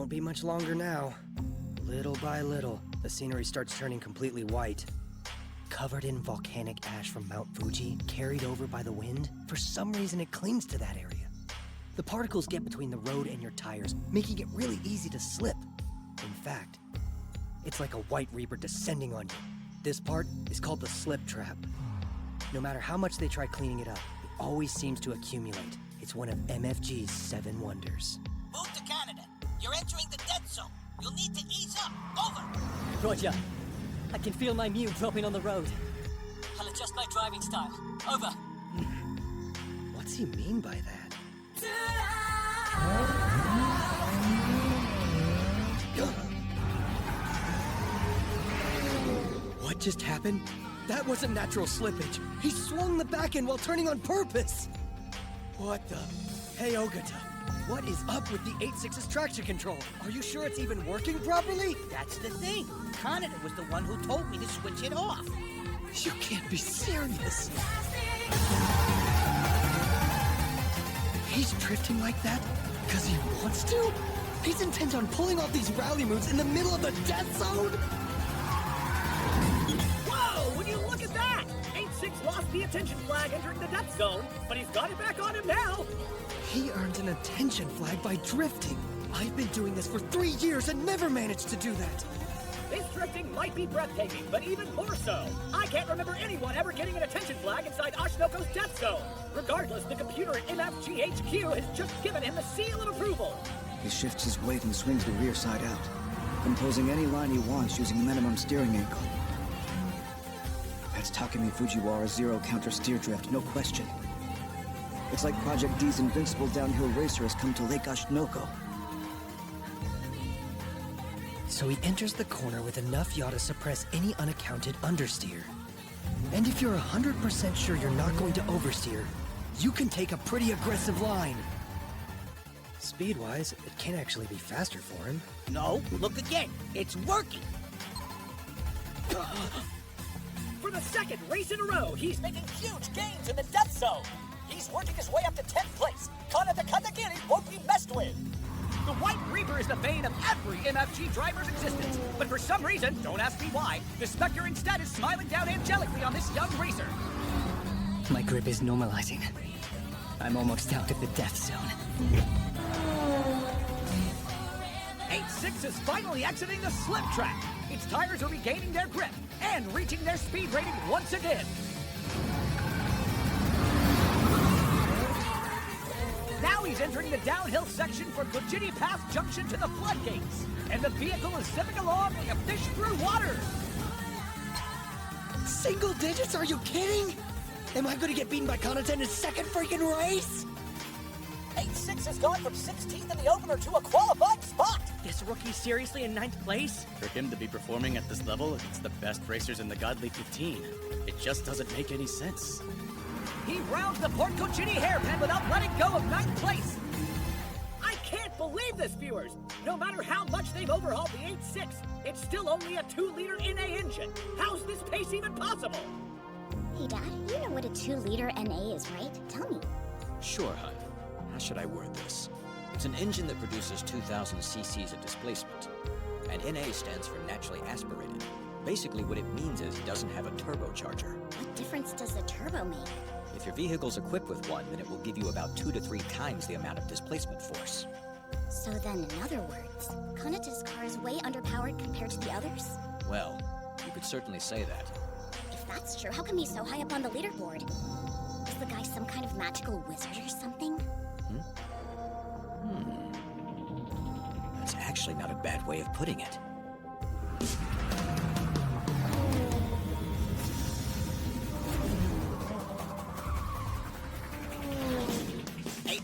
won't be much longer now. Little by little, the scenery starts turning completely white. Covered in volcanic ash from Mount Fuji, carried over by the wind, for some reason it clings to that area. The particles get between the road and your tires, making it really easy to slip. In fact, it's like a white reaper descending on you. This part is called the slip trap. No matter how much they try cleaning it up, it always seems to accumulate. It's one of MFG's 7 wonders. Move to Canada. You're entering the dead zone. You'll need to ease up. Over. Roger. I can feel my mute dropping on the road. I'll adjust my driving style. Over. What's he mean by that? What just happened? That wasn't natural slippage. He swung the back end while turning on purpose. What the? Hey, Ogata. What is up with the 8.6's traction control? Are you sure it's even working properly? That's the thing. Canada was the one who told me to switch it off. You can't be serious. He's drifting like that because he wants to? He's intent on pulling off these rally moves in the middle of the death zone? Whoa, would you look at that? 8-6 lost the attention flag entering the death zone, but he's got it back on him now. He earned an attention flag by drifting. I've been doing this for 3 years and never managed to do that. This drifting might be breathtaking, but even more so. I can't remember anyone ever getting an attention flag inside Ashinoko's death zone. Regardless, the computer at MFG HQ has just given him the seal of approval. He shifts his weight and swings the rear side out, composing any line he wants using minimum steering angle. That's Takumi Fujiwara's zero counter steer drift, no question. It's like Project D's invincible downhill racer has come to Lake Ashinoko. So he enters the corner with enough yaw to suppress any unaccounted understeer. And if you're 100% sure you're not going to oversteer, you can take a pretty aggressive line. Speed-wise, it can actually be faster for him. No, look again. It's working. For the second race in a row, he's Making huge gains in the death zone. He's working his way up to 10th place. Kanata Katagiri won't be messed with. The White Reaper is the bane of every MFG driver's existence. But for some reason, don't ask me why, the Spectre instead is smiling down angelically on this young racer. My grip is normalizing. I'm almost out of the death zone. 8-6 is finally exiting the slip track. Its tires are regaining their grip and reaching their speed rating once again. Now he's entering the downhill section for Kojiri Pass Junction to the floodgates. And the vehicle is zipping along like a fish through water. Single digits? Are you kidding? Am I going to get beaten by Kanata in his second freaking race? 8-6 has gone from 16th in the opener to a qualified spot. This rookie seriously in 9th place? For him to be performing at this level against the best racers in the Godly 15, it just doesn't make any sense. He rounds the Port Cochini hairpin without letting go of 9th place. I can't believe this, viewers. No matter how much they've overhauled the 8.6, it's still only a 2-liter NA engine. How's this pace even possible? Hey, Dad, you know what a 2-liter NA is, right? Tell me. Sure, hon. How should I word this? It's an engine that produces 2,000 cc's of displacement. And NA stands for naturally aspirated. Basically, what it means is it doesn't have a turbocharger. What difference does the turbo make? If your vehicle's equipped with one, then it will give you about 2 to 3 times the amount of displacement force. So then, in other words, Kanata's car is way underpowered compared to the others? Well, you could certainly say that. If that's true, how come he's so high up on the leaderboard? Is the guy some kind of magical wizard or something? That's actually not a bad way of putting it.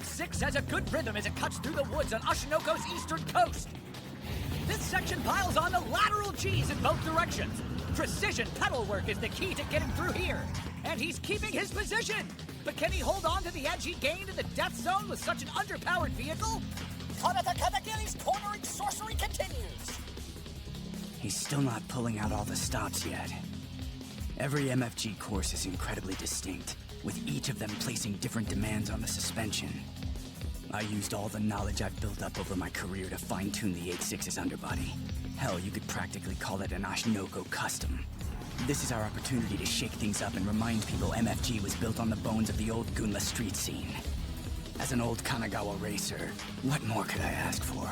Six has a good rhythm as it cuts through the woods on Ashinoko's eastern coast. This section piles on the lateral G's in both directions. Precision pedal work is the key to getting through here. And he's keeping his position. But can he hold on to the edge he gained in the death zone with such an underpowered vehicle? Kanata Katagiri's cornering sorcery continues. He's still not pulling out all the stops yet. Every MFG course is incredibly distinct, with each of them placing different demands on the suspension. I used all the knowledge I've built up over my career to fine-tune the 86's underbody. Hell, you could practically call it an Ashinoko custom. This is our opportunity to shake things up and remind people MFG was built on the bones of the old Gunma street scene. As an old Kanagawa racer, what more could I ask for?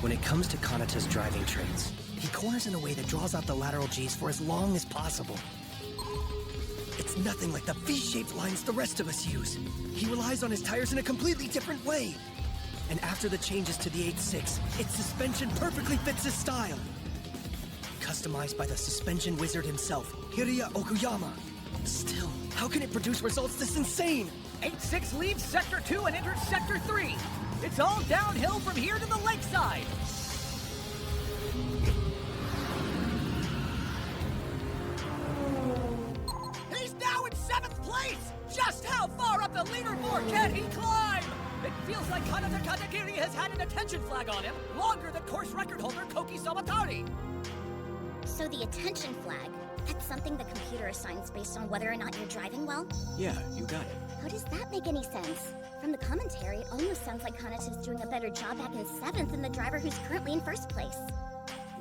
When it comes to Kanata's driving traits, he corners in a way that draws out the lateral G's for as long as possible. It's nothing like the V-shaped lines the rest of us use. He relies on his tires in a completely different way. And after the changes to the 86, its suspension perfectly fits his style. Customized by the suspension wizard himself, Hiria Okuyama. Still, how can it produce results this insane? 86 leaves Sector 2 and enters Sector 3. It's all downhill from here to the lakeside. He's now in 7th place! Just how far up the leaderboard can he climb? It feels like Kanata Katagiri has had an attention flag on him longer than course record holder Koki Sabatari. So the attention flag, that's something the computer assigns based on whether or not you're driving well? Yeah, you got it. How does that make any sense? From the commentary, it almost sounds like Kanata's doing a better job back in 7th than the driver who's currently in 1st place.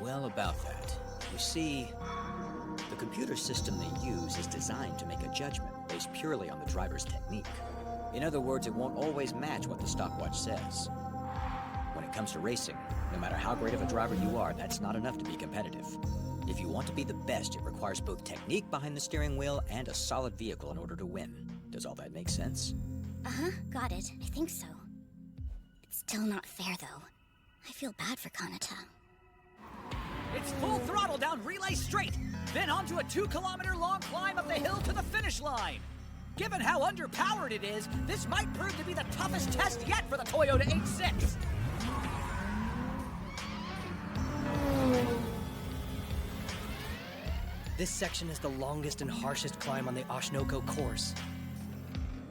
Well, about that. You see, the computer system they use is designed to make a judgment based purely on the driver's technique. In other words, it won't always match what the stopwatch says. When it comes to racing, no matter how great of a driver you are, that's not enough to be competitive. If you want to be the best, it requires both technique behind the steering wheel and a solid vehicle in order to win. Does all that make sense? Uh-huh, got it. I think so. It's still not fair, though. I feel bad for Kanata. It's full throttle down Relay Straight, then onto a 2-kilometer-long climb up the hill to the finish line. Given how underpowered it is, this might prove to be the toughest test yet for the Toyota 86. This section is the longest and harshest climb on the Ashinoko course.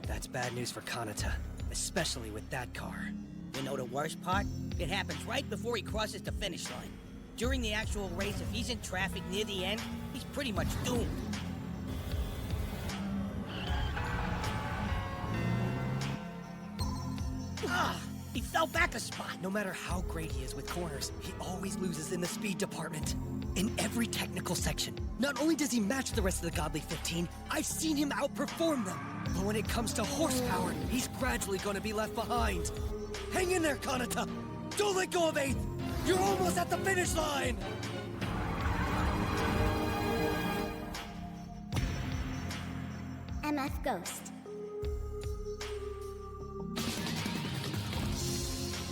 That's bad news for Kanata, especially with that car. You know the worst part? It happens right before he crosses the finish line. During the actual race, if he's in traffic near the end, he's pretty much doomed. He fell back a spot. No matter how great he is with corners, he always loses in the speed department. In every technical section. Not only does he match the rest of the Godly 15, I've seen him outperform them. But when it comes to horsepower, he's gradually going to be left behind. Hang in there, Kanata! Don't let go of 8th! You're almost at the finish line! MF Ghost.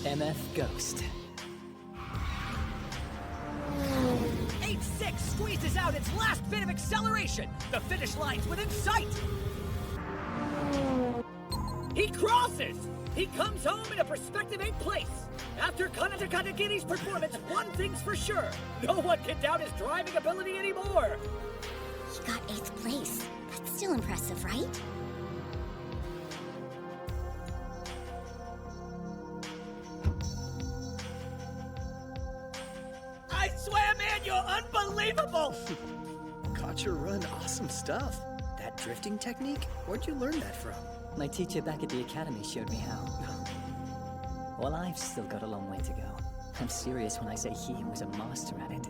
MF Ghost. 86 squeezes out its last bit of acceleration. The finish line's within sight. He crosses. He comes home in a prospective 8th place. After Kanata Katagiri's performance, one thing's for sure. No one can doubt his driving ability anymore. He got 8th place. That's still impressive, right? I swear, man, you're unbelievable! Caught your run, awesome stuff. That drifting technique? Where'd you learn that from? My teacher back at the academy showed me how. Well, I've still got a long way to go. I'm serious when I say he was a master at it.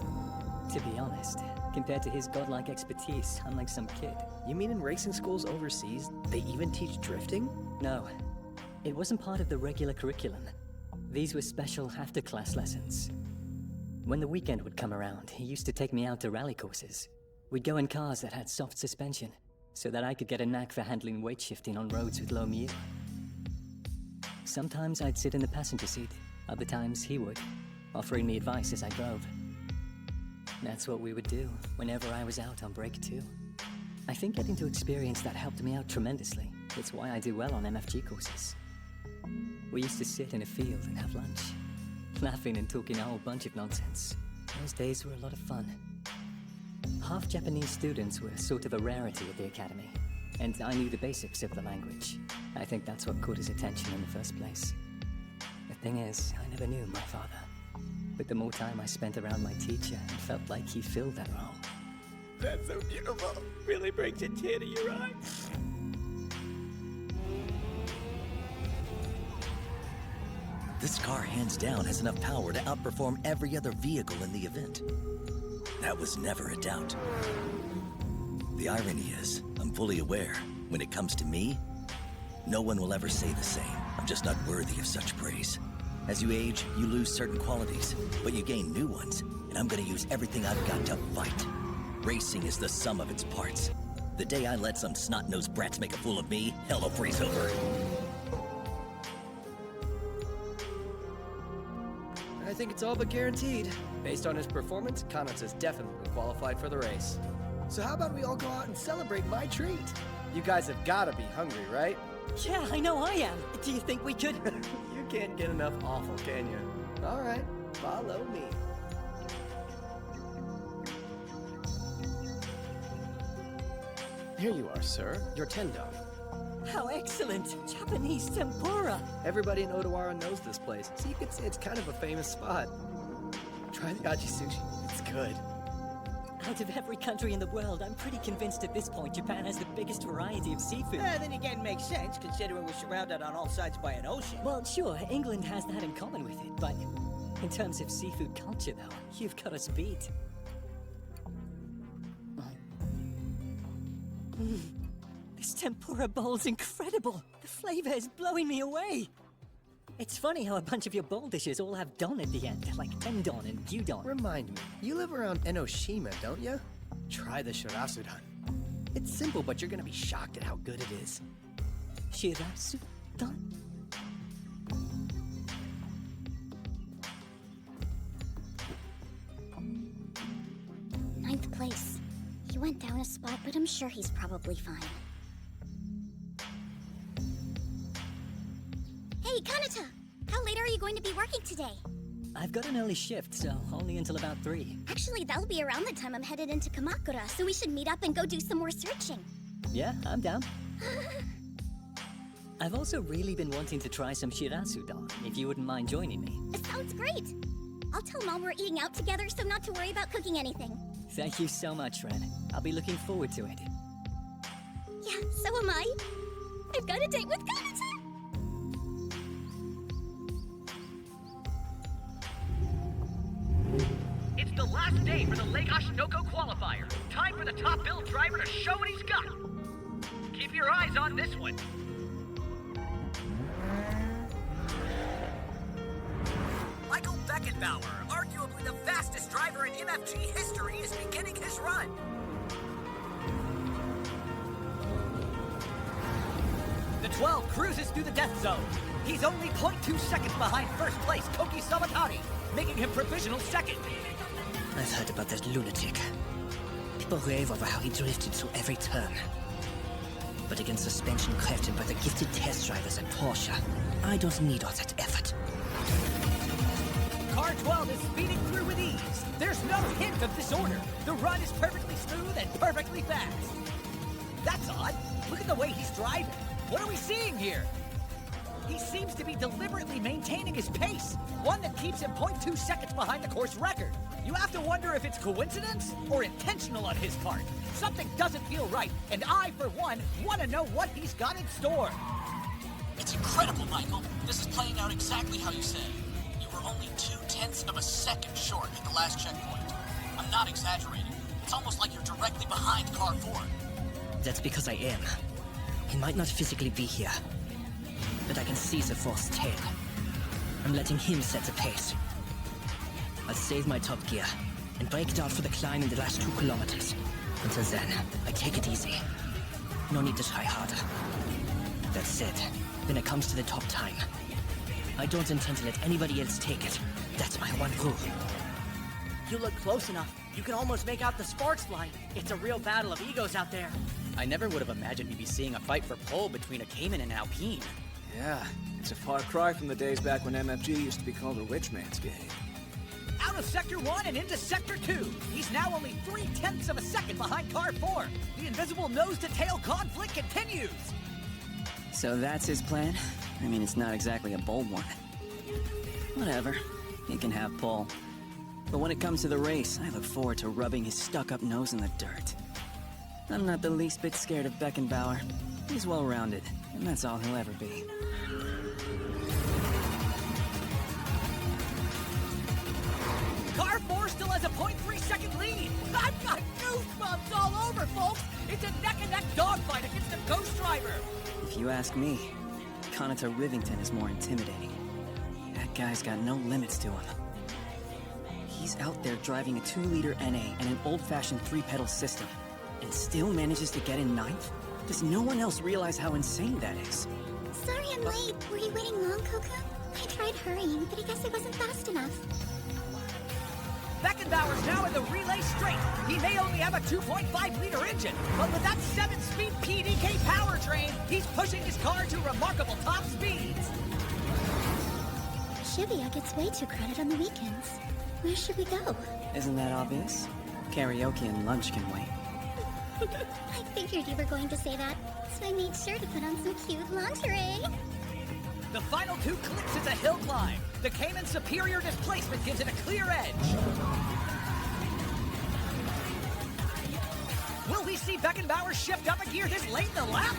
To be honest, compared to his godlike expertise, I'm like some kid. You mean in racing schools overseas, they even teach drifting? No, it wasn't part of the regular curriculum. These were special after-class lessons. When the weekend would come around, he used to take me out to rally courses. We'd go in cars that had soft suspension, so that I could get a knack for handling weight shifting on roads with low mu. Sometimes I'd sit in the passenger seat, other times he would, offering me advice as I drove. That's what we would do whenever I was out on break 2. I think getting to experience that helped me out tremendously. It's why I do well on MFG courses. We used to sit in a field and have lunch, laughing and talking a whole bunch of nonsense. Those days were a lot of fun. Half Japanese students were sort of a rarity at the academy, and I knew the basics of the language. I think that's what caught his attention in the first place. The thing is, I never knew my father. But the more time I spent around my teacher, I felt like he filled that role. That's so beautiful. Really brings a tear to your eye. This car hands down has enough power to outperform every other vehicle in the event. That was never a doubt. The irony is, I'm fully aware, when it comes to me, no one will ever say the same. I'm just not worthy of such praise. As you age, you lose certain qualities, but you gain new ones, and I'm gonna use everything I've got to fight. Racing is the sum of its parts. The day I let some snot-nosed brats make a fool of me, hell will freeze over. I think it's all but guaranteed. Based on his performance, Kanata's definitely qualified for the race. So how about we all go out and celebrate my treat? You guys have gotta be hungry, right? Yeah, I know I am. Do you think we could? You can't get enough awful, can you? All right, follow me. Here you are, sir. Your tendon. How excellent! Japanese tempura! Everybody in Odawara knows this place, so you could say it's kind of a famous spot. Try the aji sushi. It's good. Out of every country in the world, I'm pretty convinced at this point Japan has the biggest variety of seafood. Then again, makes sense, considering we're surrounded on all sides by an ocean. Well, sure, England has that in common with it, but in terms of seafood culture, though, you've got us beat. This tempura bowl's incredible! The flavor is blowing me away! It's funny how a bunch of your bowl dishes all have don at the end, like tendon and gyudon. Remind me, you live around Enoshima, don't you? Try the shirasudan. It's simple, but you're gonna be shocked at how good it is. Shirasudan? Ninth place. He went down a spot, but I'm sure he's probably fine. Hey, Kanata! How late are you going to be working today? I've got an early shift, so only until about 3. Actually, that'll be around the time I'm headed into Kamakura, so we should meet up and go do some more searching. Yeah, I'm down. I've also really been wanting to try some shirasudan, if you wouldn't mind joining me. It sounds great! I'll tell Mom we're eating out together, so not to worry about cooking anything. Thank you so much, Red. I'll be looking forward to it. Yeah, so am I. I've got a date with Kanata! It's the last day for the Lake Ashinoko qualifier. Time for the top build driver to show what he's got. Keep your eyes on this one. Michael Beckenbauer, arguably the fastest driver in MFG history, is beginning his run. The 12 cruises through the death zone. He's only 0.2 seconds behind first place Koki Sabatani, making him provisional second. I've heard about that lunatic. People rave over how he drifted through every turn. But against suspension crafted by the gifted test drivers at Porsche, I don't need all that effort. Car 12 is speeding through with ease. There's no hint of disorder. The run is perfectly smooth and perfectly fast. That's odd. Look at the way he's driving. What are we seeing here? He seems to be deliberately maintaining his pace, one that keeps him 0.2 seconds behind the course record. You have to wonder if it's coincidence or intentional on his part. Something doesn't feel right, and I, for one, want to know what he's got in store. It's incredible, Michael. This is playing out exactly how you said. You were only 0.2 of a second short at the last checkpoint. I'm not exaggerating. It's almost like you're directly behind car 4. That's because I am. He might not physically be here, but I can see the force tail. I'm letting him set the pace. I'll save my top gear and break it out for the climb in the last 2 kilometers. Until then, I take it easy. No need to try harder. That said, when it comes to the top time, I don't intend to let anybody else take it. That's my one rule. You look close enough. You can almost make out the sparks flying. It's a real battle of egos out there. I never would have imagined we'd be seeing a fight for pole between a Cayman and an Alpine. Yeah, it's a far cry from the days back when MFG used to be called a rich man's game. Out of Sector 1 and into Sector 2. He's now only 0.3 of a second behind car 4. The invisible nose-to-tail conflict continues. So that's his plan? I mean, it's not exactly a bold one. Whatever. He can have pole. But when it comes to the race, I look forward to rubbing his stuck-up nose in the dirt. I'm not the least bit scared of Beckenbauer. He's well-rounded, and that's all he'll ever be. Car 4 still has a 0.3-second lead. I've got goosebumps all over, folks. It's a neck-and-neck dogfight against a Ghost Driver. If you ask me, Conata Rivington is more intimidating. That guy's got no limits to him. He's out there driving a 2-liter NA and an old-fashioned 3-pedal system, and still manages to get in 9th? Does no one else realize how insane that is? Sorry I'm late. Were you waiting long, Coco? I tried hurrying, but I guess I wasn't fast enough. Beckenbauer's now in the relay straight. He may only have a 2.5-liter engine, but with that 7-speed PDK powertrain, he's pushing his car to remarkable top speeds. Shibuya gets way too crowded on the weekends. Where should we go? Isn't that obvious? Karaoke and lunch can wait. I figured you were going to say that, so I made sure to put on some cute lingerie. The final 2 clicks is a hill climb. The Cayman's superior displacement gives it a clear edge. Will we see Beckenbauer shift up a gear this late in the lap?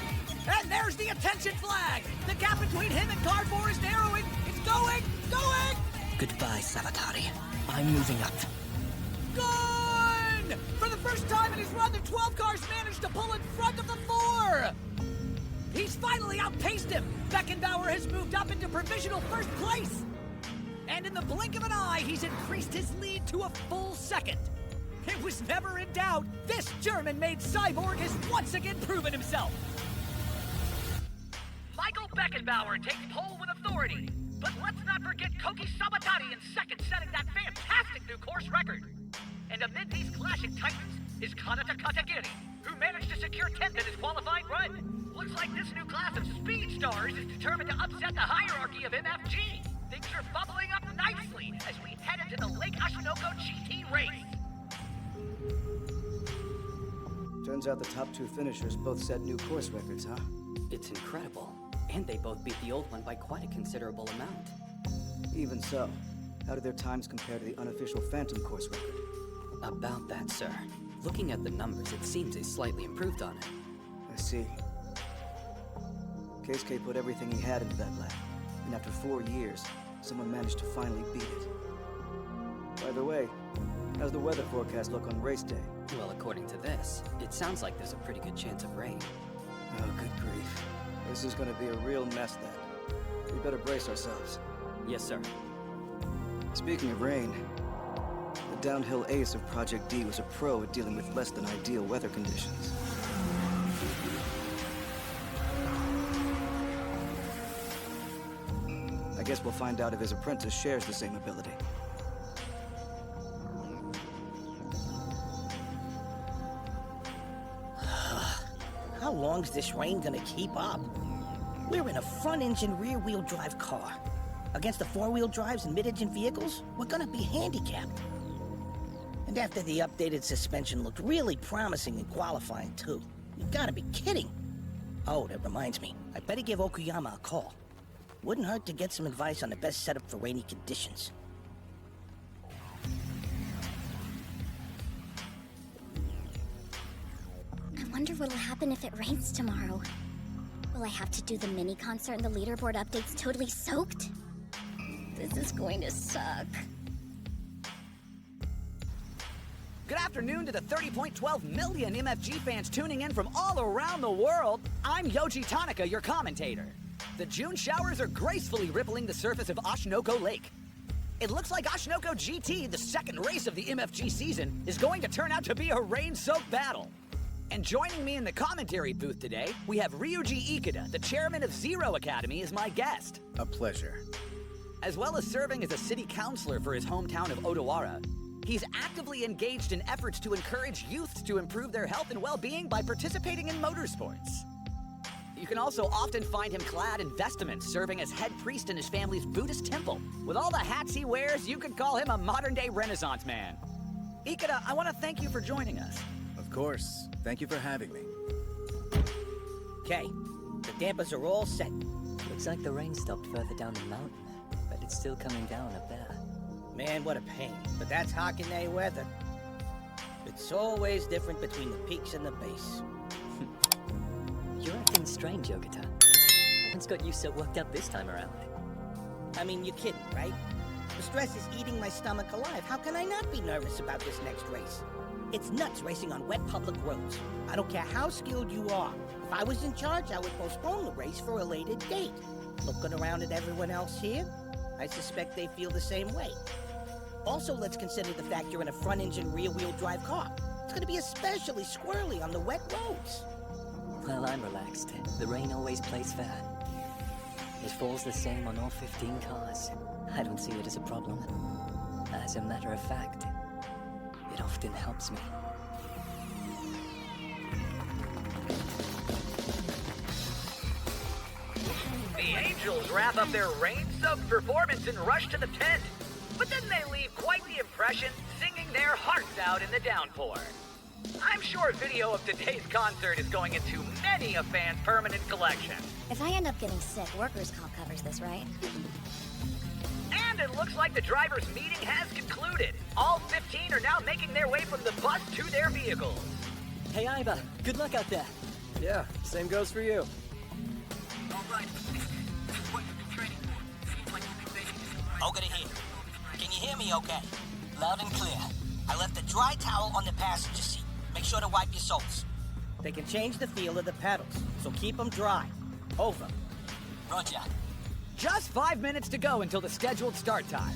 And there's the attention flag! The gap between him and Car 4 is narrowing! It's going! Goodbye, Savatari. I'm moving up. Gone! For the first time in his run, the 12 cars managed to pull in front of the 4! He's finally outpaced him! Beckenbauer has moved up into provisional first place! And in the blink of an eye, he's increased his lead to a full second. It was never in doubt. This German-made cyborg has once again proven himself. Michael Beckenbauer takes pole with authority. But let's not forget Koki Sabatari in second, setting that fantastic new course record. And amid these clashing titans is Kanata Katagiri, who managed to secure 10th in his qualifying run. Looks like this new class of speed stars is determined to upset the hierarchy of MFG. Things are bubbling up nicely as we head into the Lake Ashinoko GT race. Turns out the top 2 finishers both set new course records, huh? It's incredible. And they both beat the old one by quite a considerable amount. Even so, how do their times compare to the unofficial Phantom course record? About that, sir. Looking at the numbers, it seems they slightly improved on it. I see. Keisuke put everything he had into that lap, and after 4 years, someone managed to finally beat it. By the way, how's the weather forecast look on race day? Well, according to this, it sounds like there's a pretty good chance of rain. Oh, good grief. This is gonna be a real mess then. We better brace ourselves. Yes, sir. Speaking of rain, the downhill ace of Project D was a pro at dealing with less than ideal weather conditions. I guess we'll find out if his apprentice shares the same ability. How long's this rain gonna keep up? We're in a front-engine, rear-wheel drive car. Against the four-wheel drives and mid-engine vehicles, we're gonna be handicapped. And after the updated suspension looked really promising in qualifying, too. You gotta be kidding. Oh, that reminds me. I better give Okuyama a call. Wouldn't hurt to get some advice on the best setup for rainy conditions. I wonder what'll happen if it rains tomorrow. Will I have to do the mini concert and the leaderboard updates totally soaked? This is going to suck. Good afternoon to the 30.12 million MFG fans tuning in from all around the world. I'm Yoji Tanaka, your commentator. The June showers are gracefully rippling the surface of Ashinoko Lake. It looks like Ashinoko GT, the second race of the MFG season, is going to turn out to be a rain-soaked battle. And joining me in the commentary booth today, we have Ryuji Ikeda, the chairman of Zero Academy, as my guest. A pleasure. As well as serving as a city councilor for his hometown of Odawara, he's actively engaged in efforts to encourage youth to improve their health and well-being by participating in motorsports. You can also often find him clad in vestments, serving as head priest in his family's Buddhist temple. With all the hats he wears, you could call him a modern-day Renaissance man. Ikeda, I want to thank you for joining us. Of course. Thank you for having me. Okay, the dampers are all set. Looks like the rain stopped further down the mountain, but it's still coming down up there. Man, what a pain. But that's Hakanei weather. It's always different between the peaks and the base. You're acting strange, Yokota. What's got you so worked up this time around? I mean, you're kidding, right? The stress is eating my stomach alive. How can I not be nervous about this next race? It's nuts racing on wet public roads. I don't care how skilled you are. If I was in charge, I would postpone the race for a later date. Looking around at everyone else here, I suspect they feel the same way. Also, let's consider the fact you're in a front-engine, rear-wheel drive car. It's gonna be especially squirrely on the wet roads. Well, I'm relaxed. The rain always plays fair. It falls the same on all 15 cars. I don't see it as a problem. As a matter of fact, it often helps me. The Angels wrap up their rain-soaked performance and rush to the tent. But then they leave quite the impression, singing their hearts out in the downpour. I'm sure video of today's concert is going into many a fan's permanent collection. If I end up getting sick, workers' comp covers this, right? And it looks like the drivers' meeting has concluded. All 15 are now making their way from the bus to their vehicles. Hey, Iva, good luck out there. Yeah, same goes for you. All right. This is what you've been training for. Seems like you've been facing this. Ogre here. Can you hear me okay? Loud and clear. I left a dry towel on the passenger seat. Make sure to wipe your soles. They can change the feel of the pedals, so keep them dry. Over. Roger. Just 5 minutes to go until the scheduled start time.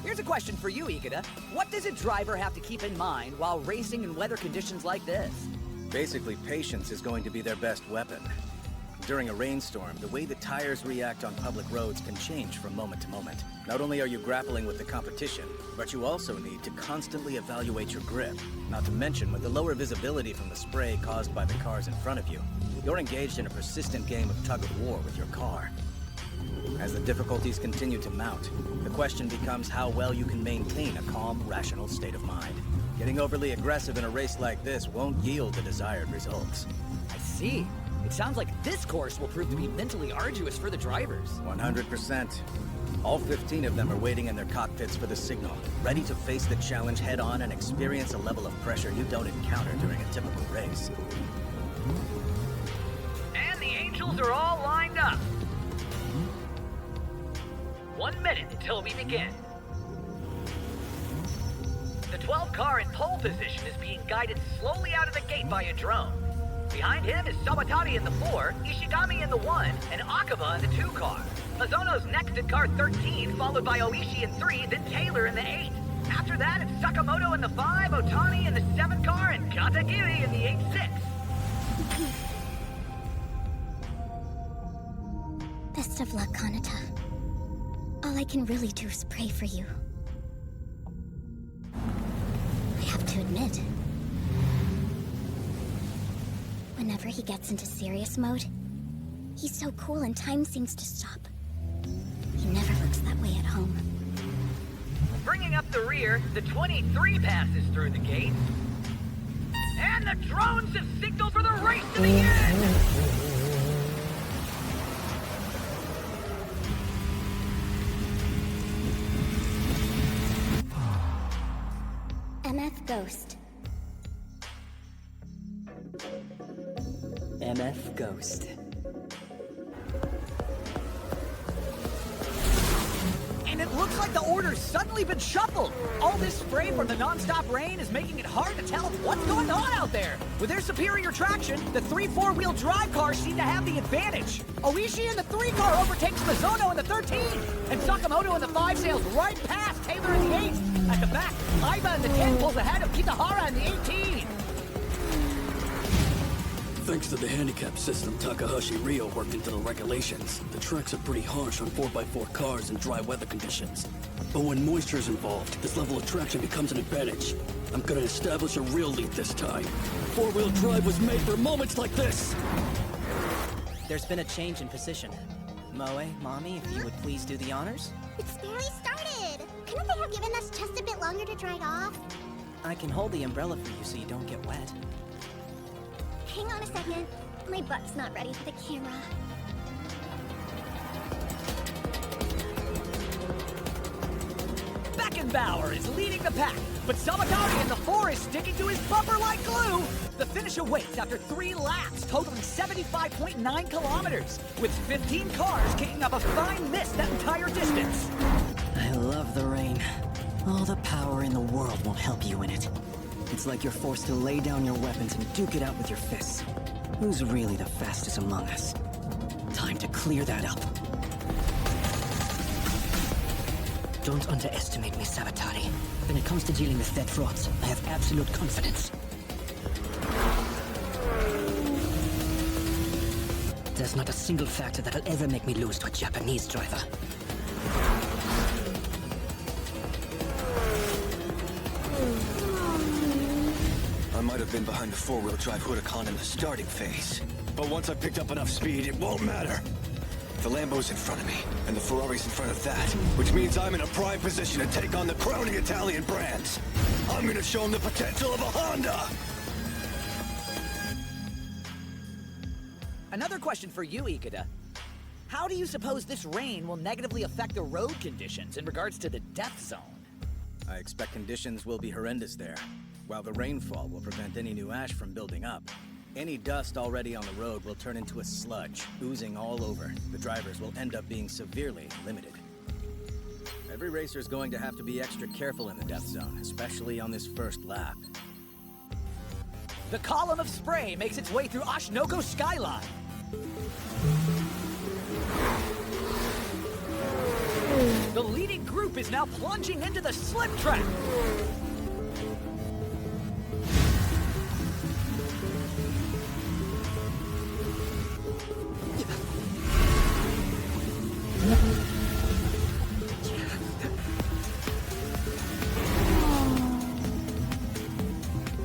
Here's a question for you, Ikeda. What does a driver have to keep in mind while racing in weather conditions like this? Basically, patience is going to be their best weapon. During a rainstorm, the way the tires react on public roads can change from moment to moment. Not only are you grappling with the competition, but you also need to constantly evaluate your grip. Not to mention, with the lower visibility from the spray caused by the cars in front of you, you're engaged in a persistent game of tug-of-war with your car. As the difficulties continue to mount, the question becomes how well you can maintain a calm, rational state of mind. Getting overly aggressive in a race like this won't yield the desired results. I see. It sounds like this course will prove to be mentally arduous for the drivers. 100%. All 15 of them are waiting in their cockpits for the signal, ready to face the challenge head-on and experience a level of pressure you don't encounter during a typical race. And the Angels are all lined up. 1 minute until we begin. The 12 car in pole position is being guided slowly out of the gate by a drone. Behind him is Sawatari in the 4, Ishigami in the 1, and Akaba in the 2 car. Mizono's next in car 13, followed by Oishi in 3, then Taylor in the 8. After that, it's Sakamoto in the 5, Otani in the 7 car, and Katagiri in the 8-6. Best of luck, Kanata. All I can really do is pray for you. I have to admit, whenever he gets into serious mode, he's so cool and time seems to stop. He never looks that way at home. Bringing up the rear, the 23 passes through the gate. And the drones have signaled for the race to begin! MF Ghost. MF Ghost. And it looks like the order's suddenly been shuffled. All this spray from the non-stop rain is making it hard to tell what's going on out there. With their superior traction, the 3 4-wheel drive cars seem to have the advantage. Oishi in the 3 car overtakes Mizono in the 13, and Sakamoto in the 5 sails right past Taylor in the 8. At the back, Iba in the 10 pulls ahead of Kitahara in the 18. Thanks to the handicap system Takahashi Ryo worked into the regulations, the tracks are pretty harsh on 4x4 cars in dry weather conditions. But when moisture is involved, this level of traction becomes an advantage. I'm gonna establish a real lead this time. 4-wheel drive was made for moments like this! There's been a change in position. Moe, Mommy, if you would please do the honors? It's barely started! Couldn't they have given us just a bit longer to dry off? I can hold the umbrella for you so you don't get wet. Hang on a second. My butt's not ready for the camera. Back Beckenbauer is leading the pack, but Sabatari in the 4 is sticking to his bumper like glue. The finish awaits after 3 laps, totaling 75.9 kilometers, with 15 cars kicking up a fine mist that entire distance. I love the rain. All the power in the world won't help you in it. It's like you're forced to lay down your weapons and duke it out with your fists. Who's really the fastest among us? Time to clear that up. Don't underestimate me, Sabatari. When it comes to dealing with dead frauds, I have absolute confidence. There's not a single factor that'll ever make me lose to a Japanese driver. I might have been behind the 4-wheel drive Huracan in the starting phase, but once I picked up enough speed, it won't matter. The Lambo's in front of me, and the Ferrari's in front of that, which means I'm in a prime position to take on the crowning Italian brands. I'm gonna show them the potential of a Honda! Another question for you, Ikeda. How do you suppose this rain will negatively affect the road conditions in regards to the death zone? I expect conditions will be horrendous there. While the rainfall will prevent any new ash from building up, any dust already on the road will turn into a sludge, oozing all over. The drivers will end up being severely limited. Every racer's going to have to be extra careful in the death zone, especially on this first lap. The column of spray makes its way through Oshinoko skyline. The leading group is now plunging into the slip track.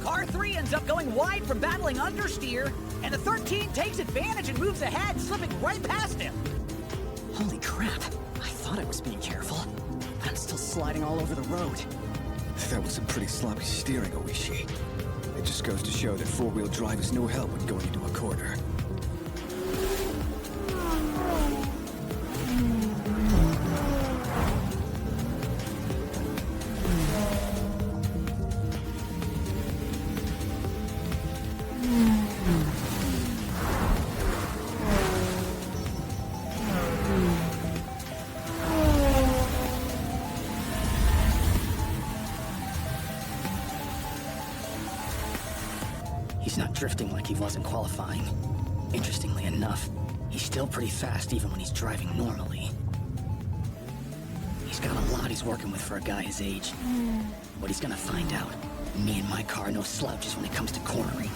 Car 3 ends up going wide from battling understeer, and the 13 takes advantage and moves ahead, slipping right past him. Holy crap. I thought I was being careful, but I'm still sliding all over the road. That was some pretty sloppy steering, Oishi. It just goes to show that 4-wheel drive is no help when going into a corner. He's not drifting like he was in qualifying. Interestingly enough, he's still pretty fast even when he's driving normally. He's got a lot he's working with for a guy his age. But he's gonna find out. Me and my car are no slouches when it comes to cornering.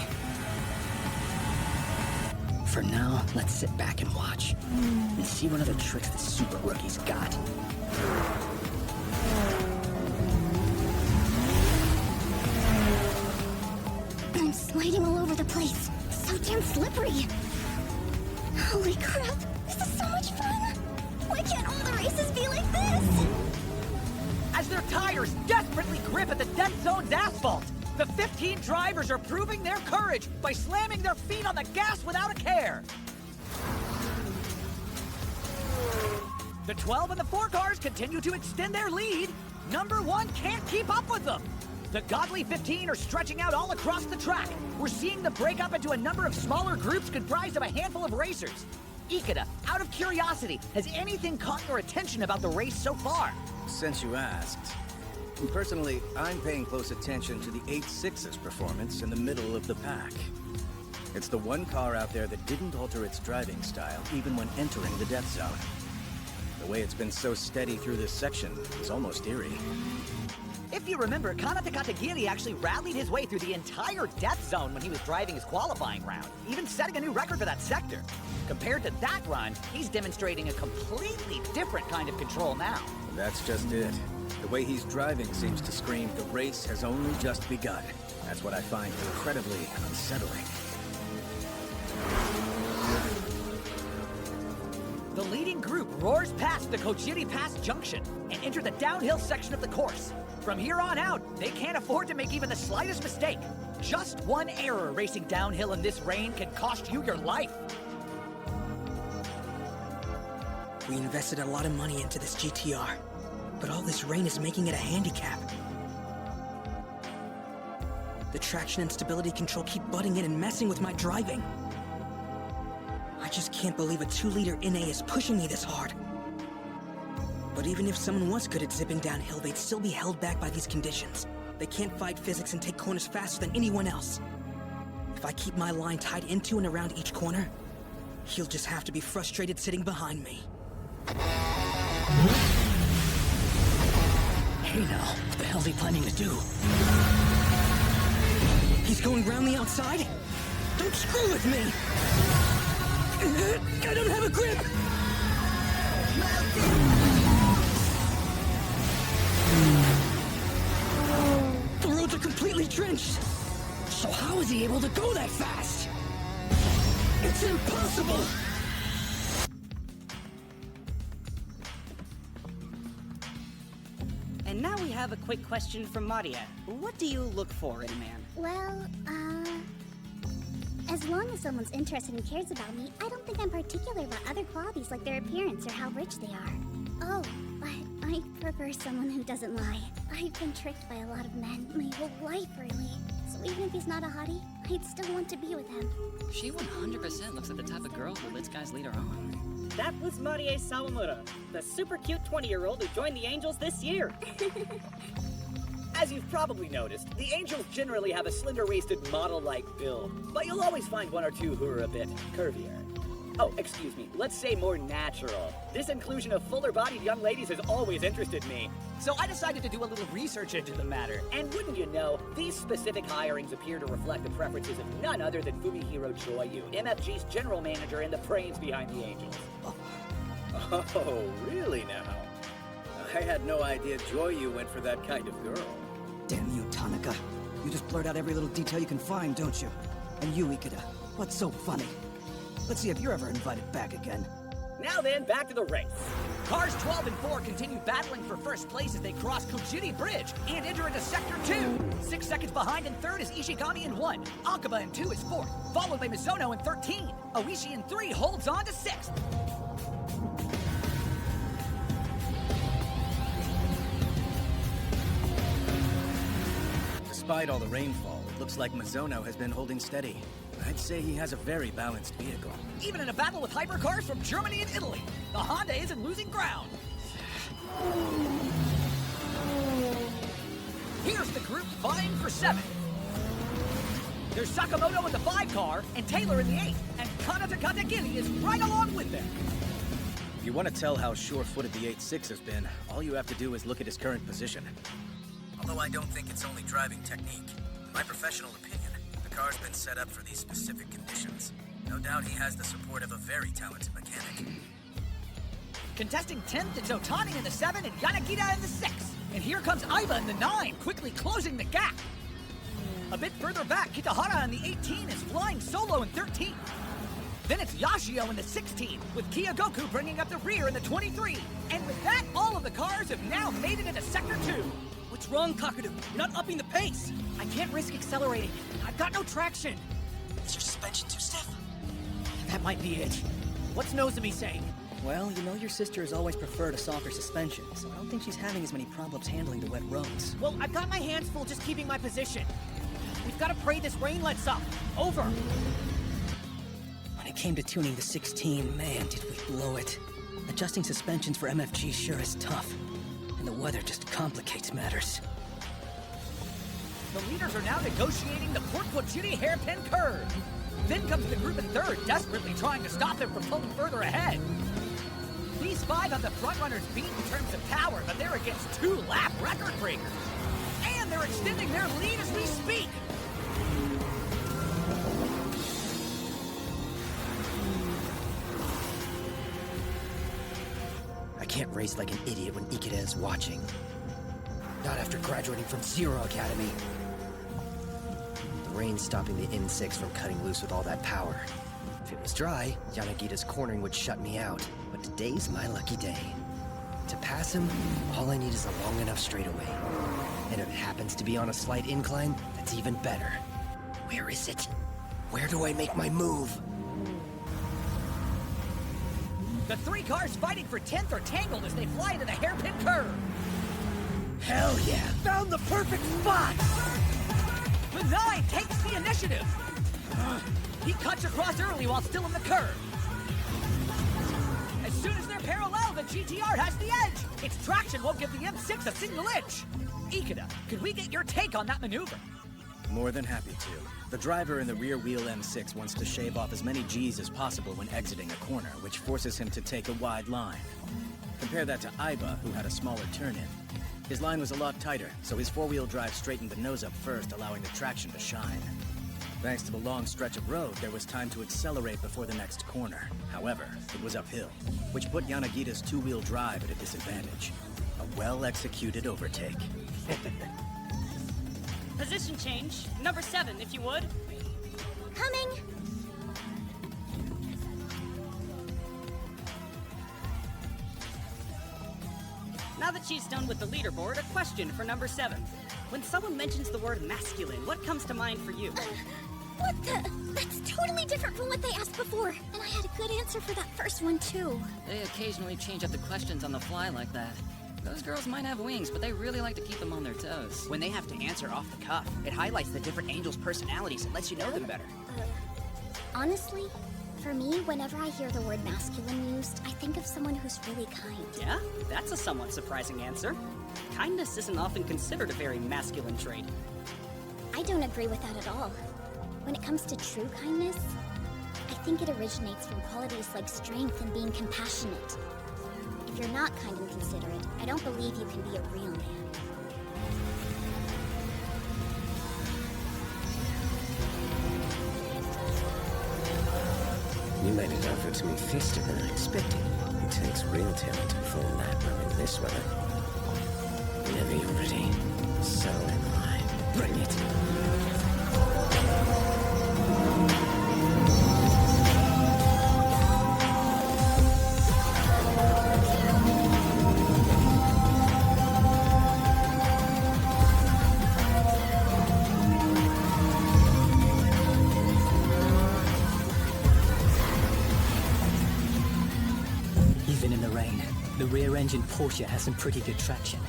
For now, let's sit back and watch. And see what other tricks the super rookie's got. I'm sliding all over the place. So damn slippery. Holy crap, this is so much fun. Why can't all the races be like this? As their tires desperately grip at the death zone's asphalt, the 15 drivers are proving their courage by slamming their feet on the gas without a care. The 12 and the 4 cars continue to extend their lead. Number 1 can't keep up with them. The godly 15 are stretching out all across the track. We're seeing them break up into a number of smaller groups comprised of a handful of racers. Ikeda, out of curiosity, has anything caught your attention about the race so far? Since you asked, personally, I'm paying close attention to the 8.6's performance in the middle of the pack. It's the one car out there that didn't alter its driving style even when entering the death zone. The way it's been so steady through this section is almost eerie. If you remember, Kanata Katagiri actually rallied his way through the entire death zone when he was driving his qualifying round, even setting a new record for that sector. Compared to that run, he's demonstrating a completely different kind of control now. That's just it. The way he's driving seems to scream the race has only just begun. That's what I find incredibly unsettling. The leading group roars past the Kojiri Pass junction and enter the downhill section of the course. From here on out, they can't afford to make even the slightest mistake. Just one error racing downhill in this rain can cost you your life. We invested a lot of money into this GTR. But all this rain is making it a handicap. The traction and stability control keep butting in and messing with my driving. I just can't believe a 2-liter NA is pushing me this hard. But even if someone was good at zipping downhill, they'd still be held back by these conditions. They can't fight physics and take corners faster than anyone else. If I keep my line tied into and around each corner, he'll just have to be frustrated sitting behind me. Hey now, what the hell's he planning to do? He's going round the outside? Don't screw with me! I don't have a grip! The roads are completely drenched! So how is he able to go that fast? It's impossible! And now we have a quick question from Maria. What do you look for in a man? Well, as long as someone's interested and cares about me, I don't think I'm particular about other qualities like their appearance or how rich they are. Oh, but I prefer someone who doesn't lie. I've been tricked by a lot of men my whole life, really. So even if he's not a hottie, I'd still want to be with him. She 100% looks like the type of girl who lets guys lead her on. That was Marie Sawamura, the super cute 20-year-old who joined the Angels this year. As you've probably noticed, the Angels generally have a slender-waisted model-like build, but you'll always find one or two who are a bit curvier. Oh, excuse me, let's say more natural. This inclusion of fuller-bodied young ladies has always interested me. So I decided to do a little research into the matter. And wouldn't you know, these specific hirings appear to reflect the preferences of none other than Fumihiro Choyu, MFG's general manager and the brains behind the Angels. Oh, really now? I had no idea Joyu went for that kind of girl. Damn you, Tanaka. You just blurt out every little detail you can find, don't you? And you, Ikeda, what's so funny? Let's see if you're ever invited back again. Now then, back to the race. Cars 12 and 4 continue battling for first place as they cross Kojiri Bridge and enter into Sector 2. 6 seconds behind in third is Ishigami in 1. Akaba in 2 is 4th, followed by Mizuno in 13. Oishi in 3 holds on to 6th. Despite all the rainfall, it looks like Mizuno has been holding steady. I'd say he has a very balanced vehicle. Even in a battle with hypercars from Germany and Italy, the Honda isn't losing ground. Here's the group vying for 7th. There's Sakamoto in the 5 car and Taylor in the 8, and Kanata Katagiri is right along with them. If you want to tell how sure-footed the 8.6 has been, all you have to do is look at his current position. Although I don't think it's only driving technique. In my professional opinion, the car's been set up for these specific conditions. No doubt he has the support of a very talented mechanic. Contesting 10th, it's Otani in the 7 and Yanagita in the 6. And here comes Aiba in the 9, quickly closing the gap. A bit further back, Kitahara in the 18 is flying solo in 13. Then it's Yashio in the 16, with Kiyogoku bringing up the rear in the 23. And with that, all of the cars have now made it into Sector 2. What's wrong, Kakudu? You're not upping the pace! I can't risk accelerating. I've got no traction. Is your suspension too stiff? That might be it. What's Nozomi saying? Well, you know your sister has always preferred a softer suspension, so I don't think she's having as many problems handling the wet roads. Well, I've got my hands full just keeping my position. We've got to pray this rain lets up. Over. When it came to tuning the 16, man, did we blow it. Adjusting suspensions for MFG sure is tough. And the weather just complicates matters. The leaders are now negotiating the Port Kojiri hairpin curve. Then comes the group in third, desperately trying to stop them from pulling further ahead. These 5 have the frontrunners beat in terms of power, but they're against 2 lap record breakers. And they're extending their lead as we speak. I can't race like an idiot when Ikeda is watching. Not after graduating from Zero Academy. The rain's stopping the N6 from cutting loose with all that power. If it was dry, Yanagita's cornering would shut me out. But today's my lucky day. To pass him, all I need is a long enough straightaway. And if it happens to be on a slight incline, that's even better. Where is it? Where do I make my move? The three cars fighting for 10th are tangled as they fly into the hairpin curve. Hell yeah! Found the perfect spot! The 9 takes the initiative. He cuts across early while still in the curve. As soon as they're parallel, the GTR has the edge. Its traction won't give the M6 a single inch. Ikeda, could we get your take on that maneuver? More than happy to. The driver in the rear wheel M6 wants to shave off as many G's as possible when exiting a corner, which forces him to take a wide line. Compare that to Aiba, who had a smaller turn-in. His line was a lot tighter, so his four-wheel drive straightened the nose up first, allowing the traction to shine. Thanks to the long stretch of road, there was time to accelerate before the next corner. However, it was uphill, which put Yanagita's two-wheel drive at a disadvantage. A well-executed overtake. Position change. Number 7, if you would. Coming! Now that she's done with the leaderboard, a question for number 7. When someone mentions the word masculine, what comes to mind for you? What the? That's totally different from what they asked before. And I had a good answer for that first one, too. They occasionally change up the questions on the fly like that. Those girls might have wings, but they really like to keep them on their toes. When they have to answer off the cuff, it highlights the different angels' personalities and lets you know them better. Honestly, for me, whenever I hear the word masculine used, I think of someone who's really kind. Yeah, that's a somewhat surprising answer. Kindness isn't often considered a very masculine trait. I don't agree with that at all. When it comes to true kindness, I think it originates from qualities like strength and being compassionate. If you're not kind and considerate, I don't believe you can be a real man. You made it over to me faster than I expected. It takes real talent to perform that well in this weather. Whenever you're ready, so am I. Bring it. Even in the rain, the rear-engine Porsche has some pretty good traction.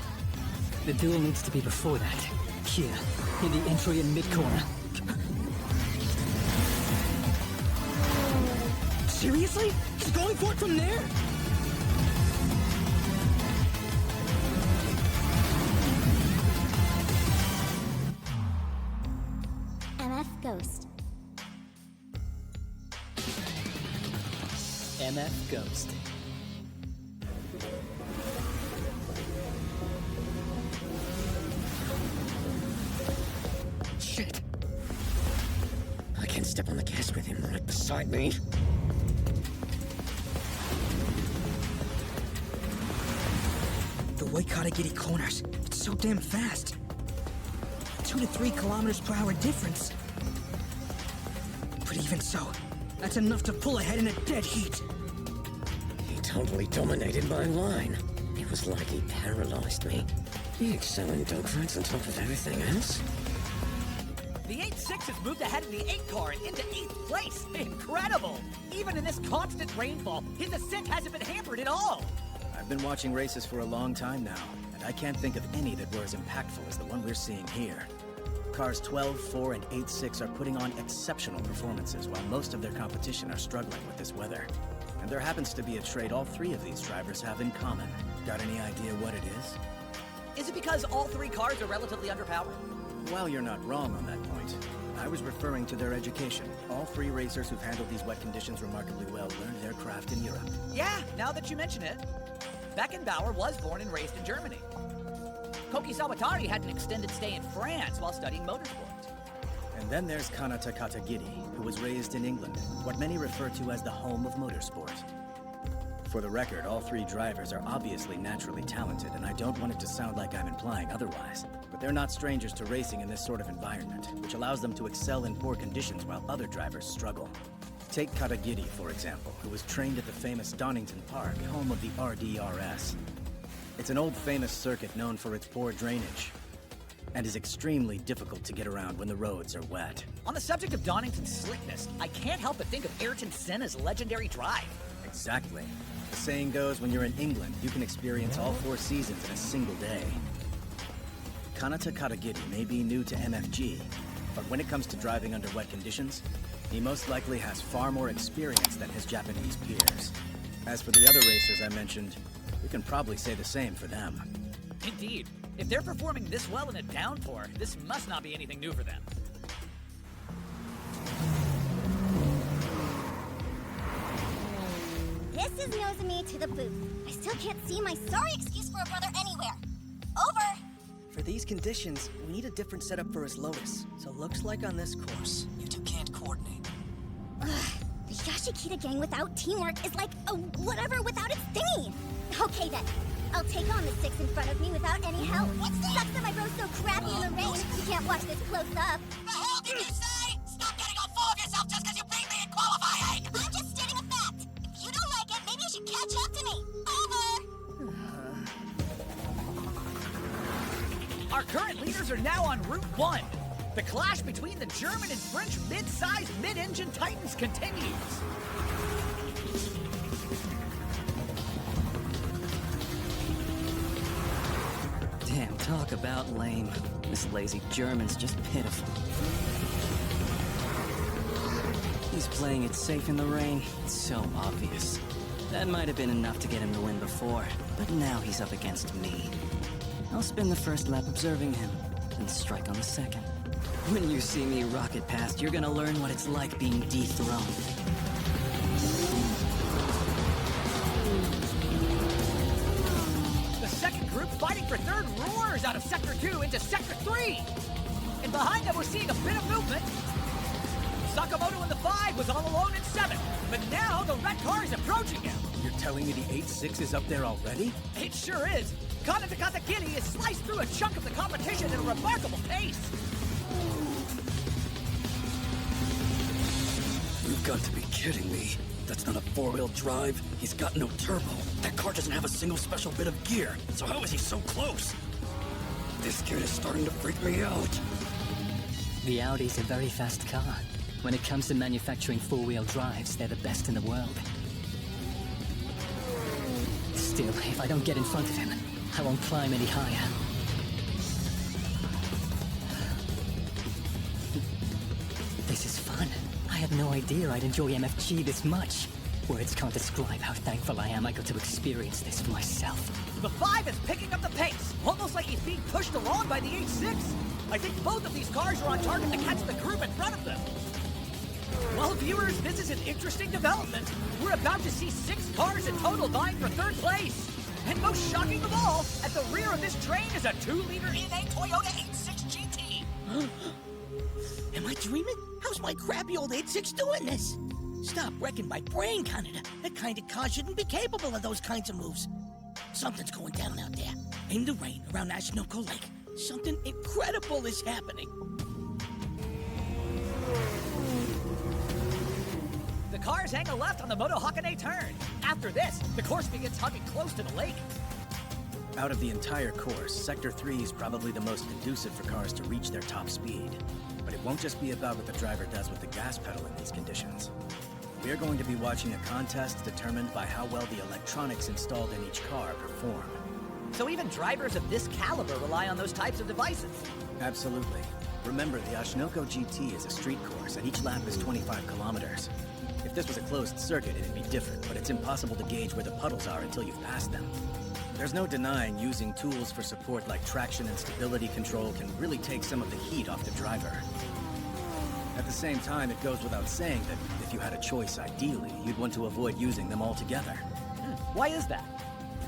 The duel needs to be before that. Here, in the entry and mid-corner. Seriously? He's going for it from there? MF Ghost. MF Ghost. Shit. I can't step on the gas with him right beside me. The way Katagiri corners, it's so damn fast. 2 to 3 kilometers per hour difference. But even so, that's enough to pull ahead in a dead heat. He totally dominated my line. It was like he paralyzed me. He excelled in dogfights on top of everything else. The 8-6 has moved ahead of the 8 car and into 8th place. Incredible! Even in this constant rainfall, his ascent hasn't been hampered at all. I've been watching races for a long time now, and I can't think of any that were as impactful as the one we're seeing here. Cars 12, 4, and 8-6 are putting on exceptional performances while most of their competition are struggling with this weather. And there happens to be a trait all 3 of these drivers have in common. Got any idea what it is? Is it because all 3 cars are relatively underpowered? Well, you're not wrong on that point. I was referring to their education. All 3 racers who've handled these wet conditions remarkably well learned their craft in Europe. Yeah, now that you mention it. Beckenbauer was born and raised in Germany. Koki Sawatari had an extended stay in France while studying motorsport. And then there's Kanata Katagiri, who was raised in England, what many refer to as the home of motorsport. For the record, all 3 drivers are obviously naturally talented, and I don't want it to sound like I'm implying otherwise. But they're not strangers to racing in this sort of environment, which allows them to excel in poor conditions while other drivers struggle. Take Katagiri, for example, who was trained at the famous Donington Park, home of the RDRS. It's an old famous circuit known for its poor drainage, and is extremely difficult to get around when the roads are wet. On the subject of Donington's slickness, I can't help but think of Ayrton Senna's legendary drive. Exactly. The saying goes, when you're in England, you can experience all 4 seasons in a single day. Kanata Katagiri may be new to MFG, but when it comes to driving under wet conditions, he most likely has far more experience than his Japanese peers. As for the other racers I mentioned, we can probably say the same for them. Indeed. If they're performing this well in a downpour, this must not be anything new for them. This is Nozomi to the boot. I still can't see my sorry excuse for a brother anywhere. Over! For these conditions, we need a different setup for his Lotus. So looks like on this course. You two can't coordinate. Ugh, the Yashikita gang without teamwork is like a whatever without its thingy. Okay then, I'll take on the 6 in front of me without any help. What's that? Sucks that my bro's so crappy in the rain. You can't watch this close up. The hell did you say? Stop getting all full of yourself just because you beat me in qualifying! I'm just stating a fact. If you don't like it, maybe you should catch up to me. Over! Our current leaders are now on Route 1. The clash between the German and French mid-sized mid-engine titans continues. Damn, talk about lame. This lazy German's just pitiful. He's playing it safe in the rain. It's so obvious. That might have been enough to get him the win before, but now he's up against me. I'll spend the first lap observing him, and strike on the second. When you see me rocket past, you're gonna learn what it's like being dethroned. The second group fighting for third roars out of Sector 2 into Sector 3. And behind them we're seeing a bit of movement. Sakamoto in the 5 was all alone in 7, but now the red car is approaching him. You're telling me the 8-6 is up there already? It sure is. Kanata Katagiri has sliced through a chunk of the competition at a remarkable pace. You've got to be kidding me. That's not a 4-wheel drive. He's got no turbo. That car doesn't have a single special bit of gear. So how is he so close? This kid is starting to freak me out. The Audi's a very fast car. When it comes to manufacturing 4-wheel drives, they're the best in the world. Still, if I don't get in front of him, I won't climb any higher. This is fun. I had no idea I'd enjoy MFG this much. Words can't describe how thankful I am I got to experience this for myself. The 5 is picking up the pace, almost like he's being pushed along by the 8-6. I think both of these cars are on target to catch the group in front of them. Well, viewers, this is an interesting development. We're about to see 6 cars in total vying for third place. And most shocking of all, at the rear of this train is a 2-liter NA Toyota 86 GT. Am I dreaming? How's my crappy old 86 doing this? Stop wrecking my brain, Canada. That kind of car shouldn't be capable of those kinds of moves. Something's going down out there. In the rain around Ashinoko Lake. Something incredible is happening. The cars hang a left on the Moto Hakone turn. After this, the course begins hugging close to the lake. Out of the entire course, Sector 3 is probably the most conducive for cars to reach their top speed. But it won't just be about what the driver does with the gas pedal in these conditions. We are going to be watching a contest determined by how well the electronics installed in each car perform. So even drivers of this caliber rely on those types of devices. Absolutely. Remember, the Ashinoko GT is a street course, and each lap is 25 kilometers. If this was a closed circuit, it'd be different, but it's impossible to gauge where the puddles are until you've passed them. There's no denying using tools for support like traction and stability control can really take some of the heat off the driver. At the same time, it goes without saying that if you had a choice ideally, you'd want to avoid using them altogether. Why is that?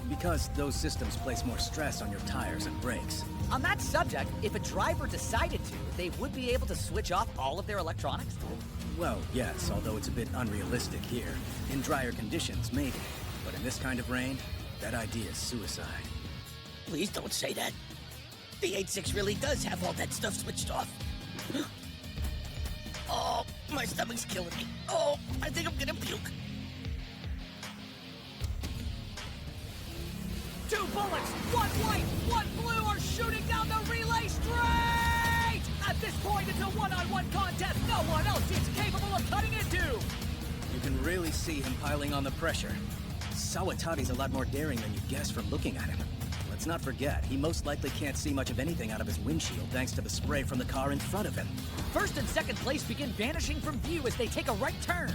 Because those systems place more stress on your tires and brakes. On that subject, if a driver decided to, they would be able to switch off all of their electronics? Well, yes, although it's a bit unrealistic here. In drier conditions, maybe. But in this kind of rain, that idea is suicide. Please don't say that. The 86 really does have all that stuff switched off. Oh, my stomach's killing me. Oh, I think I'm gonna puke. 2 bullets, 1 white, 1 blue are shooting down the relay straight! At this point, it's a one-on-one contest no one else is capable of cutting into! You can really see him piling on the pressure. Sawatati's a lot more daring than you'd guess from looking at him. Let's not forget, he most likely can't see much of anything out of his windshield thanks to the spray from the car in front of him. First and second place begin vanishing from view as they take a right turn.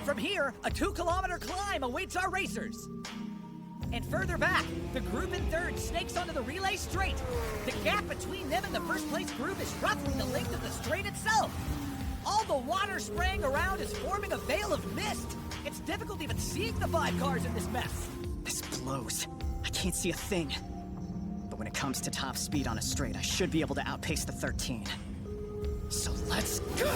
From here, a 2-kilometer climb awaits our racers. And further back, the group in third snakes onto the relay straight. The gap between them and the first place group is roughly the length of the straight itself. All the water spraying around is forming a veil of mist. It's difficult even seeing the 5 cars in this mess. This blows. I can't see a thing. But when it comes to top speed on a straight, I should be able to outpace the 13. So let's go!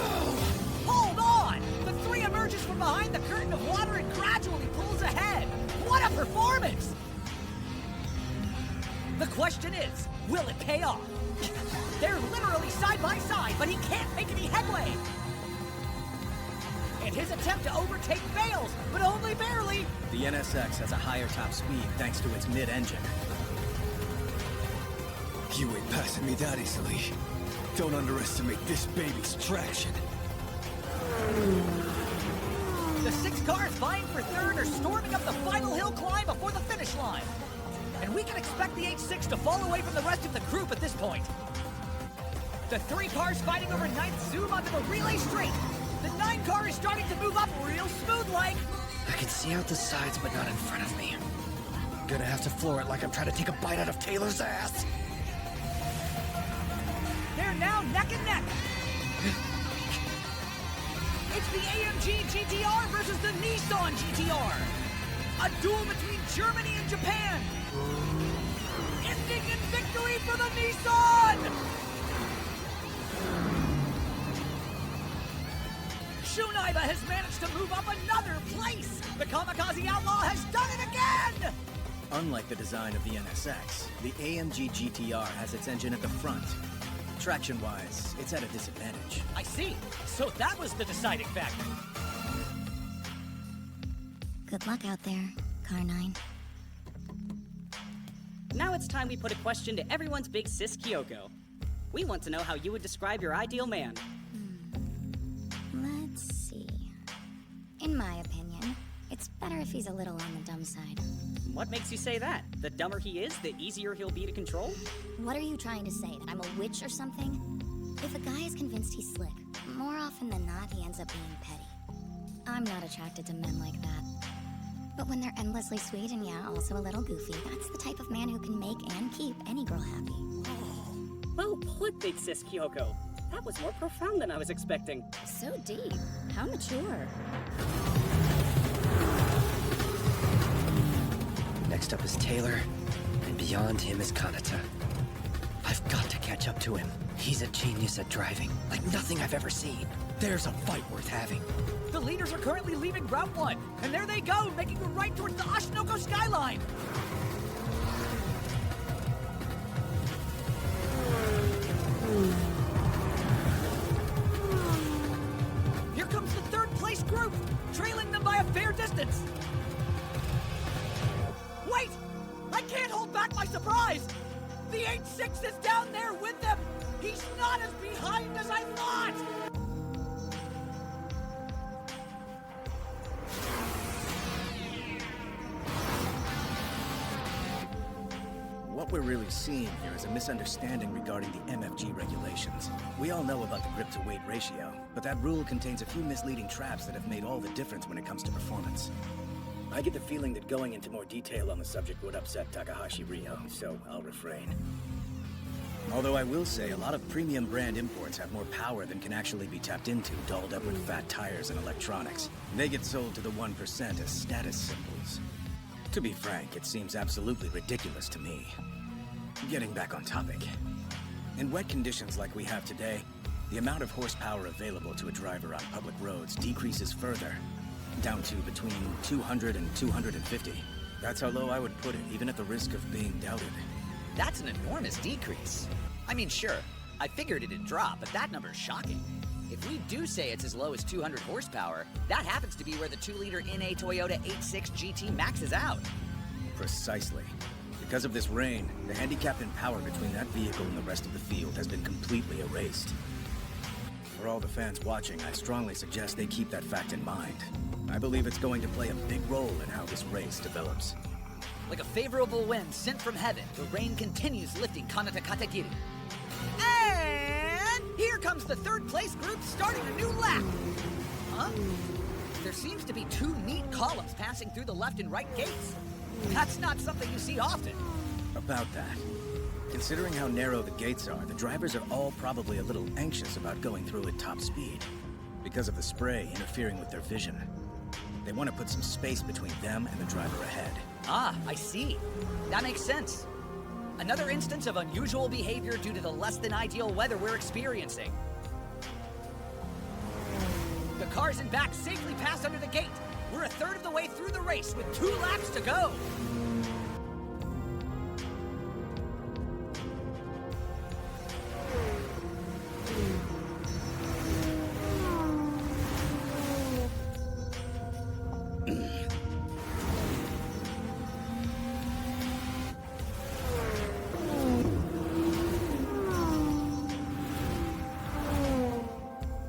Hold on! The 3 emerges from behind the curtain of water and gradually pulls ahead. What a performance! The question is, will it pay off? They're literally side by side, but he can't make any headway. And his attempt to overtake fails, but only barely. The NSX has a higher top speed thanks to its mid-engine. You ain't passing me that easily. Don't underestimate this baby's traction. The 6 cars vying for third are storming up the final hill climb before the finish line. And we can expect the H6 to fall away from the rest of the group at this point. The 3 cars fighting over 9th zoom onto the relay straight. The 9 car is starting to move up real smooth-like. I can see out the sides, but not in front of me. Gonna have to floor it like I'm trying to take a bite out of Taylor's ass. They're now neck and neck. It's the AMG GTR versus the Nissan GTR. A duel between Germany and Japan. Ending in victory for the Nissan! Shunaiba has managed to move up another place. The Kamikaze Outlaw has done it again! Unlike the design of the NSX, the AMG GTR has its engine at the front. Traction-wise, it's at a disadvantage. I see. So that was the deciding factor. Good luck out there, Car 9. Now it's time we put a question to everyone's big sis Kyoko. We want to know how you would describe your ideal man. Let's see. In my opinion, it's better if he's a little on the dumb side. What makes you say that? The dumber he is, the easier he'll be to control? What are you trying to say, that I'm a witch or something? If a guy is convinced he's slick, more often than not he ends up being petty. I'm not attracted to men like that. But when they're endlessly sweet and yeah, also a little goofy, that's the type of man who can make and keep any girl happy. Well put, big sis Kyoko. That was more profound than I was expecting. So deep. How mature. Next up is Taylor, and beyond him is Kanata. I've got to catch up to him. He's a genius at driving, like nothing I've ever seen. There's a fight worth having. The leaders are currently leaving Route 1, and there they go, making a right towards the Oshinoko skyline. Here comes the third place group, trailing them by a fair distance. Wait! I can't hold back my surprise! The H6 is down there with them! He's not as behind as I thought! What we're really seeing here is a misunderstanding regarding the MFG regulations. We all know about the grip-to-weight ratio, but that rule contains a few misleading traps that have made all the difference when it comes to performance. I get the feeling that going into more detail on the subject would upset Takahashi Ryo, so I'll refrain. Although I will say a lot of premium brand imports have more power than can actually be tapped into, dolled up with fat tires and electronics. They get sold to the 1% as status symbols. To be frank, it seems absolutely ridiculous to me. Getting back on topic. In wet conditions like we have today, the amount of horsepower available to a driver on public roads decreases further, down to between 200 and 250. That's how low I would put it, even at the risk of being doubted. That's an enormous decrease. I mean, sure, I figured it'd drop, but that number's shocking. If we do say it's as low as 200 horsepower, that happens to be where the 2-liter NA Toyota H6 GT maxes out. Precisely. Because of this rain, the handicap in power between that vehicle and the rest of the field has been completely erased. For all the fans watching, I strongly suggest they keep that fact in mind. I believe it's going to play a big role in how this race develops. Like a favorable wind sent from heaven, the rain continues lifting Kanata Katagiri. And here comes the third place group starting a new lap. Huh? There seems to be two neat columns passing through the left and right gates. That's not something you see often. About that. Considering how narrow the gates are, the drivers are all probably a little anxious about going through at top speed, because of the spray interfering with their vision. They want to put some space between them and the driver ahead. Ah, I see. That makes sense. Another instance of unusual behavior due to the less than ideal weather we're experiencing. The cars in back safely pass under the gate. We're a third of the way through the race with 2 laps to go.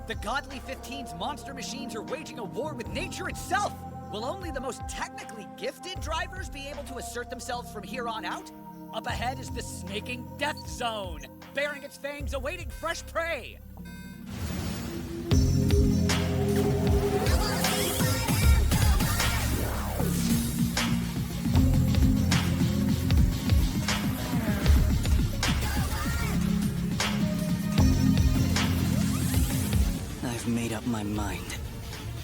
The Godly 15's monster machines are waging a war with nature itself! Will only the most technically gifted drivers be able to assert themselves from here on out? Up ahead is the snaking death zone, baring its fangs awaiting fresh prey! I've made up my mind.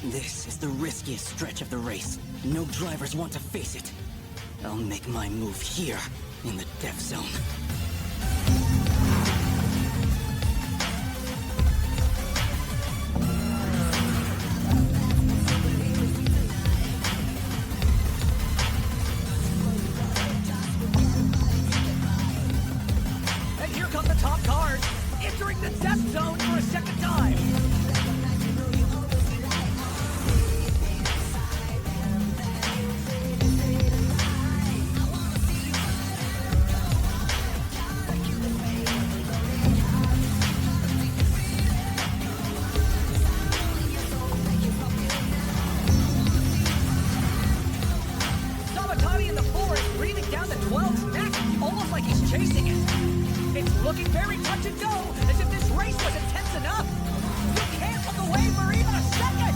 This is the riskiest stretch of the race. No drivers want to face it. I'll make my move here, in the death zone. And here come the top cars, entering the death zone for a second time! Chasing it. It's looking very touch and go, as if this race was intense enough. You can't look away for even a second.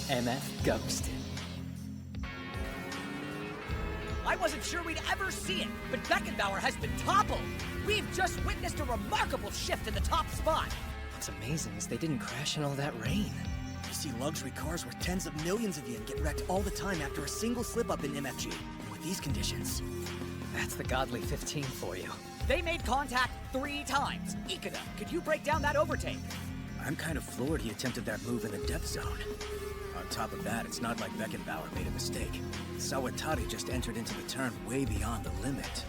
MF Ghost. I wasn't sure we'd ever see it, but Beckenbauer has been toppled. We've just witnessed a remarkable shift in the top spot. What's amazing is they didn't crash in all that rain. You see luxury cars worth tens of millions of yen get wrecked all the time after a single slip-up in MFG. With these conditions. That's the Godly 15 for you. They made contact 3 times. Ikeda, could you break down that overtake? I'm kind of floored he attempted that move in the death zone. On top of that, it's not like Beckenbauer made a mistake. Sawatari just entered into the turn way beyond the limit.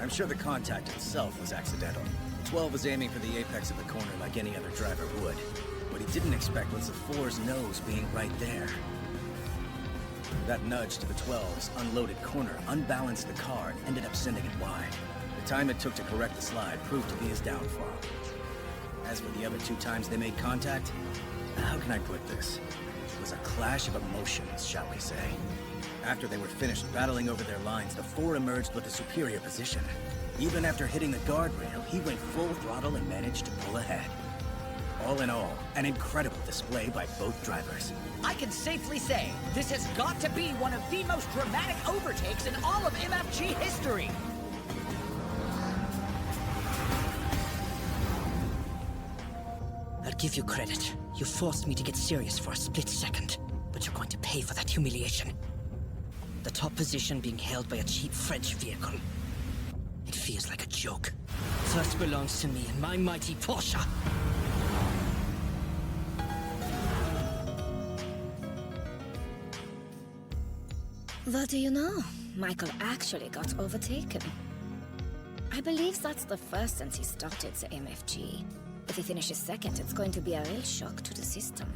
I'm sure the contact itself was accidental. 12 was aiming for the apex of the corner like any other driver would. What he didn't expect was the 4's nose being right there. That nudge to the 12's unloaded corner unbalanced the car and ended up sending it wide. The time it took to correct the slide proved to be his downfall. As for the other 2 times they made contact, how can I put this? It was a clash of emotions, shall we say. After they were finished battling over their lines, the 4 emerged with a superior position. Even after hitting the guardrail, he went full throttle and managed to pull ahead. All in all, an incredible display by both drivers. I can safely say, this has got to be one of the most dramatic overtakes in all of MFG history! I'll give you credit. You forced me to get serious for a split second, but you're going to pay for that humiliation. The top position being held by a cheap French vehicle. It feels like a joke. First belongs to me and my mighty Porsche. What do you know? Michael actually got overtaken. I believe that's the first since he started the MFG. If he finishes second, it's going to be a real shock to the system.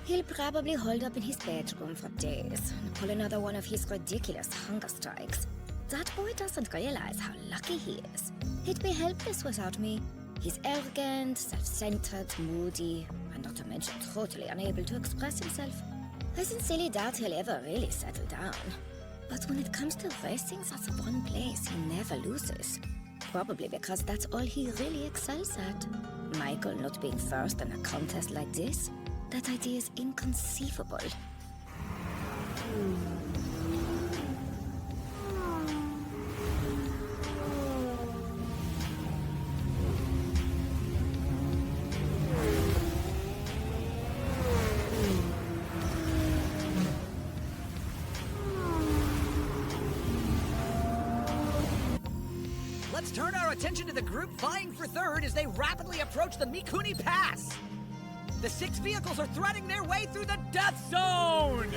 He'll probably hold up in his bedroom for days and pull another one of his ridiculous hunger strikes. That boy doesn't realize how lucky he is. He'd be helpless without me. He's arrogant, self-centered, moody, and not to mention totally unable to express himself. I sincerely doubt he'll ever really settle down. But when it comes to racing, that's one place he never loses. Probably because that's all he really excels at. Michael not being first in a contest like this? That idea is inconceivable. Let's turn our attention to the group vying for third as they rapidly approach the Mikuni Pass. The 6 vehicles are threading their way through the death zone!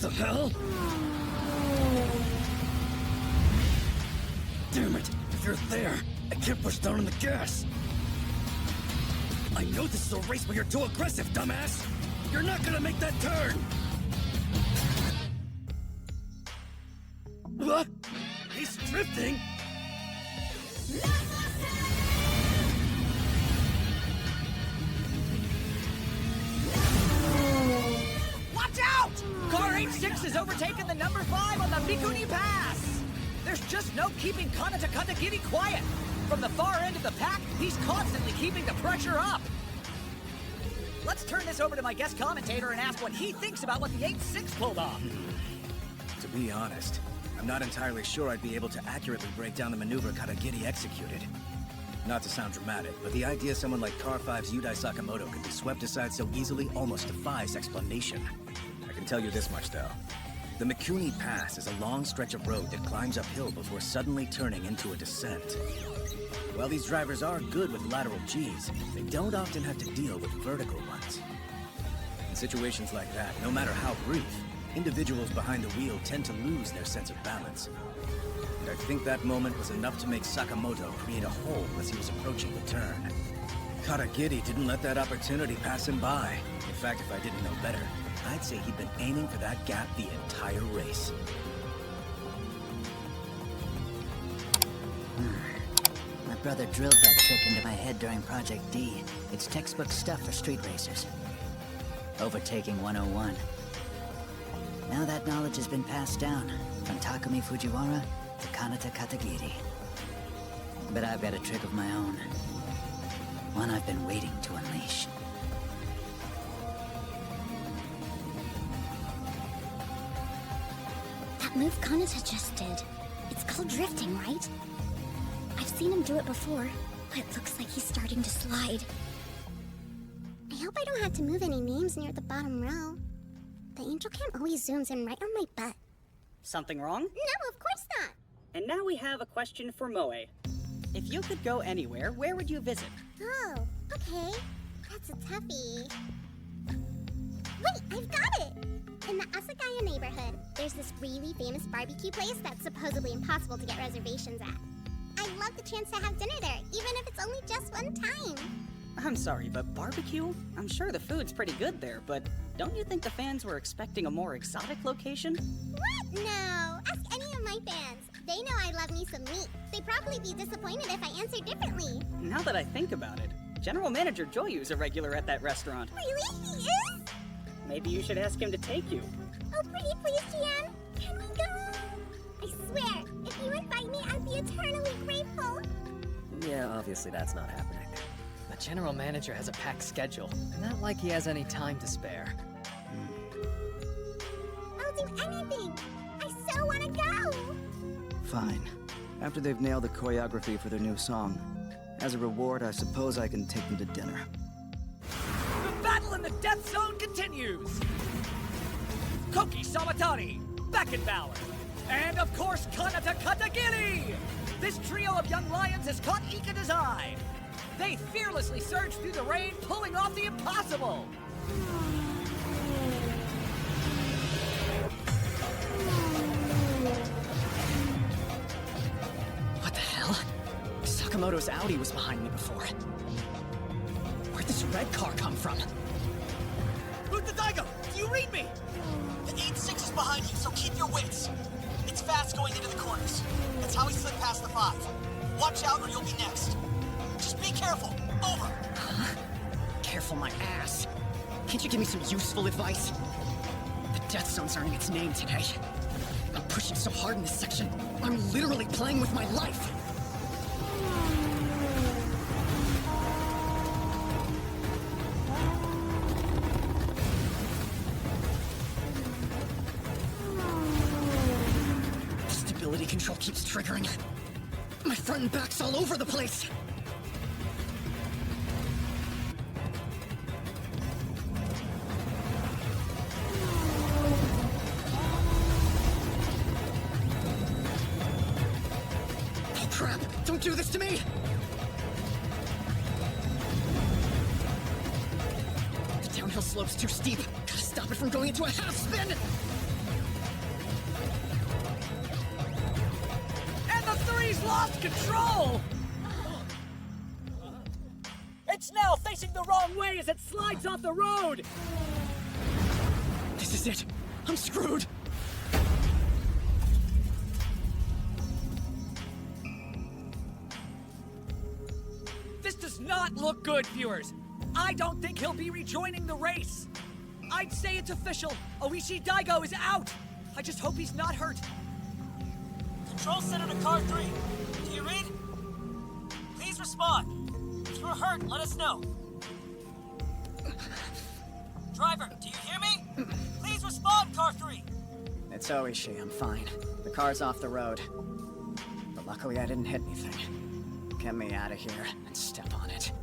The hell? Damn it! If you're there, I can't push down on the gas! I know this is a race, but you're too aggressive, dumbass! You're not gonna make that turn! What? He's drifting? Watch out! Car 86 has overtaken the number 5 on the Mikuni Pass! There's just no keeping Kanata Katagiri quiet. From the far end of the pack, he's constantly keeping the pressure up. Let's turn this over to my guest commentator and ask what he thinks about what the 86 pulled off. To be honest, I'm not entirely sure I'd be able to accurately break down the maneuver Katagiri executed. Not to sound dramatic, but the idea someone like Car 5's Yudai Sakamoto could be swept aside so easily almost defies explanation. I can tell you this much, though. The Mikuni Pass is a long stretch of road that climbs uphill before suddenly turning into a descent. While these drivers are good with lateral Gs, they don't often have to deal with vertical ones. In situations like that, no matter how brief, individuals behind the wheel tend to lose their sense of balance. and I think that moment was enough to make Sakamoto create a hole as he was approaching the turn. Katagiri didn't let that opportunity pass him by. In fact, if I didn't know better, I'd say he'd been aiming for that gap the entire race. My brother drilled that trick into my head during Project D. It's textbook stuff for street racers. Overtaking 101. Now that knowledge has been passed down, from Takumi Fujiwara to Kanata Katagiri. But I've got a trick of my own. One I've been waiting to unleash. That move Kanata just did. It's called drifting, right? I've seen him do it before, but it looks like he's starting to slide. I hope I don't have to move any names near the bottom row. The angel cam always zooms in right on my butt. Something wrong? No, of course not. And now we have a question for Moe. If you could go anywhere, where would you visit? Oh, okay. That's a toughie. Wait, I've got it! In the Asagaya neighborhood, there's this really famous barbecue place that's supposedly impossible to get reservations at. I'd love the chance to have dinner there, even if it's only just one time. I'm sorry, but barbecue? I'm sure the food's pretty good there, but don't you think the fans were expecting a more exotic location? What? No! Ask any of my fans. They know I love me some meat. They'd probably be disappointed if I answered differently. Now that I think about it, General Manager Joyu's a regular at that restaurant. Really? He is? Maybe you should ask him to take you. Oh, pretty please, GM. Can we go? I swear, if you invite me, I'd be eternally grateful. Yeah, obviously that's not happening. The general manager has a packed schedule. Not like he has any time to spare. I'll do anything. I so want to go. Fine. After they've nailed the choreography for their new song. As a reward, I suppose I can take them to dinner. The battle in the death zone continues! Koki Samatani, Beckenbauer, and of course Kanata Katagiri! This trio of young lions has caught Ikada's eye. They fearlessly surge through the rain, pulling off the impossible! What the hell? Sakamoto's Audi was behind me before. Where'd this red car come from? Root the Daigo! Do you read me? The 8-6 is behind you, so keep your wits. It's fast going into the corners. That's how we slip past the 5. Watch out or you'll be next. Just be careful. Over. Huh? Careful my ass. Can't you give me some useful advice? The death zone's earning its name today. I'm pushing so hard in this section, I'm literally playing with my life. The stability control keeps triggering. My front and back's all over the place. Oh crap! Don't do this to me! The downhill slope's too steep. Gotta stop it from going into a half spin! And the 3's lost control! It's now facing the wrong way as it slides off the road! This is it! I'm screwed! This does not look good, viewers. I don't think he'll be rejoining the race. I'd say it's official. Oishi Daigo is out. I just hope he's not hurt. Control center to car 3. Do you read? Please respond. If you're hurt, let us know. Driver, do you hear me? Please respond, car 3. It's Oishi, I'm fine. The car's off the road. But luckily I didn't hit anything. Get me out of here and step on it.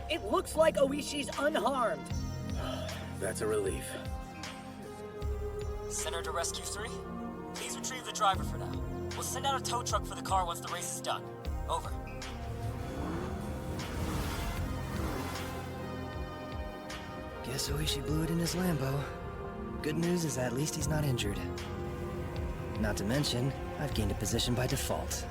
It looks like Oishi's unharmed. That's a relief. Center to rescue 3. Please retrieve the driver for now. We'll send out a tow truck for the car once the race is done. Over. Guess Oishi blew it in his Lambo. Good news is at least he's not injured. Not to mention, I've gained a position by default.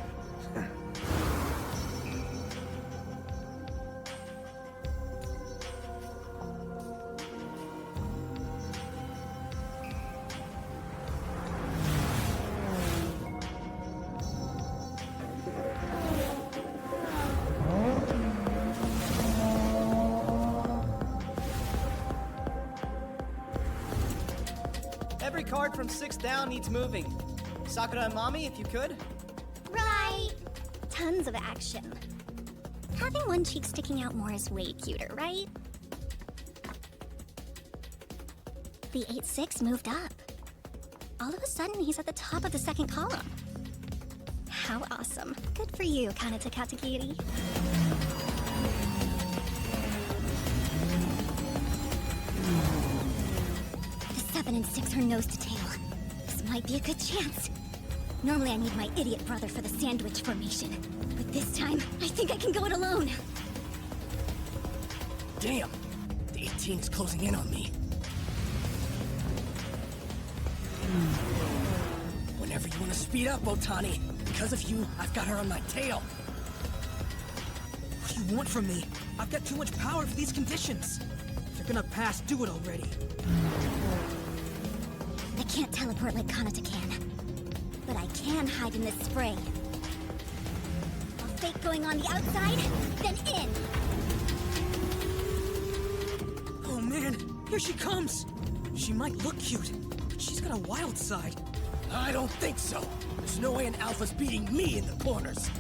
Every card from 6 down needs moving. Sakura and Mami, if you could. Right! Tons of action. Having one cheek sticking out more is way cuter, right? The 8-6 moved up. All of a sudden, he's at the top of the second column. How awesome. Good for you, Kanata Katakiri. The 7 and 6 are nose to tail. This might be a good chance. Normally I need my idiot brother for the sandwich formation. But this time, I think I can go it alone. Damn! The 18 is closing in on me. Whenever you want to speed up, Otani. Because of you, I've got her on my tail. What do you want from me? I've got too much power for these conditions. If you're gonna pass, do it already. I can't teleport like Kanata can. But I can hide in this spray. I'll fake going on the outside, then in. Oh man, here she comes. She might look cute, but she's got a wild side. I don't think so. There's no way an alpha's beating me in the corners.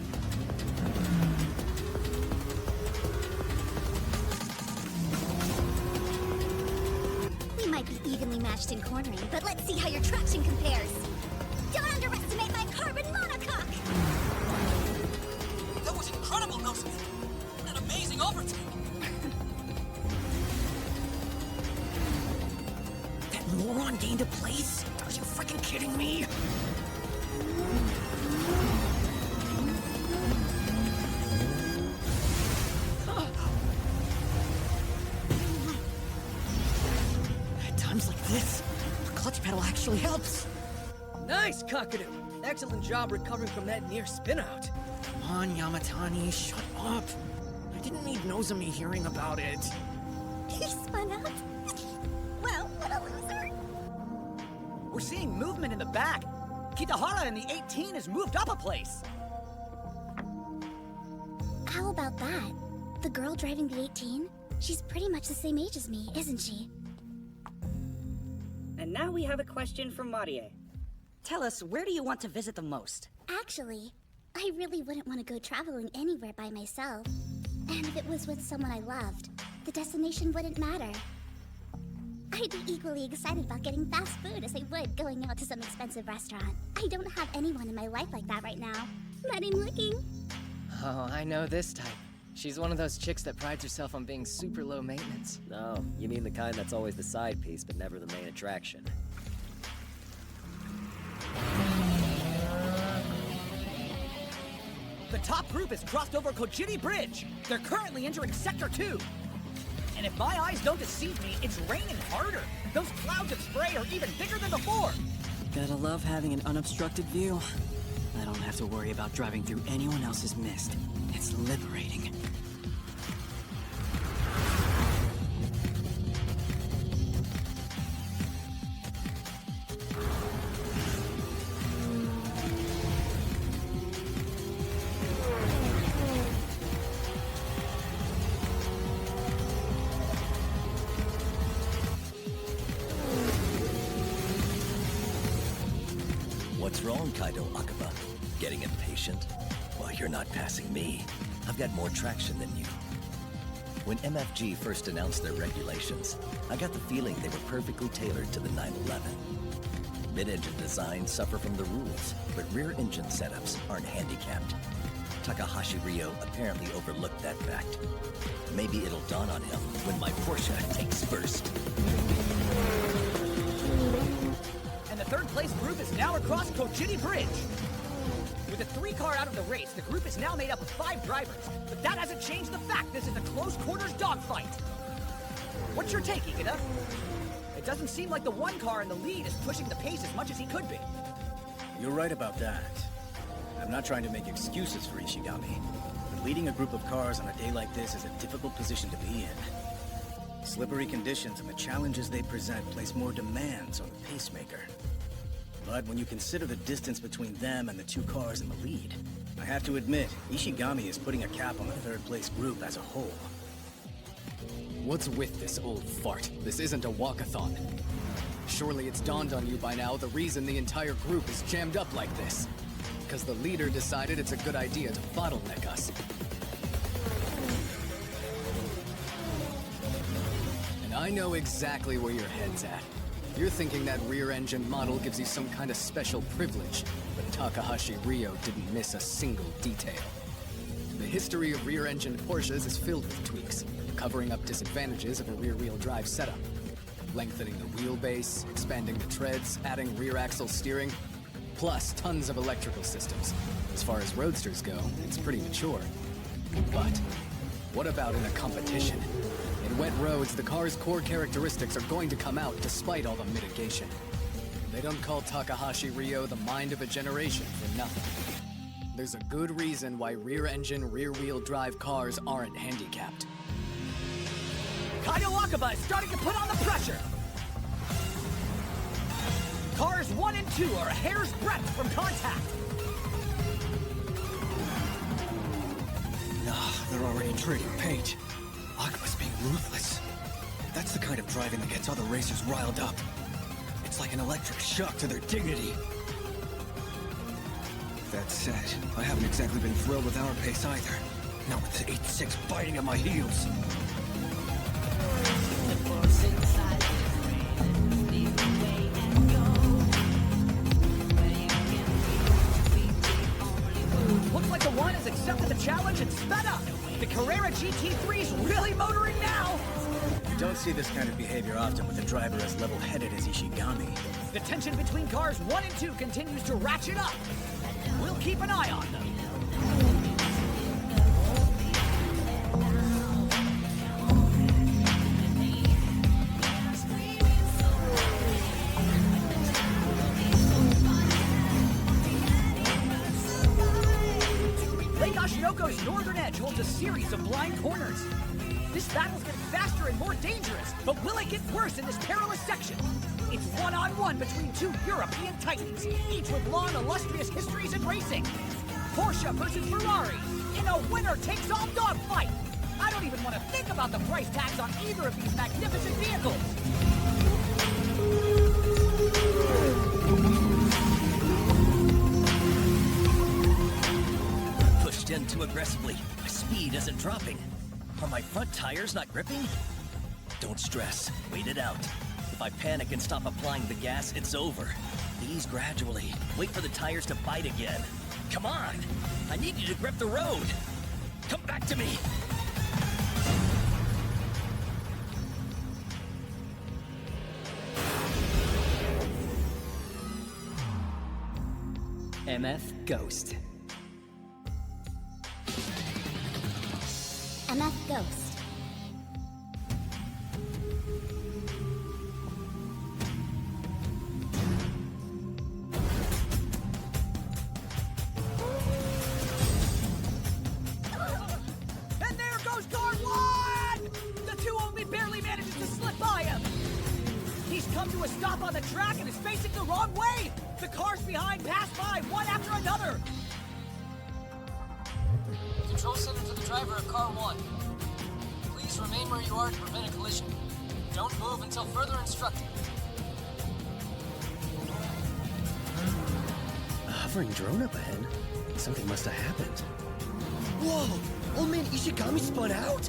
We might be evenly matched in cornering, but let's see how your traction compares. Don't underestimate my carbon monocoque! That was incredible, Nozomi! What an amazing overtake! That moron gained a place? Are you freaking kidding me? At times like this, the clutch pedal actually helps. Nice, Kakadu! Excellent job recovering from that near spin-out. Come on, Yamatani, shut up. I didn't need Nozomi hearing about it. He spun out? Well, what a loser. We're seeing movement in the back. Kitahara in the 18 has moved up a place. How about that? The girl driving the 18? She's pretty much the same age as me, isn't she? And now we have a question from Marie. Tell us, where do you want to visit the most? Actually, I really wouldn't want to go traveling anywhere by myself. And if it was with someone I loved, the destination wouldn't matter. I'd be equally excited about getting fast food as I would going out to some expensive restaurant. I don't have anyone in my life like that right now. Not in looking. Oh, I know this type. She's one of those chicks that prides herself on being super low maintenance. No, you mean the kind that's always the side piece, but never the main attraction. The top group has crossed over Kojiri Bridge. They're currently entering Sector 2. And if my eyes don't deceive me, it's raining harder. Those clouds of spray are even bigger than before. Gotta love having an unobstructed view. I don't have to worry about driving through anyone else's mist. It's liberating. What's wrong, Kaido Akaba? Getting impatient? Well, you're not passing me. I've got more traction than you. When MFG first announced their regulations, I got the feeling they were perfectly tailored to the 911. Mid-engine designs suffer from the rules, but rear engine setups aren't handicapped. Takahashi Ryo apparently overlooked that fact. Maybe it'll dawn on him when my Porsche takes first. And the third place group is now across Kojiri Bridge. With a 3-car out of the race, the group is now made up of 5 drivers. But that hasn't changed the fact this is a close quarters dogfight. What's your take, Ikeda? It doesn't seem like the 1 car in the lead is pushing the pace as much as he could be. You're right about that. I'm not trying to make excuses for Ishigami, but leading a group of cars on a day like this is a difficult position to be in. Slippery conditions and the challenges they present place more demands on the pacemaker. But when you consider the distance between them and the two cars in the lead, I have to admit, Ishigami is putting a cap on the third-place group as a whole. What's with this old fart? This isn't a walkathon. Surely it's dawned on you by now the reason the entire group is jammed up like this. Because the leader decided it's a good idea to bottleneck us. And I know exactly where your head's at. You're thinking that rear-engine model gives you some kind of special privilege, but Takahashi Ryo didn't miss a single detail. The history of rear-engine Porsches is filled with tweaks, covering up disadvantages of a rear-wheel drive setup. Lengthening the wheelbase, expanding the treads, adding rear-axle steering, plus tons of electrical systems. As far as roadsters go, it's pretty mature. But what about in a competition? In wet roads, the car's core characteristics are going to come out despite all the mitigation. They don't call Takahashi Ryo the mind of a generation for nothing. There's a good reason why rear-engine, rear-wheel drive cars aren't handicapped. Kaiowakaba is starting to put on the pressure! Cars 1 and 2 are a hair's breadth from contact! Nah, they're already trading paint. Akaba's being ruthless. That's the kind of driving that gets other racers riled up. It's like an electric shock to their dignity. That said, I haven't exactly been thrilled with our pace either. Not with the 8-6 biting at my heels. Looks like the one has accepted the challenge and sped up! The Carrera GT3's really motoring now! You don't see this kind of behavior often with a driver as level-headed as Ishigami. The tension between cars 1 and 2 continues to ratchet up! We'll keep an eye on them. Lake Oshinoko's northern edge holds a series of blind corners. This battle's getting faster and more dangerous, but will it get worse in this perilous section? It's one-on-one between two European titans, each with long, illustrious histories in racing. Porsche versus Ferrari, in a winner-takes-all dogfight. I don't even want to think about the price tags on either of these magnificent vehicles. Pushed in too aggressively. My speed isn't dropping. Are my front tires not gripping? Don't stress. Wait it out. If I panic and stop applying the gas, it's over. Ease gradually. Wait for the tires to bite again. Come on! I need you to grip the road! Come back to me! MF Ghost. MF Ghost. And there goes car 1! The 2 only barely manages to slip by him. He's come to a stop on the track and is facing the wrong way. The cars behind pass by one after another. Control center to the driver of car 1. Please remain where you are to prevent a collision. Don't move until further instructed. A hovering drone up ahead. Something must have happened. Whoa! Old man Ishigami spun out?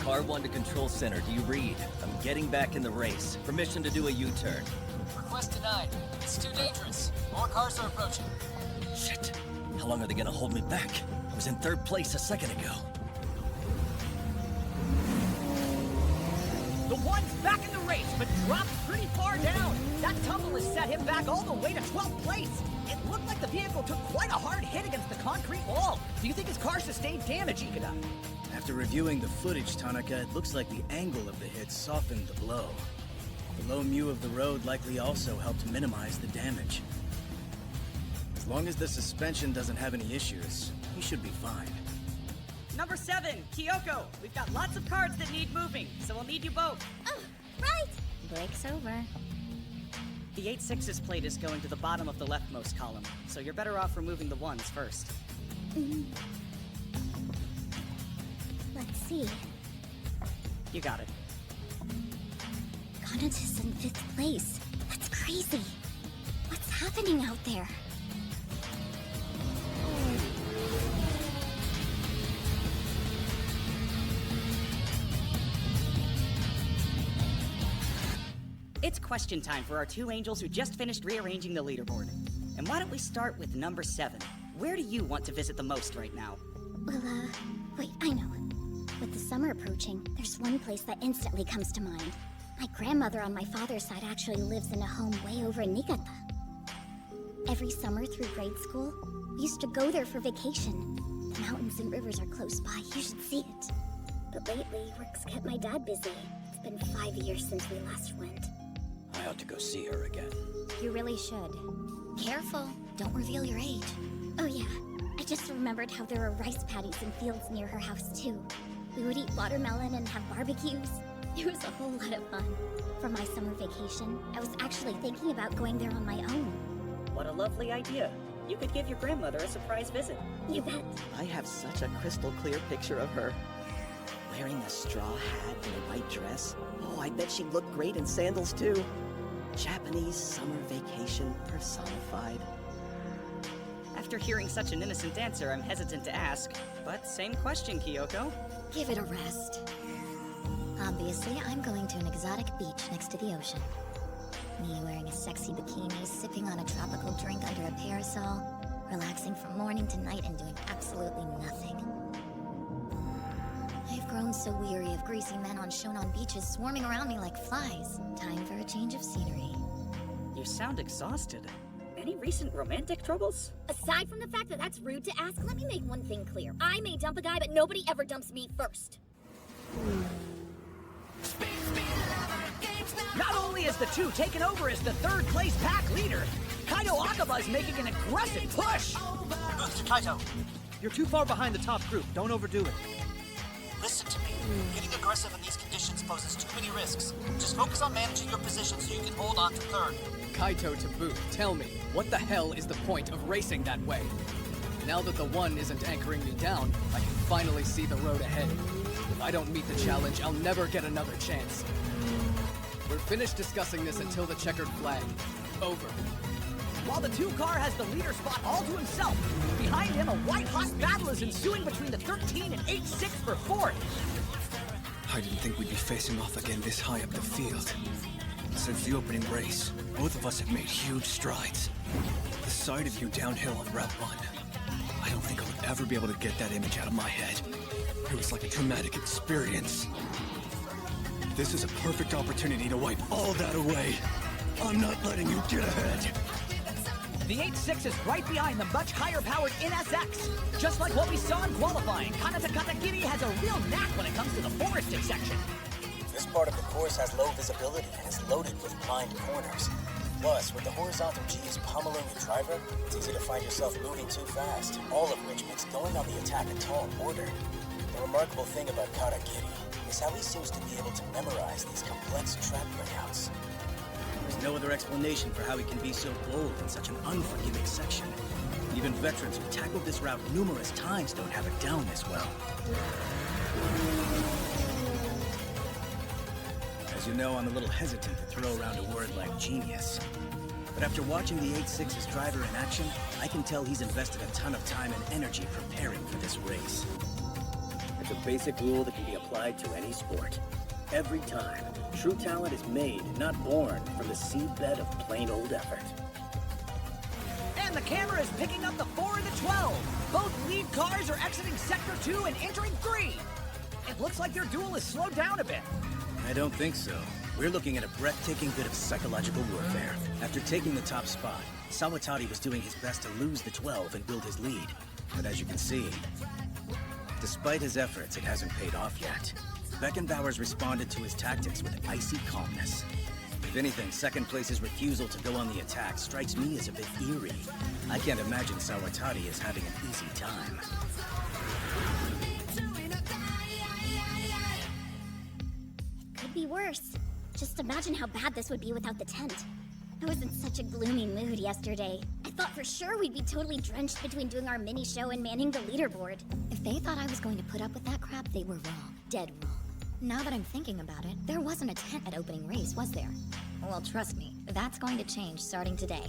Car 1 to control center, do you read? I'm getting back in the race. Permission to do a U-turn. Request denied. It's too dangerous. More cars are approaching. Shit. How long are they gonna hold me back? I was in 3rd place a second ago. The one's back in the race, but dropped pretty far down. That tumble has set him back all the way to 12th place. It looked like the vehicle took quite a hard hit against the concrete wall. Do you think his car sustained damage, Ikeda? After reviewing the footage, Tanaka, it looks like the angle of the hit softened the blow. The low mu of the road likely also helped minimize the damage. As long as the suspension doesn't have any issues, he should be fine. Number 7, Kyoko. We've got lots of cards that need moving, so we'll need you both. Oh, right! Break's over. The 8/6's plate is going to the bottom of the leftmost column, so you're better off removing the 1s first. Let's see. You got it. Conatus in 5th place. That's crazy. What's happening out there? It's question time for our 2 angels who just finished rearranging the leaderboard. And why don't we start with number 7? Where do you want to visit the most right now? Well, wait, I know. With the summer approaching, there's one place that instantly comes to mind. My grandmother on my father's side actually lives in a home way over in Niigata. Every summer through grade school, we used to go there for vacation. The mountains and rivers are close by, you should see it. But lately, work's kept my dad busy. It's been 5 years since we last went. I ought to go see her again. You really should. Careful, don't reveal your age. Oh yeah, I just remembered how there were rice paddies and fields near her house too. We would eat watermelon and have barbecues. It was a whole lot of fun. For my summer vacation, I was actually thinking about going there on my own. What a lovely idea. You could give your grandmother a surprise visit. You bet. I have such a crystal clear picture of her. Wearing a straw hat and a white dress. Oh, I bet she'd look great in sandals too. Japanese summer vacation personified. After hearing such an innocent answer, I'm hesitant to ask. But same question, Kyoko. Give it a rest. Obviously, I'm going to an exotic beach next to the ocean. Me wearing a sexy bikini, sipping on a tropical drink under a parasol, relaxing from morning to night and doing absolutely nothing. I've grown so weary of greasy men on Shonan beaches swarming around me like flies. Time for a change of scenery. You sound exhausted. Any recent romantic troubles? Aside from the fact that that's rude to ask, let me make one thing clear. I may dump a guy, but nobody ever dumps me first. Not only is the 2 taken over as the 3rd place pack leader, Kaito Akaba's making an aggressive push! Move to Kaito. You're too far behind the top group. Don't overdo it. Listen to me. Getting aggressive in these conditions poses too many risks. Just focus on managing your position so you can hold on to 3rd. Kaito to boot, tell me, what the hell is the point of racing that way? Now that the 1 isn't anchoring me down, I can finally see the road ahead. If I don't meet the challenge, I'll never get another chance. We're finished discussing this until the checkered flag. Over. While the 2 car has the leader spot all to himself, behind him a white-hot battle is ensuing between the 13 and 8/6 for 4th. I didn't think we'd be facing off again this high up the field. Since the opening race, both of us have made huge strides. The sight of you downhill on Route 1, I don't think I'll ever be able to get that image out of my head. It was like a traumatic experience. This is a perfect opportunity to wipe all that away. I'm not letting you get ahead. The 8/6 is right behind the much higher-powered NSX. Just like what we saw in qualifying, Kanata Katakiri has a real knack when it comes to the forested section. This part of the course has low visibility and is loaded with blind corners. Plus, with the horizontal G's pummeling the driver, it's easy to find yourself moving too fast, all of which makes going on the attack a tall order. The remarkable thing about Katakiri is how he seems to be able to memorize these complex track layouts. There's no other explanation for how he can be so bold in such an unforgiving section. Even veterans who tackled this route numerous times don't have it down this well. As you know, I'm a little hesitant to throw around a word like genius. But after watching the 8/6's driver in action, I can tell he's invested a ton of time and energy preparing for this race. It's a basic rule that can be applied to any sport. Every time, true talent is made, not born, from the seedbed of plain old effort. And the camera is picking up the 4 and the 12. Both lead cars are exiting Sector 2 and entering 3. It looks like their duel has slowed down a bit. I don't think so. We're looking at a breathtaking bit of psychological warfare. After taking the top spot, Sawatari was doing his best to lose the 12 and build his lead. But as you can see, despite his efforts, it hasn't paid off yet. Beckenbauer's responded to his tactics with icy calmness. If anything, second place's refusal to go on the attack strikes me as a bit eerie. I can't imagine Sawatari is having an easy time. Could be worse. Just imagine how bad this would be without the tent. I was in such a gloomy mood yesterday. I thought for sure we'd be totally drenched between doing our mini show and manning the leaderboard. If they thought I was going to put up with that crap, they were wrong. Dead wrong. Now that I'm thinking about it, there wasn't a tent at opening race, was there? Well, trust me, that's going to change starting today.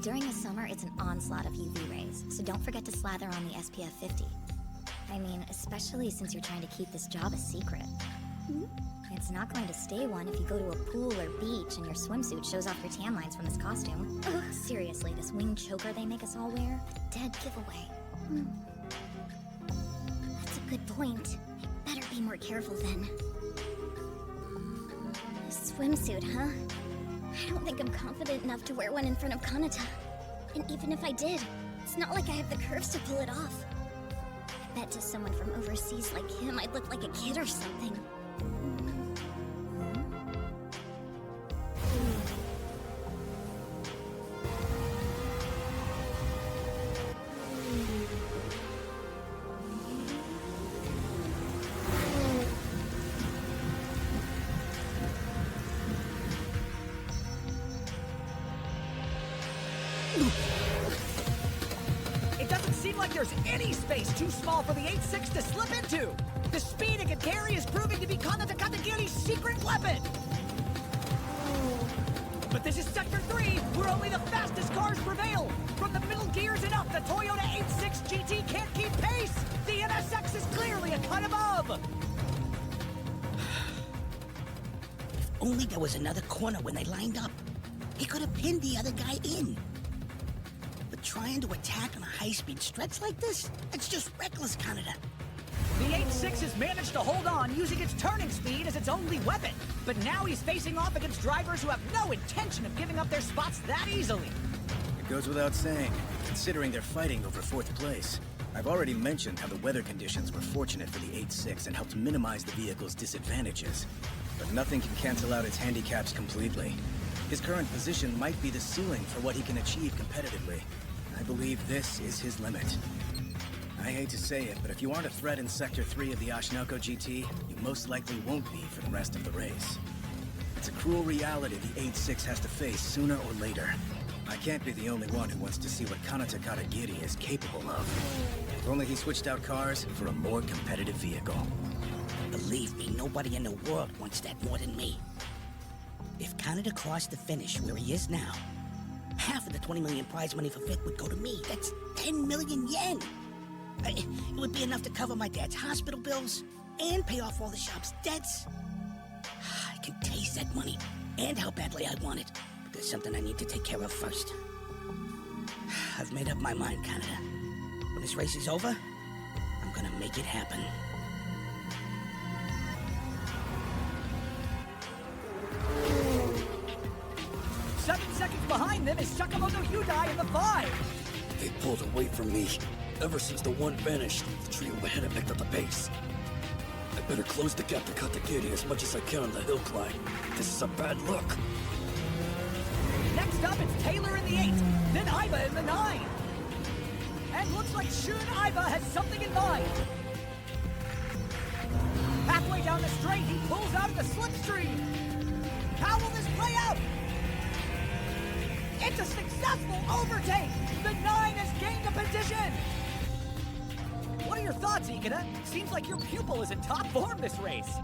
During the summer, it's an onslaught of UV rays, so don't forget to slather on the SPF 50. I mean, especially since you're trying to keep this job a secret. It's not going to stay one if you go to a pool or beach and your swimsuit shows off your tan lines from this costume. Ugh, seriously, this wing choker they make us all wear? Dead giveaway. That's a good point. I better be more careful then. A swimsuit, huh? I don't think I'm confident enough to wear one in front of Kanata. And even if I did, it's not like I have the curves to pull it off. I bet to someone from overseas like him, I'd look like a kid or something. It doesn't seem like there's any space too small for the 8-6 to slip into. The speed it can carry is proving to be Kanata Katagiri's secret weapon. But this is Sector 3, where only the fastest cars prevail. From the middle gears and up, the Toyota 8-6 GT can't keep pace. The NSX is clearly a cut above. If only there was another corner when they lined up. He could have pinned the other guy in. But trying to attack on a high-speed stretch like this? It's just reckless, Canada. The 8-6 has managed to hold on using its turning speed as its only weapon. But now he's facing off against drivers who have no intention of giving up their spots that easily. It goes without saying, considering they're fighting over 4th place. I've already mentioned how the weather conditions were fortunate for the 8-6 and helped minimize the vehicle's disadvantages. But nothing can cancel out its handicaps completely. His current position might be the ceiling for what he can achieve competitively. I believe this is his limit. I hate to say it, but if you aren't a threat in Sector 3 of the Oshinoko GT, you most likely won't be for the rest of the race. It's a cruel reality the 8-6 has to face sooner or later. I can't be the only one who wants to see what Kanata Katagiri is capable of. If only he switched out cars for a more competitive vehicle. Believe me, nobody in the world wants that more than me. If Canada crossed the finish where he is now, half of the 20 million prize money for 5th would go to me. That's 10 million yen. It would be enough to cover my dad's hospital bills and pay off all the shop's debts. I can taste that money and how badly I want it. But there's something I need to take care of first. I've made up my mind, Canada. When this race is over, I'm gonna make it happen. Seven seconds behind them is Sakamoto Yudai in the 5. They pulled away from me. Ever since the one vanished, the trio ahead have picked up the pace. I better close the gap to Katagiri as much as I can on the hill climb. This is a bad look. Next up, it's Taylor in the 8, then Iba in the 9. And looks like Shun Iba has something in mind. Halfway down the straight, he pulls out of the slipstream. How will this play out? It's a successful overtake! The 9 has gained a position! What are your thoughts, Ikeda? Seems like your pupil is in top form this race.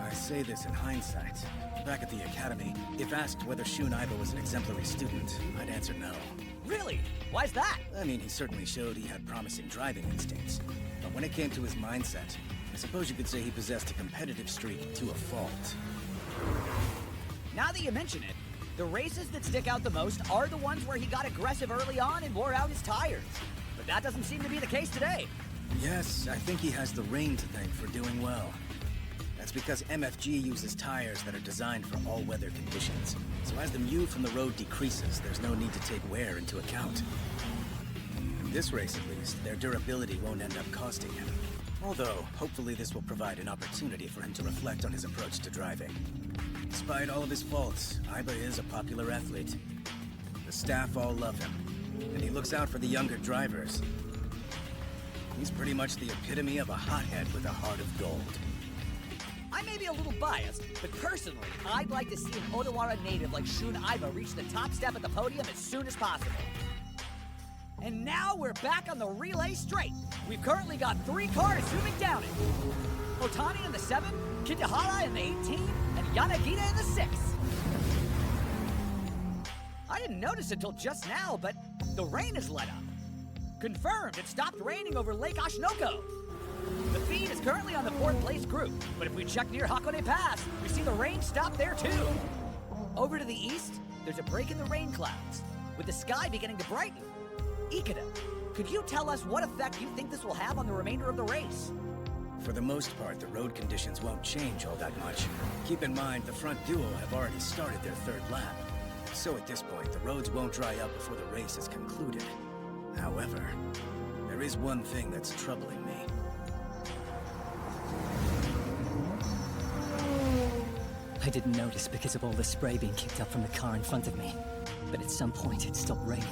I say this in hindsight. Back at the academy, if asked whether Shun Iba was an exemplary student, I'd answer no. Really? Why's that? I mean, he certainly showed he had promising driving instincts. But when it came to his mindset, I suppose you could say he possessed a competitive streak to a fault. Now that you mention it, the races that stick out the most are the ones where he got aggressive early on and wore out his tires. But that doesn't seem to be the case today. Yes, I think he has the rain to thank for doing well. That's because MFG uses tires that are designed for all weather conditions. So as the mu from the road decreases, there's no need to take wear into account. In this race at least, their durability won't end up costing him. Although, hopefully this will provide an opportunity for him to reflect on his approach to driving. Despite all of his faults, Iba is a popular athlete. The staff all love him, and he looks out for the younger drivers. He's pretty much the epitome of a hothead with a heart of gold. I may be a little biased, but personally, I'd like to see an Odawara native like Shun Iba reach the top step at the podium as soon as possible. And now we're back on the relay straight. We've currently got 3 cars zooming down it. Otani in the 7, Kitahara in the 18, and Yanagita in the 6. I didn't notice until just now, but the rain has let up. Confirmed, it stopped raining over Lake Oshinoko. The feed is currently on the 4th place group, but if we check near Hakone Pass, we see the rain stop there too. Over to the east, there's a break in the rain clouds, with the sky beginning to brighten. Ikeda, could you tell us what effect you think this will have on the remainder of the race? For the most part, the road conditions won't change all that much. Keep in mind, the front duo have already started their 3rd lap. So at this point, the roads won't dry up before the race is concluded. However, there is one thing that's troubling me. I didn't notice because of all the spray being kicked up from the car in front of me. But at some point, it stopped raining.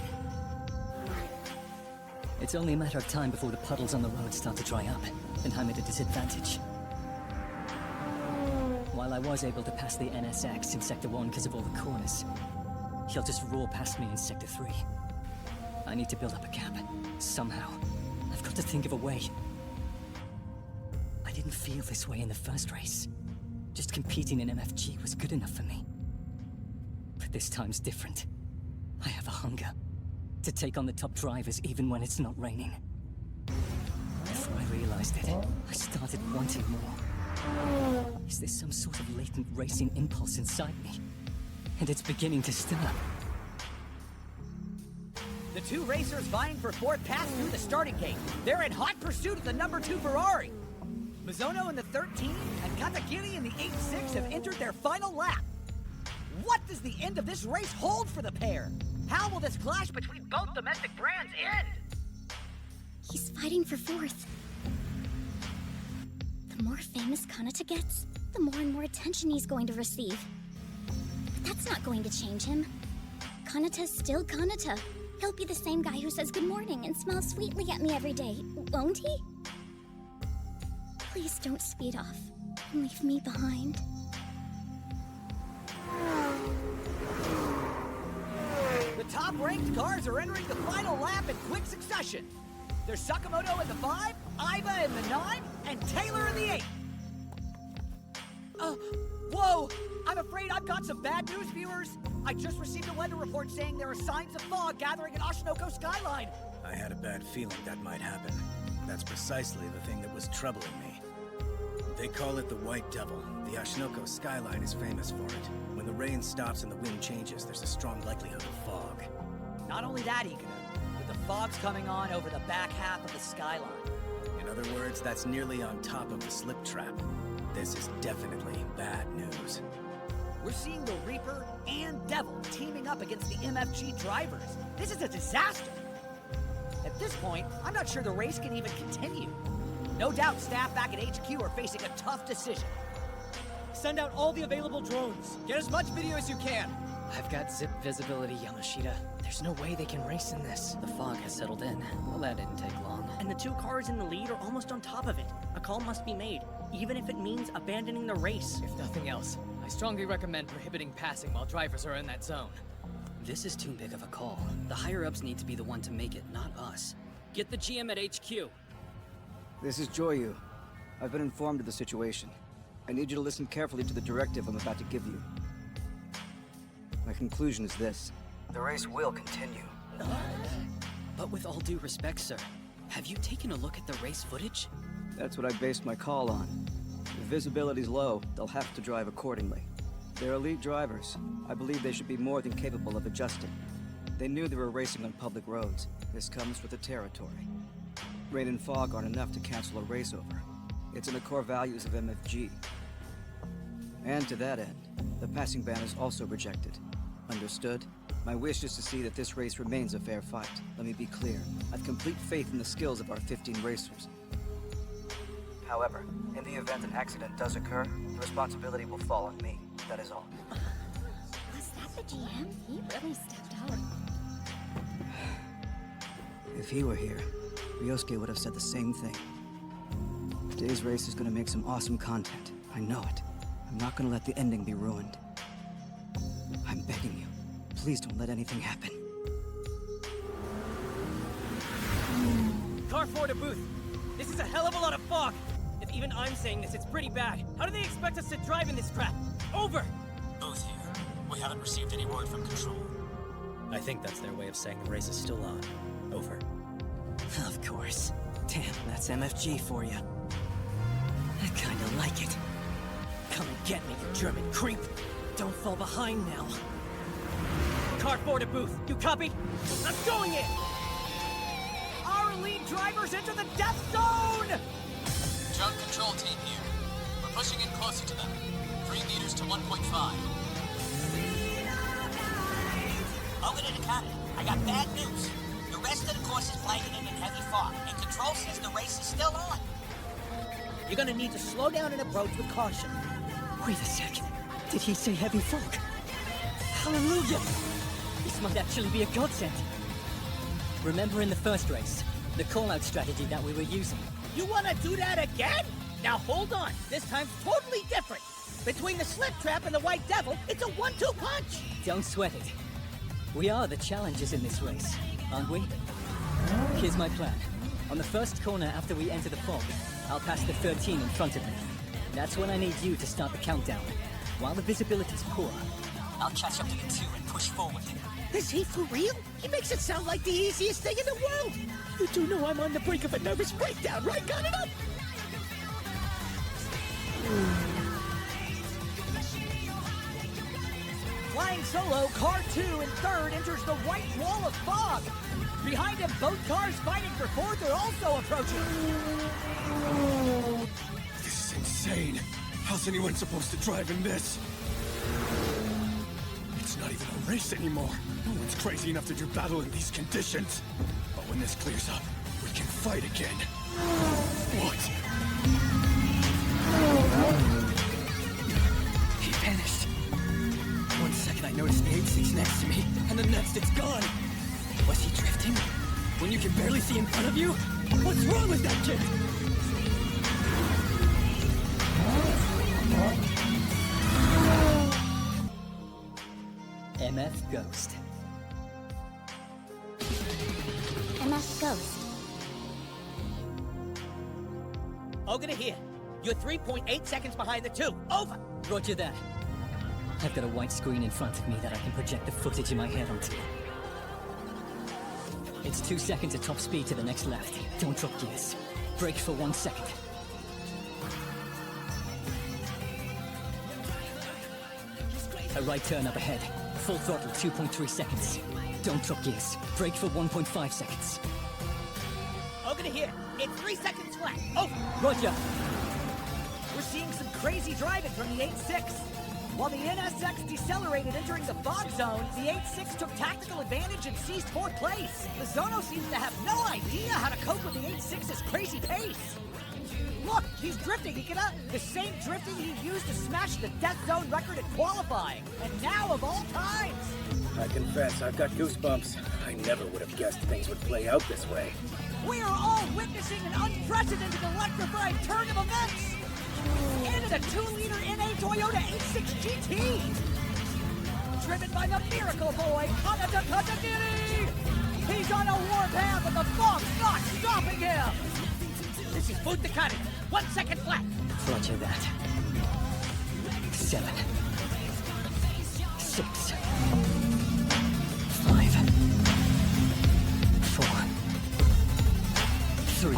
It's only a matter of time before the puddles on the road start to dry up, and I'm at a disadvantage. While I was able to pass the NSX in Sector 1 because of all the corners, he'll just roar past me in Sector 3. I need to build up a gap, somehow. I've got to think of a way. I didn't feel this way in the first race. Just competing in MFG was good enough for me. But this time's different. I have a hunger to take on the top drivers even when it's not raining. Before I realized it, I started wanting more. Is there some sort of latent racing impulse inside me? And it's beginning to stir. The 2 racers vying for 4th pass through the starting gate. They're in hot pursuit of the number 2 Ferrari. Mizono in the 13 and Katagiri in the 8-6 have entered their final lap. What does the end of this race hold for the pair? How will this clash between both domestic brands end? He's fighting for 4th. The more famous Kanata gets, the more and more attention he's going to receive. But that's not going to change him. Kanata's still Kanata. He'll be the same guy who says good morning and smiles sweetly at me every day, won't he? Please don't speed off and leave me behind. The top-ranked cars are entering the final lap in quick succession. There's Sakamoto in the 5, Iba in the 9, and Taylor in the 8. Whoa! I'm afraid I've got some bad news, viewers. I just received a weather report saying there are signs of fog gathering in Oshinoko skyline. I had a bad feeling that might happen. That's precisely the thing that was troubling me. They call it the White Devil. The Oshinoko skyline is famous for it. When the rain stops and the wind changes, there's a strong likelihood of fog. Not only that, Ikeda, but the fog's coming on over the back half of the skyline. In other words, that's nearly on top of the slip trap. This is definitely bad news. We're seeing the Reaper and Devil teaming up against the MFG drivers. This is a disaster. At this point, I'm not sure the race can even continue. No doubt staff back at HQ are facing a tough decision. Send out all the available drones. Get as much video as you can. I've got zip visibility, Yamashita. There's no way they can race in this. The fog has settled in. Well, that didn't take long. And the 2 cars in the lead are almost on top of it. A call must be made, even if it means abandoning the race. If nothing else, I strongly recommend prohibiting passing while drivers are in that zone. This is too big of a call. The higher-ups need to be the one to make it, not us. Get the GM at HQ. This is Joyu. I've been informed of the situation. I need you to listen carefully to the directive I'm about to give you. My conclusion is this. The race will continue. But with all due respect, sir, have you taken a look at the race footage? That's what I based my call on. If visibility's low, they'll have to drive accordingly. They're elite drivers. I believe they should be more than capable of adjusting. They knew they were racing on public roads. This comes with the territory. Rain and fog aren't enough to cancel a race over. It's in the core values of MFG. And to that end, the passing ban is also rejected. Understood? My wish is to see that this race remains a fair fight. Let me be clear. I've complete faith in the skills of our 15 racers. However, in the event an accident does occur, the responsibility will fall on me. that is all. Was that the GM? He really stepped up. If he were here, Ryosuke would have said the same thing. Today's race is gonna make some awesome content. I know it. I'm not gonna let the ending be ruined. I'm begging you, please don't let anything happen. Car 4 to booth. This is a hell of a lot of fog. If even I'm saying this, it's pretty bad. How do they expect us to drive in this crap? Over! Booth here. We haven't received any word from Control. I think that's their way of saying the race is still on. Over. Of course. Damn, that's MFG for you. I kinda like it. Come and get me, you German creep. Don't fall behind now. Car 4 to booth. You copy? I'm going in! Our lead drivers into the death zone! Junk Control team here. We're pushing in closer to them. 3 meters to 1.5. Over to the counter. I got bad news. The rest of the course is blanketed in heavy fog, and Control says the race is still on. You're gonna need to slow down and approach with caution. Wait a sec. Did he say heavy fog? Hallelujah! This might actually be a godsend. Remember in the first race, the call-out strategy that we were using? You wanna do that again? Now hold on. This time's totally different. Between the slip trap and the white devil, it's a 1-2 punch! Don't sweat it. We are the challengers in this race, aren't we? Here's my plan. On the first corner after we enter the fog, I'll pass the 13 in front of me. That's when I need you to start the countdown. While the visibility's poor, I'll catch up to the 2 and push forward. Is he for real? He makes it sound like the easiest thing in the world! You do know I'm on the brink of a nervous breakdown, right? Got it up? Flying solo, car 2 in third enters the white wall of fog. Behind him, both cars fighting for fourth are also approaching. This is insane. How's anyone supposed to drive in this? It's not even a race anymore. No one's crazy enough to do battle in these conditions. But when this clears up, we can fight again. What? He vanished. 1 second I noticed the 8-6 next to me, and the next it's gone. Was he drifting? When you can barely see in front of you? What's wrong with that kid? MF Ghost. MF Ghost. Ogre here. You're 3.8 seconds behind the 2. Over! Roger that. I've got a white screen in front of me that I can project the footage in my head onto. It's 2 seconds at top speed to the next left. Don't drop gears. Brake for 1 second. A right turn up ahead. Full throttle, 2.3 seconds. Don't drop gears. Brake for 1.5 seconds. Ogre here. It's 3 seconds flat. Over! Roger. We're seeing some crazy driving from the 8-6. While the NSX decelerated entering the fog zone, the 8-6 took tactical advantage and seized fourth place. The Zono seems to have no idea how to cope with the 8-6's crazy pace. Look, he's drifting, the same drifting he used to smash the Death Zone record at qualifying. And now of all times. I confess, I've got goosebumps. I never would have guessed things would play out this way. We are all witnessing an unprecedented electrified turn of events. Into the 2-liter NA Toyota 86 GT! Driven by the miracle boy, Kanata Katagiri! He's on a warpath and the fog's not stopping him! This is Boot the Cutting. 1 second flat. Roger that. 7. 6. 5. 4. 3.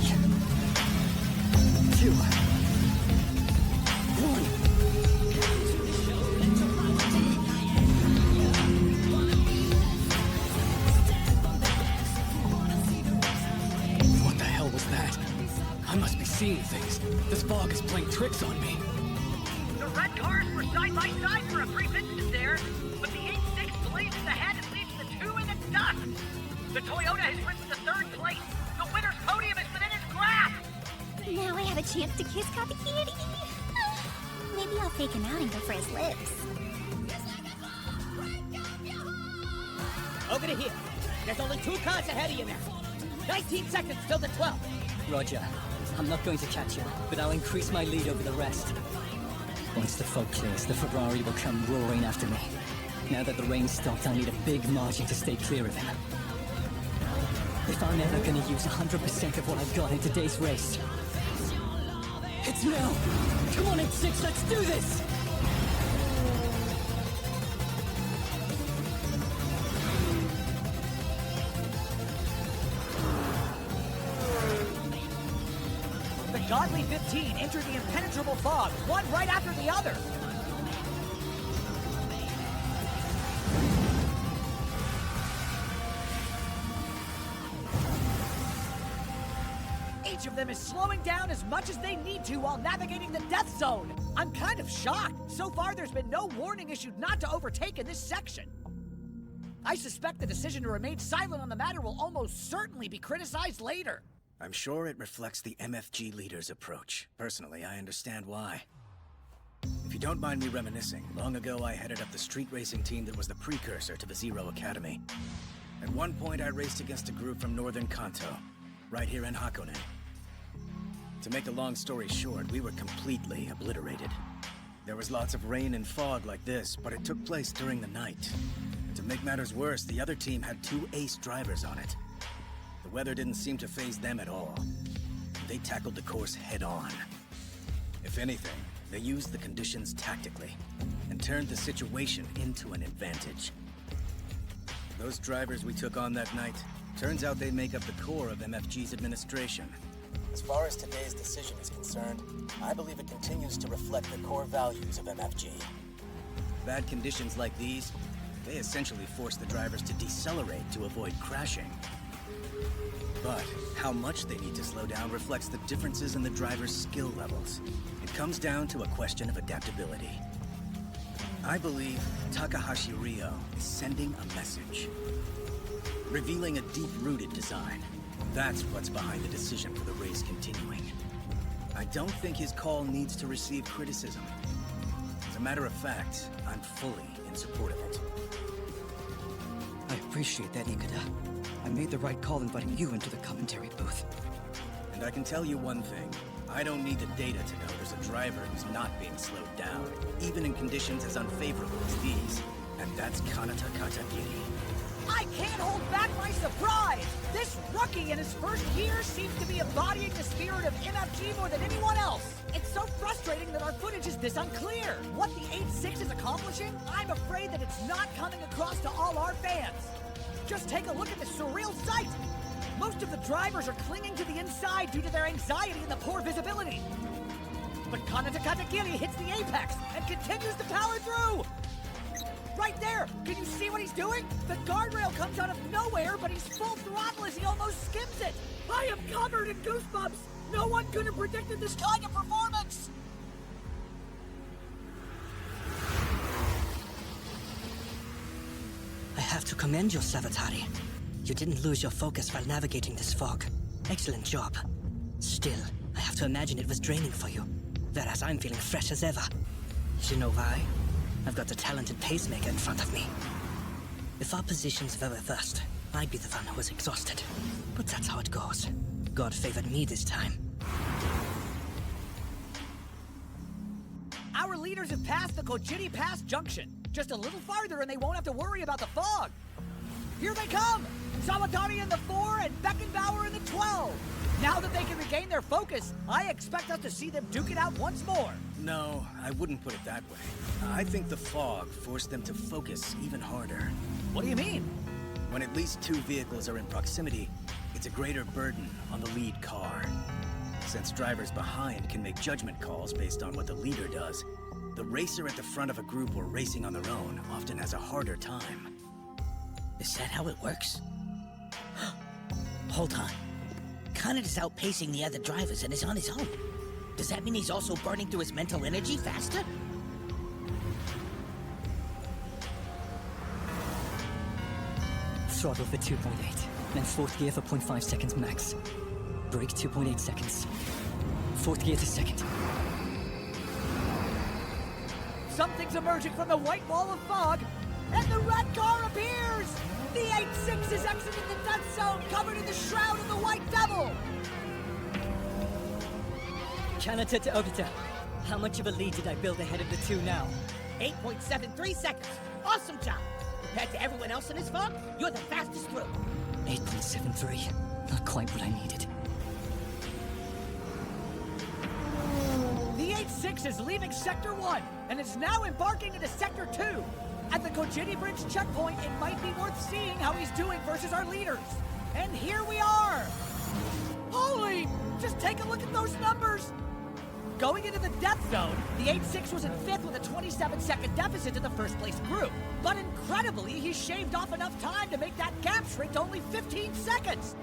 2. 1. What the hell was that? I must be seeing things. This fog is playing tricks on me. The red cars were side by side for a brief instant there, but the 8-6 blazes ahead and leaves the 2 in the dust. The Toyota has risen to third place. The winner's podium is within his grasp. Now I have a chance to kiss Copy Kitty. Maybe Maybe I'll fake him out and go for his lips. Over to here. There's only 2 cars ahead of you now. 19 seconds till the 12th. Roger. I'm not going to catch you, but I'll increase my lead over the rest. Once the fog clears, the Ferrari will come roaring after me. Now that the rain stopped, I need a big margin to stay clear of him. If I'm ever gonna use 100% of what I've got in today's race, it's now! Come on, X6, let's do this! The godly 15 enter the impenetrable fog, one right after the other. Each of them is slowing down as much as they need to while navigating the death zone. I'm kind of shocked. So far, there's been no warning issued not to overtake in this section. I suspect the decision to remain silent on the matter will almost certainly be criticized later. I'm sure it reflects the MFG leader's approach. Personally, I understand why. If you don't mind me reminiscing, long ago I headed up the street racing team that was the precursor to the Zero Academy. At one point I raced against a group from northern Kanto, right here in Hakone. To make a long story short, we were completely obliterated. There was lots of rain and fog like this, but it took place during the night. And to make matters worse, the other team had 2 ace drivers on it. The weather didn't seem to faze them at all. They tackled the course head-on. If anything, they used the conditions tactically, and turned the situation into an advantage. Those drivers we took on that night, turns out they make up the core of MFG's administration. As far as today's decision is concerned, I believe it continues to reflect the core values of MFG. Bad conditions like these, they essentially force the drivers to decelerate to avoid crashing. But how much they need to slow down reflects the differences in the driver's skill levels. It comes down to a question of adaptability. I believe Takahashi Ryo is sending a message, revealing a deep-rooted design. That's what's behind the decision for the race continuing. I don't think his call needs to receive criticism. As a matter of fact, I'm fully in support of it. I appreciate that, Ikuda. I made the right call inviting you into the commentary booth. And I can tell you one thing. I don't need the data to know there's a driver who's not being slowed down, even in conditions as unfavorable as these. And that's Kanata Katagiri. I can't hold back my surprise! This rookie in his first year seems to be embodying the spirit of MFG more than anyone else! It's so frustrating that our footage is this unclear! What the 8-6 is accomplishing, I'm afraid that it's not coming across to all our fans! Just take a look at the surreal sight! Most of the drivers are clinging to the inside due to their anxiety and the poor visibility! But Kanata Katagiri hits the apex and continues to power through! Right there! Can you see what he's doing? The guardrail comes out of nowhere, but he's full throttle as he almost skims it! I am covered in goosebumps! No one could have predicted this kind of performance! I have to commend you, Savatari. You didn't lose your focus while navigating this fog. Excellent job. Still, I have to imagine it was draining for you. Whereas I'm feeling fresh as ever. You know why? I've got a talented pacemaker in front of me. If our positions were reversed, I'd be the one who was exhausted. But that's how it goes. God favored me this time. Our leaders have passed the Kojiri Pass Junction. Just a little farther and they won't have to worry about the fog. Here they come! Savatari in the 4 and Beckenbauer in the 12. Now that they can regain their focus, I expect us to see them duke it out once more. No, I wouldn't put it that way. I think the fog forced them to focus even harder. What do you mean? When at least 2 vehicles are in proximity, it's a greater burden on the lead car. Since drivers behind can make judgment calls based on what the leader does, the racer at the front of a group or racing on their own often has a harder time. Is that how it works? Hold on. Kanata's outpacing the other drivers and is on his own. Does that mean he's also burning through his mental energy faster? Throttle for 2.8, then 4th gear for 0.5 seconds max. Brake 2.8 seconds. 4th gear to 2nd. Something's emerging from the white wall of fog, and the red car appears! The 8-6 is exiting the death zone, covered in the shroud of the White Devil! Kanata to Obita, how much of a lead did I build ahead of the two now? 8.73 seconds. Awesome job. Compared to everyone else in this fog, you're the fastest through. 8.73. Not quite what I needed. The 8-6 is leaving Sector 1 and is now embarking into Sector 2. At the Kojiti Bridge checkpoint, it might be worth seeing how he's doing versus our leaders. And here we are! Holy! Just take a look at those numbers! Going into the death zone, the 8-6 was in 5th with a 27-second deficit to the first-place group. But incredibly, he shaved off enough time to make that gap shrink to only 15 seconds!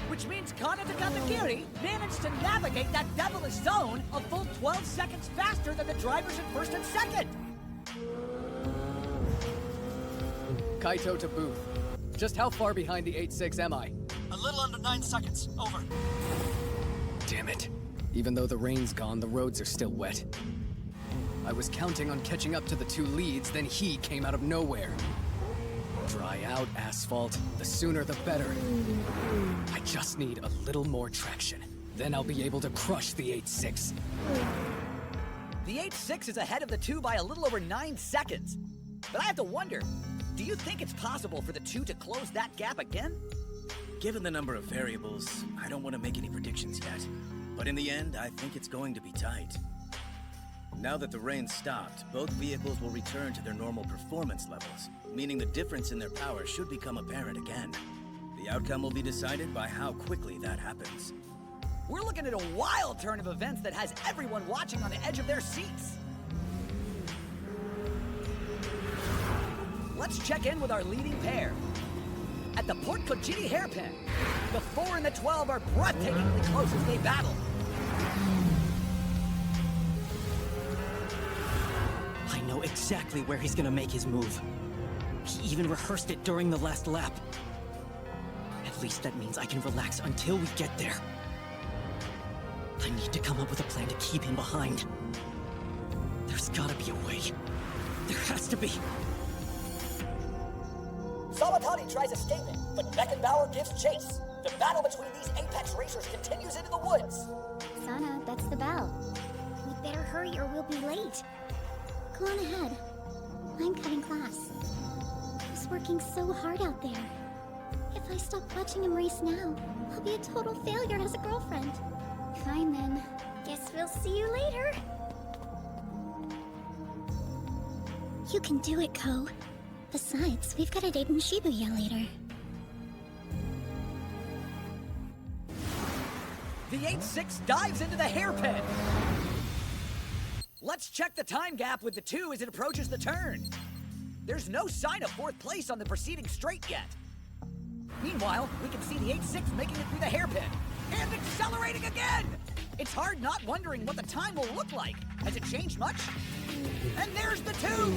Which means Kanata Katakiri managed to navigate that devilish zone a full 12 seconds faster than the drivers in 1st and 2nd! Kaito to Booth. Just how far behind the 8-6 am I? A little under 9 seconds. Over. Damn it. Even though the rain's gone, the roads are still wet. I was counting on catching up to the two leads, then he came out of nowhere. Dry out asphalt, the sooner the better. I just need a little more traction. Then I'll be able to crush the 8-6. The 8-6 is ahead of the 2 by a little over 9 seconds. But I have to wonder, do you think it's possible for the 2 to close that gap again? Given the number of variables, I don't want to make any predictions yet. But in the end, I think it's going to be tight. Now that the rain stopped, both vehicles will return to their normal performance levels, meaning the difference in their power should become apparent again. The outcome will be decided by how quickly that happens. We're looking at a wild turn of events that has everyone watching on the edge of their seats. Let's check in with our leading pair. At the Port Kojiti hairpin, the 4 and the 12 are breathtakingly close as they battle. I know exactly where he's gonna make his move. He even rehearsed it during the last lap. At least that means I can relax until we get there. I need to come up with a plan to keep him behind. There's gotta be a way. There has to be. Sabatani tries escaping, but Beckenbauer gives chase. The battle between these Apex racers continues into the woods. Sana, that's the bell. We'd better hurry or we'll be late. Go on ahead. I'm cutting class. He's working so hard out there. If I stop watching him race now, I'll be a total failure as a girlfriend. Fine then. Guess we'll see you later. You can do it, Ko. Besides, we've got a date in Shibuya later. The 8-6 dives into the hairpin. Let's check the time gap with the 2 as it approaches the turn. There's no sign of 4th place on the preceding straight yet. Meanwhile, we can see the 8-6 making it through the hairpin and accelerating again. It's hard not wondering what the time will look like. Has it changed much? And there's the 2.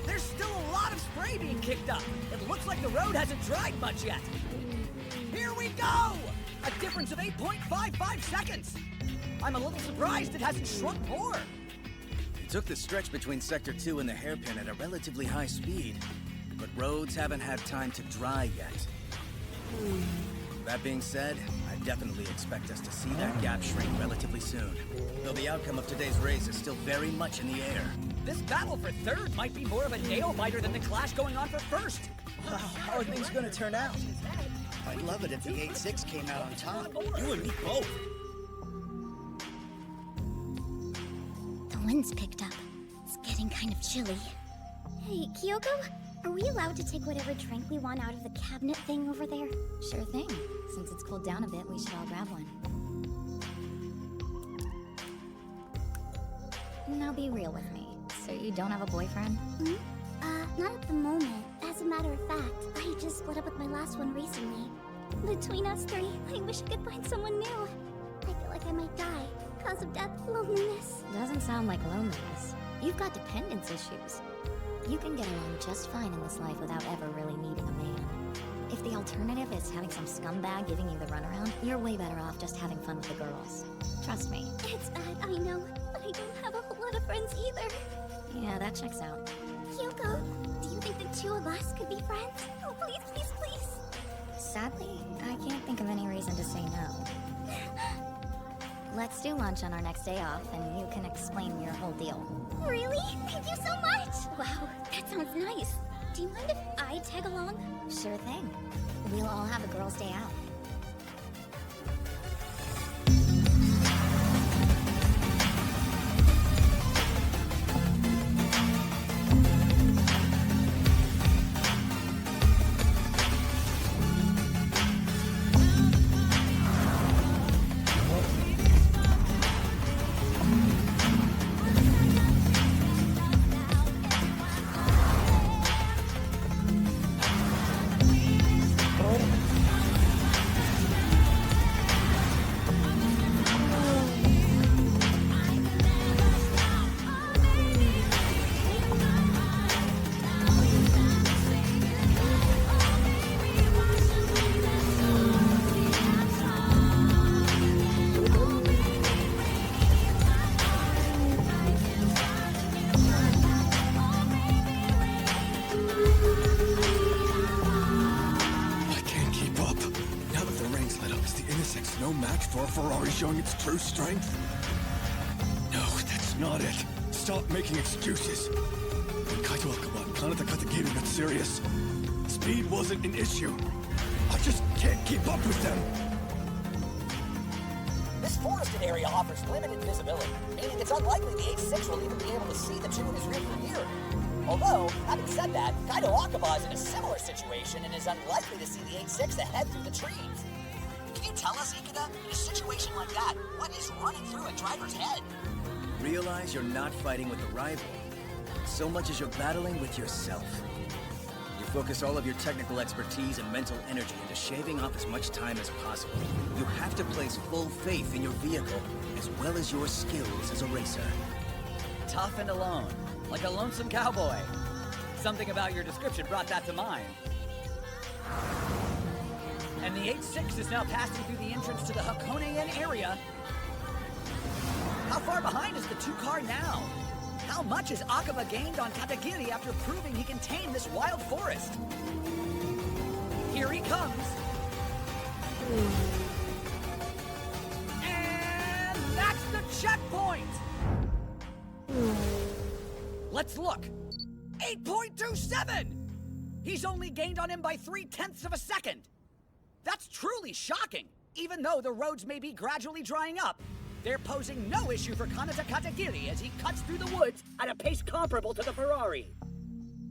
There's still a lot of spray being kicked up. It looks like the road hasn't dried much yet. Here we go! A difference of 8.55 seconds. I'm a little surprised it hasn't shrunk more. You took the stretch between Sector 2 and the hairpin at a relatively high speed, but roads haven't had time to dry yet. That being said, I definitely expect us to see that gap shrink relatively soon, though the outcome of today's race is still very much in the air. This battle for 3rd might be more of a nail-biter than the clash going on for 1st. How are things gonna turn out? I'd love it if the 8-6 came out on top. You and me both. The wind's picked up. It's getting kind of chilly. Hey, Kyoko? Are we allowed to take whatever drink we want out of the cabinet thing over there? Sure thing. Since it's cooled down a bit, we should all grab one. Now be real with me. So you don't have a boyfriend? Not at the moment. As a matter of fact, I just split up with my last one recently. Between us 3, I wish I could find someone new. I feel like I might die. Cause of death, loneliness. Doesn't sound like loneliness. You've got dependence issues. You can get along just fine in this life without ever really needing a man. If the alternative is having some scumbag giving you the runaround, you're way better off just having fun with the girls. Trust me. It's bad, I know, but I don't have a whole lot of friends either. Yeah, that checks out. Hugo, do you think the two of us could be friends? Oh, please, please, please. Sadly, I can't think of any reason to say no. Let's do lunch on our next day off, and you can explain your whole deal. Really? Thank you so much! Wow, that sounds nice. Do you mind if I tag along? Sure thing. We'll all have a girls' day out. No match for a Ferrari showing its true strength? No, that's not it. Stop making excuses. When Kaito Akaba and Kanata Katagiri got serious, speed wasn't an issue. I just can't keep up with them. This forested area offers limited visibility, meaning it's unlikely the H6 will even be able to see the two in his rearview mirror. Although, having said that, Kaido Akaba is in a similar situation and is unlikely to see the H6 ahead through the trees. Can you tell us, Ikeda, in a situation like that, what is running through a driver's head? Realize you're not fighting with a rival, so much as you're battling with yourself. You focus all of your technical expertise and mental energy into shaving off as much time as possible. You have to place full faith in your vehicle, as well as your skills as a racer. Tough and alone, like a lonesome cowboy. Something about your description brought that to mind. And the H6 is now passing through the entrance to the Hakonen area. How far behind is the two-car now? How much has Akaba gained on Katagiri after proving he can tame this wild forest? Here he comes. And that's the checkpoint! Let's look. 8.27! He's only gained on him by 0.3 of a second. That's truly shocking. Even though the roads may be gradually drying up, they're posing no issue for Kanata Katagiri as he cuts through the woods at a pace comparable to the Ferrari.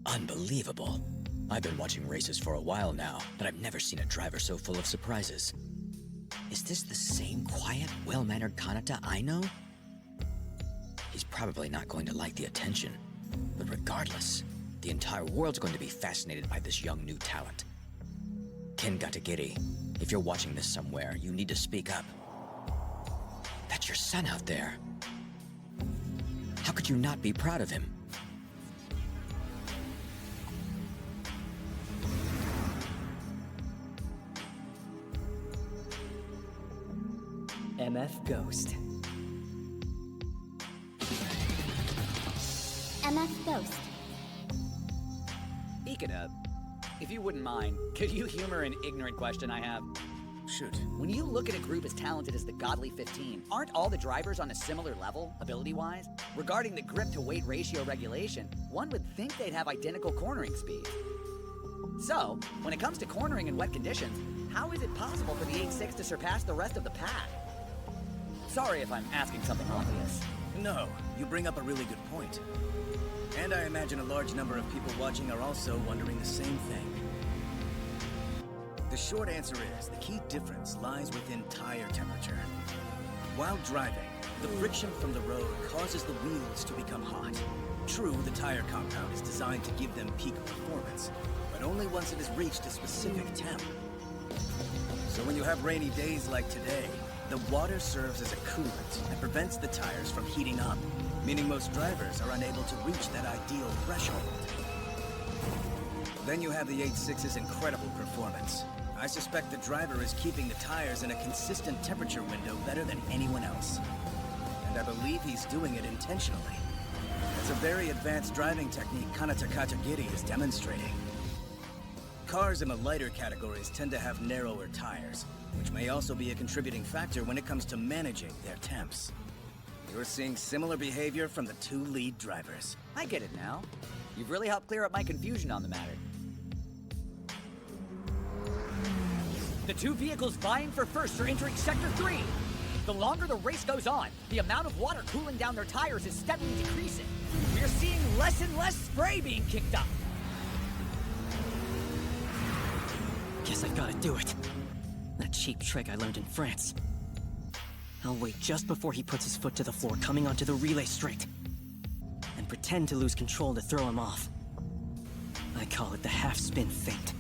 Unbelievable. I've been watching races for a while now, but I've never seen a driver so full of surprises. Is this the same quiet, well-mannered Kanata I know? He's probably not going to like the attention, but regardless, the entire world's going to be fascinated by this young new talent. Ken Katagiri, if you're watching this somewhere, you need to speak up. That's your son out there. How could you not be proud of him? MF Ghost. MF Ghost. Ikeda, if you wouldn't mind, could you humor an ignorant question I have? Shoot. When you look at a group as talented as the Godly 15, aren't all the drivers on a similar level, ability-wise? Regarding the grip-to-weight ratio regulation, one would think they'd have identical cornering speeds. So, when it comes to cornering in wet conditions, how is it possible for the H6 to surpass the rest of the pack? Sorry if I'm asking something obvious. No, you bring up a really good point. And I imagine a large number of people watching are also wondering the same thing. The short answer is, the key difference lies within tire temperature. While driving, the friction from the road causes the wheels to become hot. True, the tire compound is designed to give them peak performance, but only once it has reached a specific temp. So when you have rainy days like today, the water serves as a coolant and prevents the tires from heating up, meaning most drivers are unable to reach that ideal threshold. Then you have the H6's incredible performance. I suspect the driver is keeping the tires in a consistent temperature window better than anyone else. And I believe he's doing it intentionally. It's a very advanced driving technique Kanata Katagiri is demonstrating. Cars in the lighter categories tend to have narrower tires, which may also be a contributing factor when it comes to managing their temps. You're seeing similar behavior from the two lead drivers. I get it now. You've really helped clear up my confusion on the matter. The two vehicles vying for first are entering Sector 3. The longer the race goes on, the amount of water cooling down their tires is steadily decreasing. We're seeing less and less spray being kicked up. Guess I've gotta do it. That cheap trick I learned in France. I'll wait just before he puts his foot to the floor coming onto the relay straight. And pretend to lose control to throw him off. I call it the half-spin feint.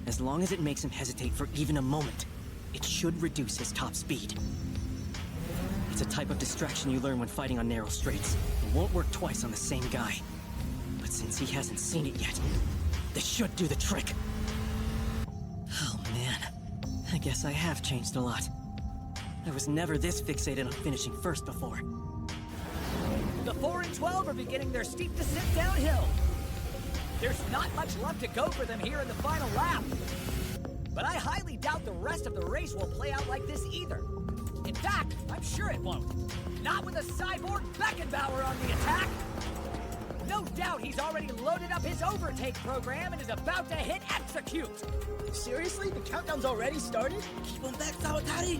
As long as it makes him hesitate for even a moment, it should reduce his top speed. It's a type of distraction you learn when fighting on narrow straights. It won't work twice on the same guy. But since he hasn't seen it yet, this should do the trick. Oh man, I guess I have changed a lot. I was never this fixated on finishing first before. The 4 and 12 are beginning their steep descent downhill. There's not much left to go for them here in the final lap. But I highly doubt the rest of the race will play out like this either. In fact, I'm sure it won't. Not with a cyborg Beckenbauer on the attack. No doubt he's already loaded up his overtake program and is about to hit execute. Seriously? The countdown's already started? Keep him back, Sawatari!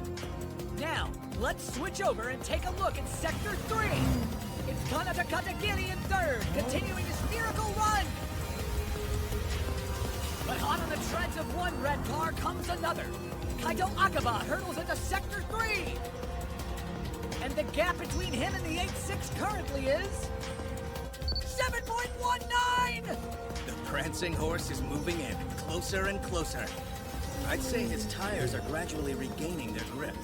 Now, let's switch over and take a look at Sector 3. It's Kanata Katagiri in third, continuing his miracle run. But hot on the treads of one red car comes another. Kaito Akaba hurdles into Sector 3. And the gap between him and the 8-6 currently is 7.19! The prancing horse is moving in, closer and closer. I'd say his tires are gradually regaining their grip.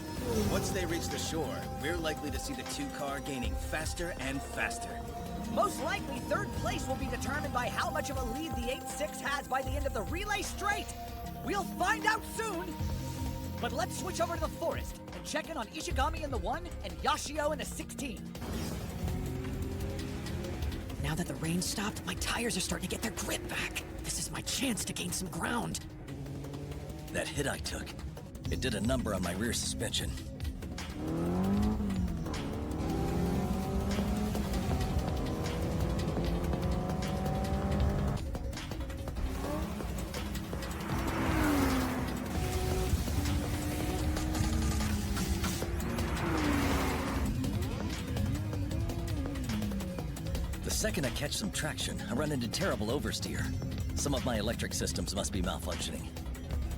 Once they reach the shore, we're likely to see the two-car gaining faster and faster. Most likely, third place will be determined by how much of a lead the 8-6 has by the end of the relay straight. We'll find out soon. But let's switch over to the forest and check in on Ishigami in the 1 and Yashio in the 16. Now that the rain stopped, my tires are starting to get their grip back. This is my chance to gain some ground. That hit I took, it did a number on my rear suspension. The second I catch some traction, I run into terrible oversteer. Some of my electric systems must be malfunctioning.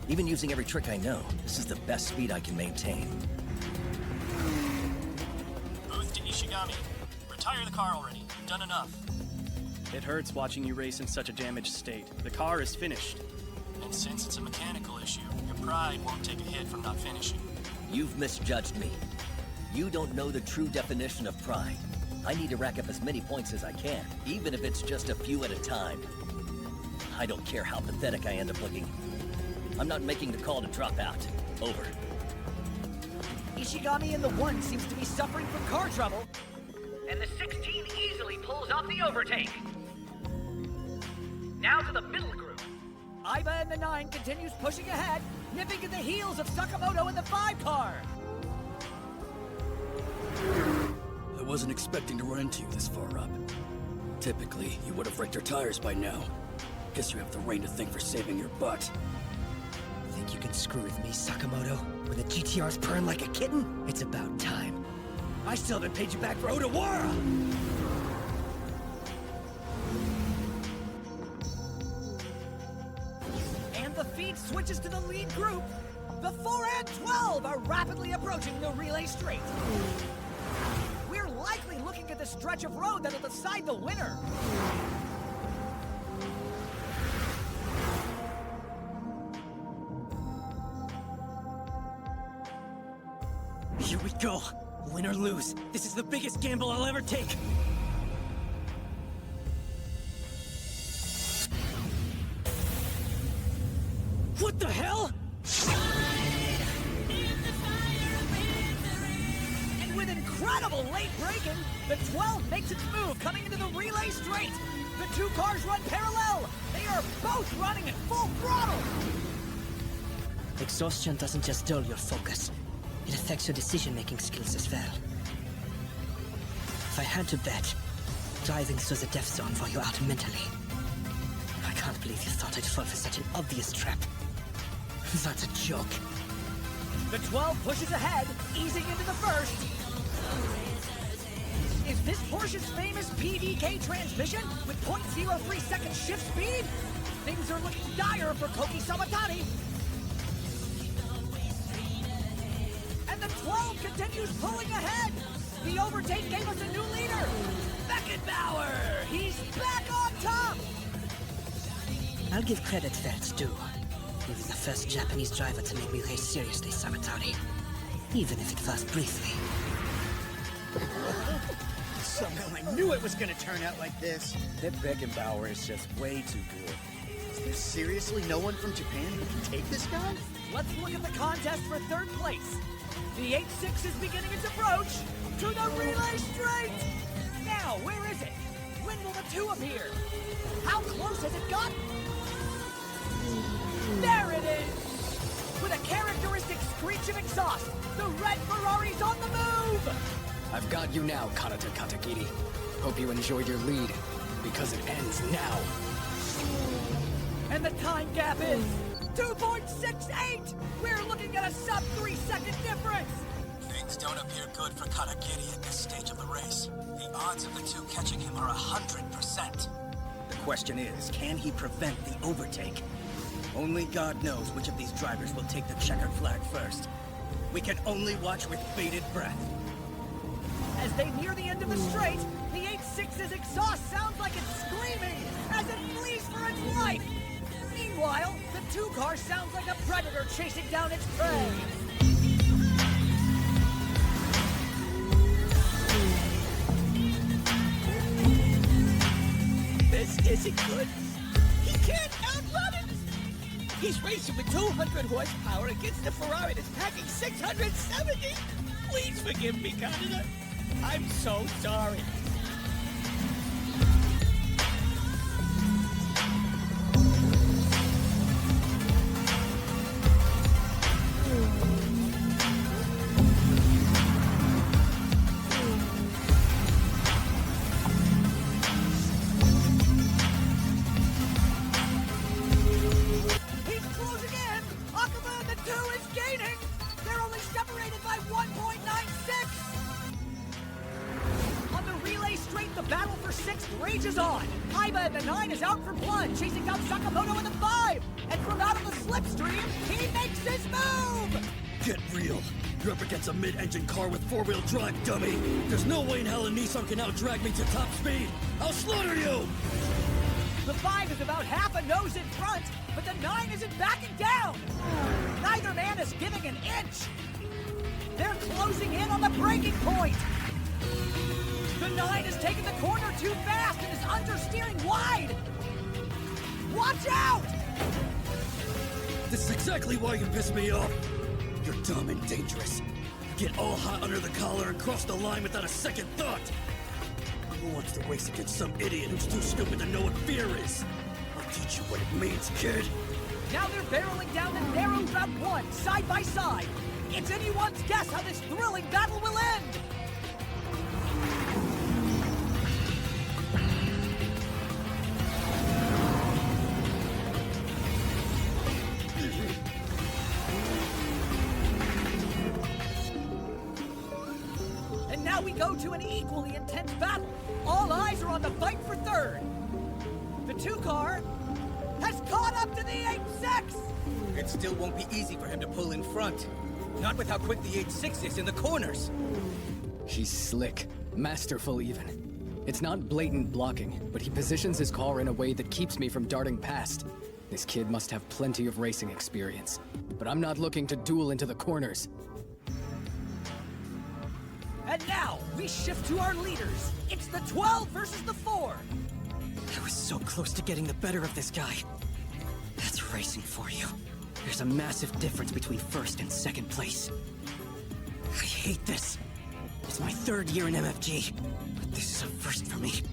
Even using every trick I know, this is the best speed I can maintain. Booth to Ishigami. Retire the car already. You've done enough. It hurts watching you race in such a damaged state. The car is finished. And since it's a mechanical issue, your pride won't take a hit from not finishing. You've misjudged me. You don't know the true definition of pride. I need to rack up as many points as I can, even if it's just a few at a time. I don't care how pathetic I end up looking. I'm not making the call to drop out. Over. Ishigami in the 1 seems to be suffering from car trouble, and the 16 easily pulls off the overtake. Now to the middle group. Aiba in the 9 continues pushing ahead, nipping at the heels of Sakamoto in the 5 car. I wasn't expecting to run into you this far up. Typically, you would have wrecked your tires by now. Guess you have the rain to thank for saving your butt. Think you can screw with me, Sakamoto? When the GTR's purring like a kitten? It's about time. I still haven't paid you back for Odawara! And the feed switches to the lead group. The 4 and 12 are rapidly approaching the relay straight. We're likely looking at the stretch of road that'll decide the winner. Here we go. Win or lose, this is the biggest gamble I'll ever take. What the hell? And with incredible late braking, the 12 makes its move coming into the relay straight. The two cars run parallel. They are both running at full throttle. Exhaustion doesn't just dull your focus. It affects your decision-making skills as well. If I had to bet, driving's was a death zone for you out mentally. I can't believe you thought I'd fall for such an obvious trap. That's a joke. The 12 pushes ahead, easing into the first. Is this Porsche's famous PDK transmission with 0.03 second shift speed? Things are looking dire for Koki Sabatani. And the 12 continues pulling ahead. The overtake gave us a new leader. Beckenbauer, he's back on top. I'll give credit where it's due. You were the first Japanese driver to make me race seriously, Sabatani. Even if it was briefly. Somehow I knew it was gonna turn out like this. That Beckenbauer is just way too good. Is there seriously no one from Japan who can take this guy? Let's look at the contest for third place. The 8-6 is beginning its approach to the relay straight. Now, where is it? When will the 2 appear? How close has it gotten? There it is! With a characteristic screech of exhaust, the red Ferrari's on the move! I've got you now, Kanata Katagiri. Hope you enjoyed your lead, because it ends now. And the time gap is 2.68! We're looking at a sub-3 second difference! Things don't appear good for Katagiri at this stage of the race. The odds of the two catching him are 100%. The question is, can he prevent the overtake? Only God knows which of these drivers will take the checkered flag first. We can only watch with bated breath. As they near the end of the straight, the 8-6's exhaust sounds like it's screaming as it flees for its life. Meanwhile, the 2 car sounds like a predator chasing down its prey. This isn't good. He can't outrun it. He's racing with 200 horsepower against a Ferrari that's packing 670. Please forgive me, Canada. I'm so sorry. Rages on! Kaiba in the 9 is out for blood, chasing down Sakamoto in the 5! And from out of the slipstream, he makes his move! Get real. You're up against a mid-engine car with 4-wheel drive, dummy! There's no way in hell a Nissan can out-drag me to top speed! I'll slaughter you! The 5 is about half a nose in front, but the 9 isn't backing down! Neither man is giving an inch! They're closing in on the breaking point! The 9 has taken the corner too fast and is understeering wide! Watch out! This is exactly why you piss me off! You're dumb and dangerous. You get all hot under the collar and cross the line without a second thought! Who wants to race against some idiot who's too stupid to know what fear is? I'll teach you what it means, kid! Now they're barreling down the narrow Route 1, side by side! It's anyone's guess how this thrilling battle will end! We go to an equally intense battle. All eyes are on the fight for third. The 2 car has caught up to the 8-6. It still won't be easy for him to pull in front. Not with how quick the 8-6 is in the corners. He's slick, masterful even. It's not blatant blocking, but he positions his car in a way that keeps me from darting past. This kid must have plenty of racing experience. But I'm not looking to duel into the corners. And now, we shift to our leaders. It's the 12 versus the 4. I was so close to getting the better of this guy. That's racing for you. There's a massive difference between first and second place. I hate this. It's my 3rd year in MFG, but this is a first for me.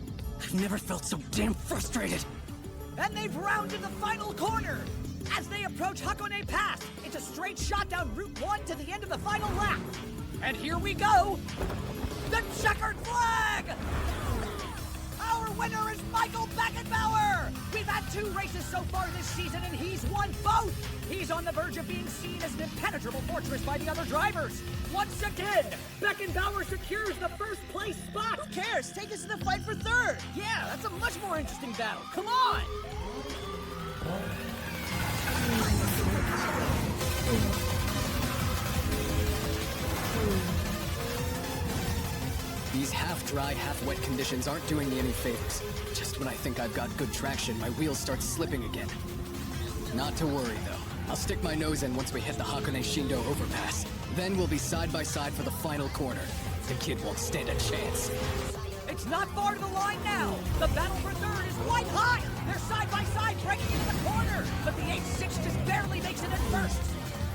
I've never felt so damn frustrated. And they've rounded the final corner! As they approach Hakone Pass, it's a straight shot down Route 1 to the end of the final lap. And here we go! The checkered flag! Our winner is Michael Beckenbauer! We've had 2 races so far this season and he's won both! He's on the verge of being seen as an impenetrable fortress by the other drivers. Once again, Beckenbauer secures the first place spot! Who cares? Take us to the fight for 3rd! Yeah, that's a much more interesting battle. Come on! These half-dry, half-wet conditions aren't doing me any favors. Just when I think I've got good traction, my wheels start slipping again. Not to worry, though. I'll stick my nose in once we hit the Hakone Shindo overpass. Then we'll be side by side for the final corner. The kid won't stand a chance. It's not far to the line now. The battle for 3rd is white hot. They're side by side breaking into the corner, but the 8-6 just barely makes it at first.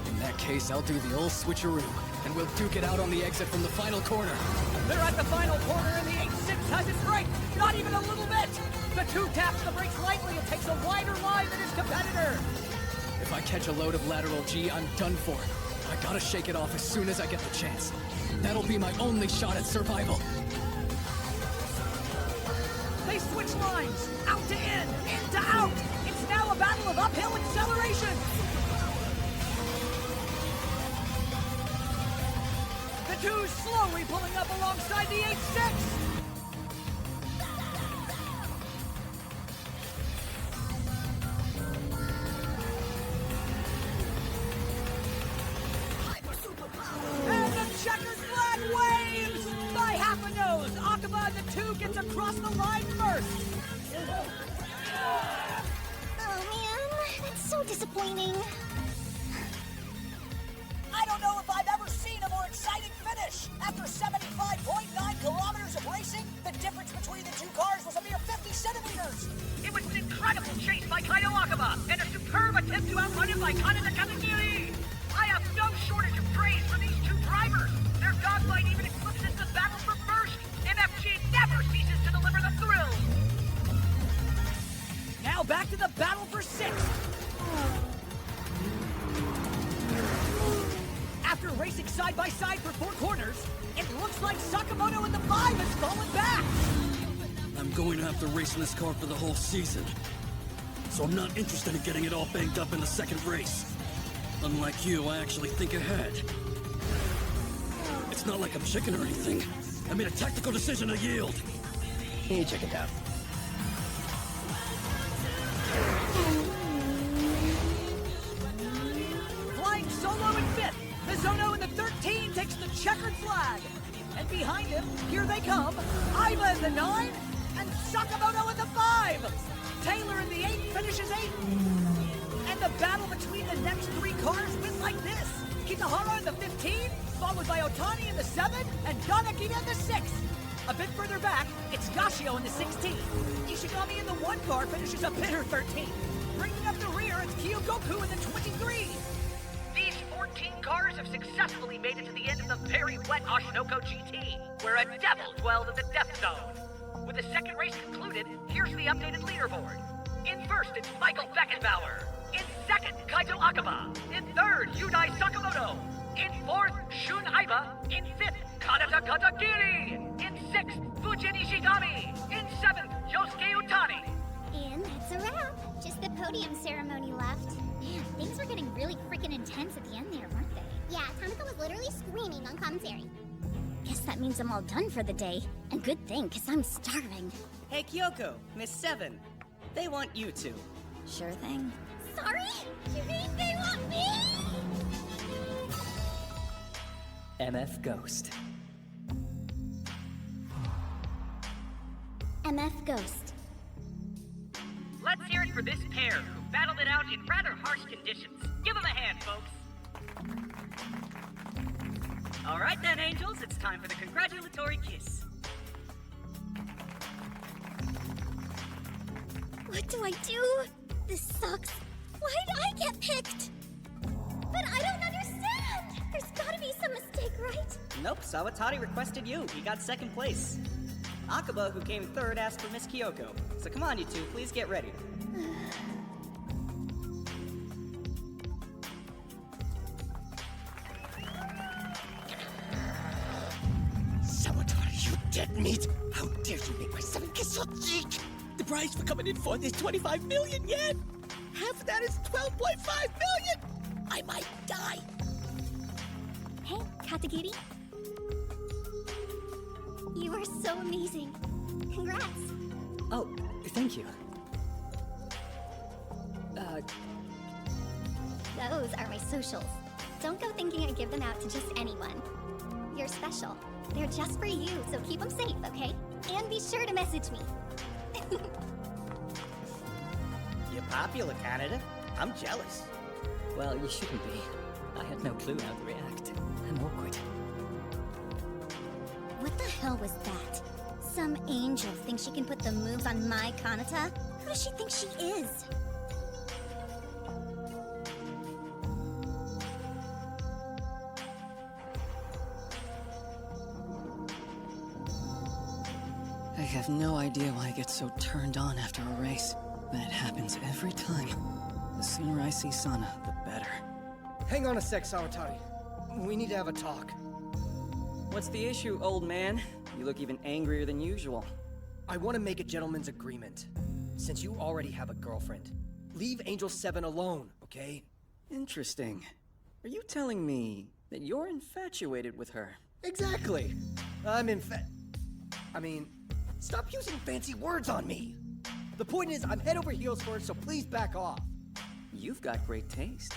In that case, I'll do the old switcheroo, and we'll duke it out on the exit from the final corner. They're at the final corner, and the 8-6 has its brake. Not even a little bit. The 2 taps the brakes lightly and takes a wider line than his competitor. If I catch a load of lateral G, I'm done for. I gotta shake it off as soon as I get the chance. That'll be my only shot at survival. They switch lines, out to in to out. It's now a battle of uphill acceleration. The 2 slowly pulling up alongside the 8-6. And the checkered flag waves! By half a nose, Akaba and the 2 gets across the line first! Oh man, that's so disappointing. I don't know if I've ever seen a more exciting finish. After 75.9 kilometers of racing, the difference between the 2 cars was a mere 50 centimeters. It was an incredible chase by Kaito Akaba, and a superb attempt to outrun him by Kaneda Katagiri. I have no shortage of praise for these 2 drivers. Their dogfight even eclipses the battle for first. MFG never ceases to deliver the thrill. Now back to the battle for 6th. After racing side by side for 4 corners, it looks like Sakamoto and the 5 has fallen back. I'm going to have to race in this car for the whole season. So I'm not interested in getting it all banged up in the 2nd race. Unlike you, I actually think ahead. It's not like I'm chicken or anything. I made a tactical decision to yield. You chickened out. Flying solo in 5th, Mizuno in the 13 takes the checkered flag. And behind him, here they come, Iva in the 9, and Sakamoto in the 5. Taylor in the 8 finishes 8th. And the battle between the next 3 cars went like this. Kitahara in the 15, followed by Otani in the 7, and Donagita in the 6. A bit further back, it's Yashio in the 16. Ishigami in the 1 car finishes a bitter 13. Bringing up the rear, it's Kyogoku in the 23. These 14 cars have successfully made it to the end of the very wet Oshinoko GT, where a devil dwelled in the Death Zone. With the 2nd race concluded, here's the updated leaderboard. In 1st, it's Michael Beckenbauer. In 2nd, Kaito Akaba. In 3rd, Yudai Sakamoto. In 4th, Shun Aiba. In 5th, Kaneda Katagiri. In 6th, Fujin Ishigami. In 7th, Yosuke Utani. And that's a wrap. Just the podium ceremony left. Man, things were getting really freaking intense at the end there, weren't they? Yeah, Tamika was literally screaming on commentary. Guess that means I'm all done for the day. And good thing, because I'm starving. Hey, Kyoko, Miss 7. They want you two. Sure thing. Sorry? You mean they want me? MF Ghost. MF Ghost. Let's hear it for this pair who battled it out in rather harsh conditions. Give them a hand, folks. All right then, angels, it's time for the congratulatory kiss. What do I do? This sucks. Why'd I get picked? But I don't understand! There's gotta be some mistake, right? Nope, Sawatari requested you. He got second place. Akaba, who came third, asked for Miss Kyoko. So come on, you two, please get ready. Sawatari, you dead meat! How dare you make my son kiss so cheek! The prize for coming in fourth is 25 million yen! Half of that is 12.5 million! I might die! Hey, Katagiri. You are so amazing. Congrats. Oh, thank you. Those are my socials. Don't go thinking I give them out to just anyone. You're special. They're just for you, so keep them safe, okay? And be sure to message me. You're popular, Canada. I'm jealous. Well, you shouldn't be. I had no clue how to react. I'm awkward. What the hell was that? Some angel thinks she can put the moves on my Kanata? Who does she think she is? I have no idea why I get so turned on after a race, but it happens every time. The sooner I see Sana, the better. Hang on a sec, Sawatari. We need to have a talk. What's the issue, old man? You look even angrier than usual. I want to make a gentleman's agreement. Since you already have a girlfriend, leave Angel 7 alone, okay? Interesting. Are you telling me that you're infatuated with her? Exactly. I mean, stop using fancy words on me. The point is, I'm head over heels for her, so please back off. You've got great taste.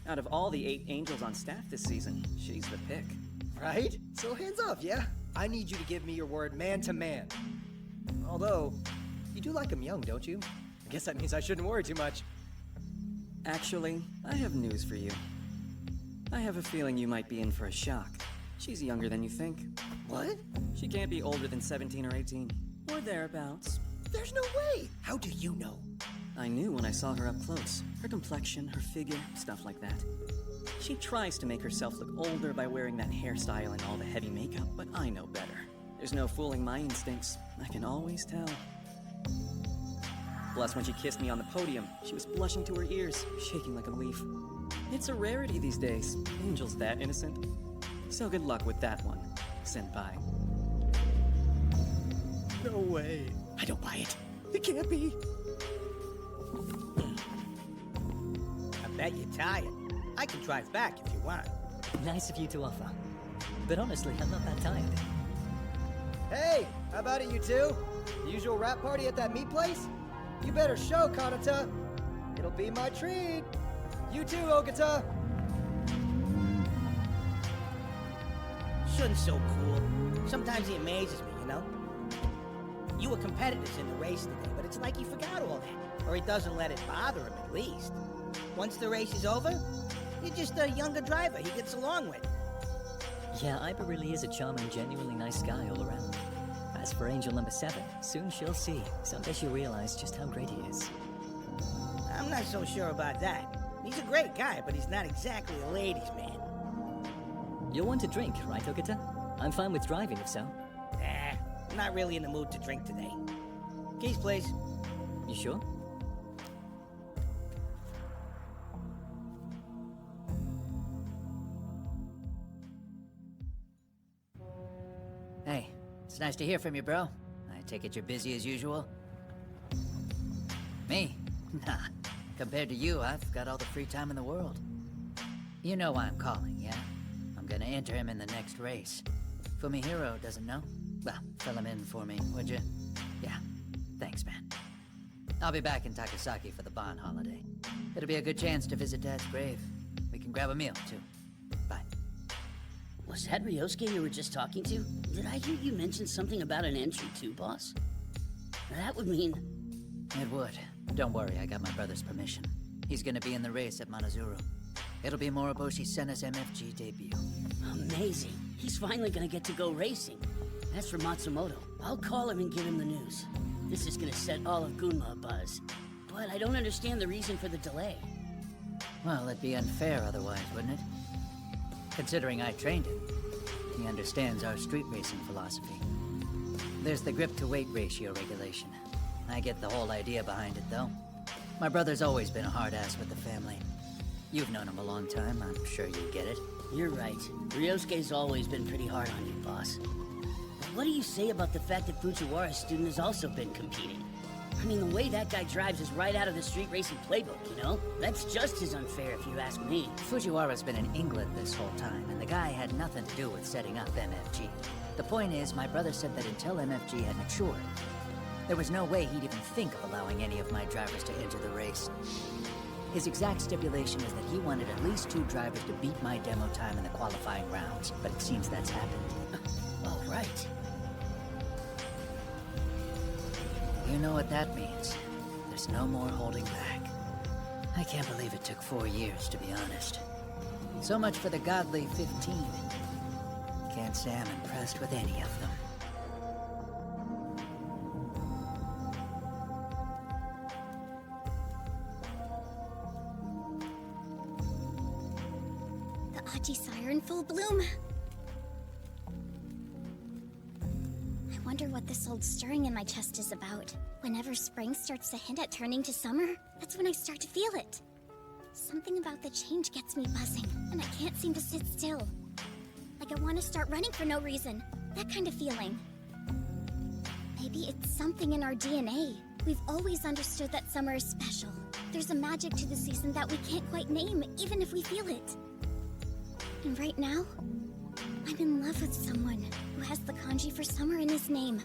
Out of all the 8 angels on staff this season, she's the pick. Right? So hands off, yeah? I need you to give me your word man to man. Although, you do like him young, don't you? I guess that means I shouldn't worry too much. Actually, I have news for you. I have a feeling you might be in for a shock. She's younger than you think. What? She can't be older than 17 or 18. Or thereabouts. There's no way! How do you know? I knew when I saw her up close. Her complexion, her figure, stuff like that. She tries to make herself look older by wearing that hairstyle and all the heavy makeup, but I know better. There's no fooling my instincts. I can always tell. Plus, when she kissed me on the podium, she was blushing to her ears, shaking like a leaf. It's a rarity these days. Angel's that innocent. So good luck with that one, senpai. No way. I don't buy it. It can't be. I bet you're tired. I can drive back if you want. Nice of you to offer. But honestly, I'm not that tired. Hey, how about it, you two? Usual rap party at that meat place? You better show, Kanata. It'll be my treat. You too, Ogata. Shun's so cool. Sometimes he amazes me, you know? You were competitors in the race today, but it's like he forgot all that. Or he doesn't let it bother him, at least. Once the race is over, you're just a younger driver he gets along with. Yeah, Iba really is a charming, genuinely nice guy all around. As for Angel number 7, soon she'll see. Someday she'll realize just how great he is. I'm not so sure about that. He's a great guy, but he's not exactly a ladies' man. You'll want to drink, right, Ogata? I'm fine with driving, if so. Nah, I'm not really in the mood to drink today. Keys, please. You sure? Hey, it's nice to hear from you, bro. I take it you're busy as usual? Me? Nah. Compared to you, I've got all the free time in the world. You know why I'm calling, yeah? I'm gonna enter him in the next race. Fumihiro doesn't know? Well, fill him in for me, would you? Yeah. Thanks, man. I'll be back in Takasaki for the Bon holiday. It'll be a good chance to visit Dad's grave. We can grab a meal, too. Bye. Was that Ryosuke you were just talking to? Did I hear you mention something about an entry too, boss? That would mean... It would. Don't worry, I got my brother's permission. He's gonna be in the race at Manazuru. It'll be Moroboshi Senna's MFG debut. Amazing. He's finally gonna get to go racing. As for Matsumoto, I'll call him and give him the news. This is gonna set all of Gunma abuzz. But I don't understand the reason for the delay. Well, it'd be unfair otherwise, wouldn't it? Considering I trained him, he understands our street racing philosophy. There's the grip-to-weight ratio regulation. I get the whole idea behind it, though. My brother's always been a hard ass with the family. You've known him a long time, I'm sure you get it. You're right. Ryosuke's always been pretty hard on you, boss. But what do you say about the fact that Fujiwara's student has also been competing? I mean, the way that guy drives is right out of the street racing playbook, you know? That's just as unfair if you ask me. Fujiwara's been in England this whole time, and the guy had nothing to do with setting up MFG. The point is, my brother said that until MFG had matured, there was no way he'd even think of allowing any of my drivers to enter the race. His exact stipulation is that he wanted at least 2 drivers to beat my demo time in the qualifying rounds, but it seems that's happened. Oh, right. You know what that means. There's no more holding back. I can't believe it took 4 years, to be honest. So much for the godly 15. Can't say I'm impressed with any of them. The Ajisire in full bloom. I wonder what this old stirring in my chest is about. Whenever spring starts to hint at turning to summer, that's when I start to feel it. Something about the change gets me buzzing, and I can't seem to sit still. Like I want to start running for no reason. That kind of feeling. Maybe it's something in our DNA. We've always understood that summer is special. There's a magic to the season that we can't quite name, even if we feel it. And right now, I'm in love with someone who has the kanji for summer in his name.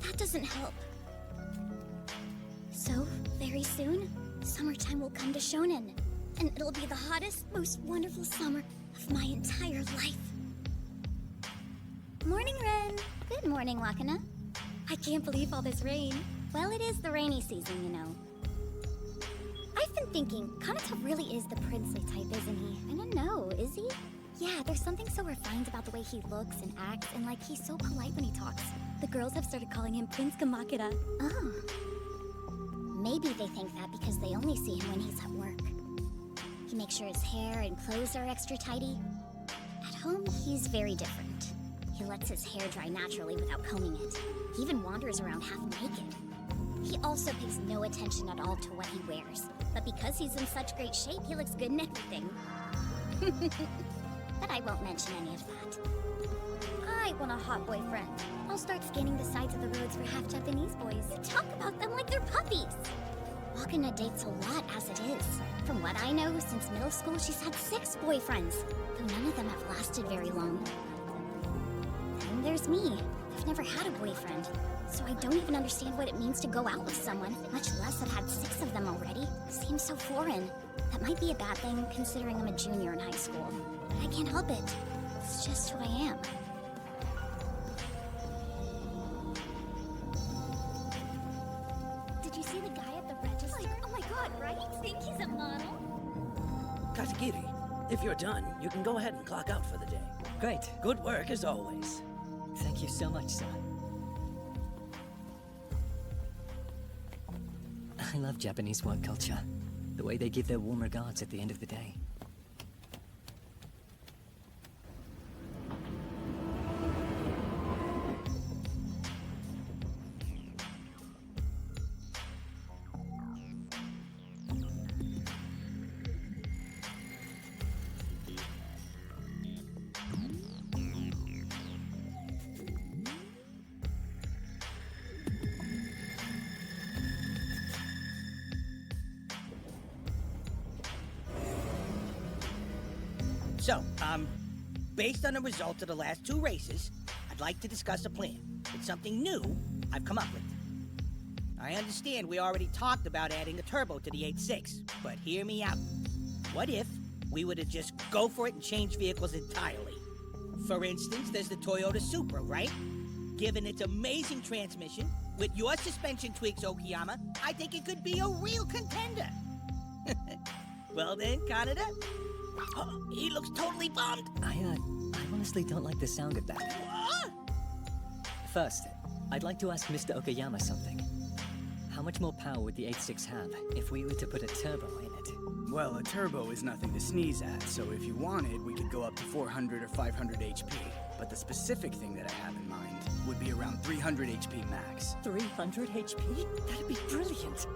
That doesn't help. So, very soon, summertime will come to Shonen. And it'll be the hottest, most wonderful summer of my entire life. Morning, Ren. Good morning, Wakana. I can't believe all this rain. Well, it is the rainy season, you know. I've been thinking, Kanata really is the princely type, isn't he? I don't know, is he? Yeah, there's something so refined about the way he looks and acts, and like he's so polite when he talks. The girls have started calling him Prince Kamakura. Oh. Maybe they think that because they only see him when he's at work. He makes sure his hair and clothes are extra tidy. At home, he's very different. He lets his hair dry naturally without combing it. He even wanders around half naked. He also pays no attention at all to what he wears. But because he's in such great shape, he looks good in everything. But I won't mention any of that. I want a hot boyfriend. I'll start scanning the sides of the roads for half-Japanese boys. Talk about them like they're puppies. Wakana dates a lot as it is. From what I know, since middle school, she's had 6 boyfriends, though none of them have lasted very long. Then there's me. I've never had a boyfriend, so I don't even understand what it means to go out with someone, much less have had 6 of them already. Seems so foreign. That might be a bad thing, considering I'm a junior in high school. But I can't help it. It's just who I am. Did you see the guy at the register? Oh my god, right? Think he's a model? Katagiri, if you're done, you can go ahead and clock out for the day. Great. Good work as always. Thank you so much, sir. I love Japanese work culture. The way they give their warm regards at the end of the day. So, based on the results of the last 2 races, I'd like to discuss a plan. It's something new I've come up with. I understand we already talked about adding a turbo to the 8.6, but hear me out. What if we were to just go for it and change vehicles entirely? For instance, there's the Toyota Supra, right? Given its amazing transmission, with your suspension tweaks, Okayama, I think it could be a real contender. Well then, Kaneda, oh, he looks totally bummed. I honestly don't like the sound of that. What? First, I'd like to ask Mr. Okayama something. How much more power would the 8.6 have if we were to put a turbo in it? Well, a turbo is nothing to sneeze at, so if you wanted, we could go up to 400 or 500 HP. But the specific thing that I have in mind would be around 300 HP max. 300 HP? That'd be brilliant.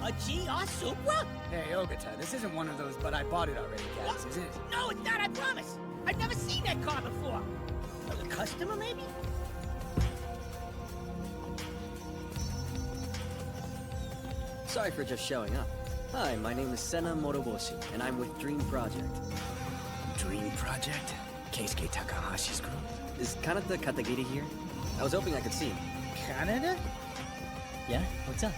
A GR Supra? Hey, Ogata, this isn't one of those but I bought it already guys, is it? No, it's not, I promise. I've never seen that car before. A customer, maybe? Sorry for just showing up. Hi, my name is Sena Moroboshi, and I'm with Dream Project. Dream Project? Keisuke Takahashi's group? Is Kanata Katagiri here? I was hoping I could see him. Canada? Yeah? What's up?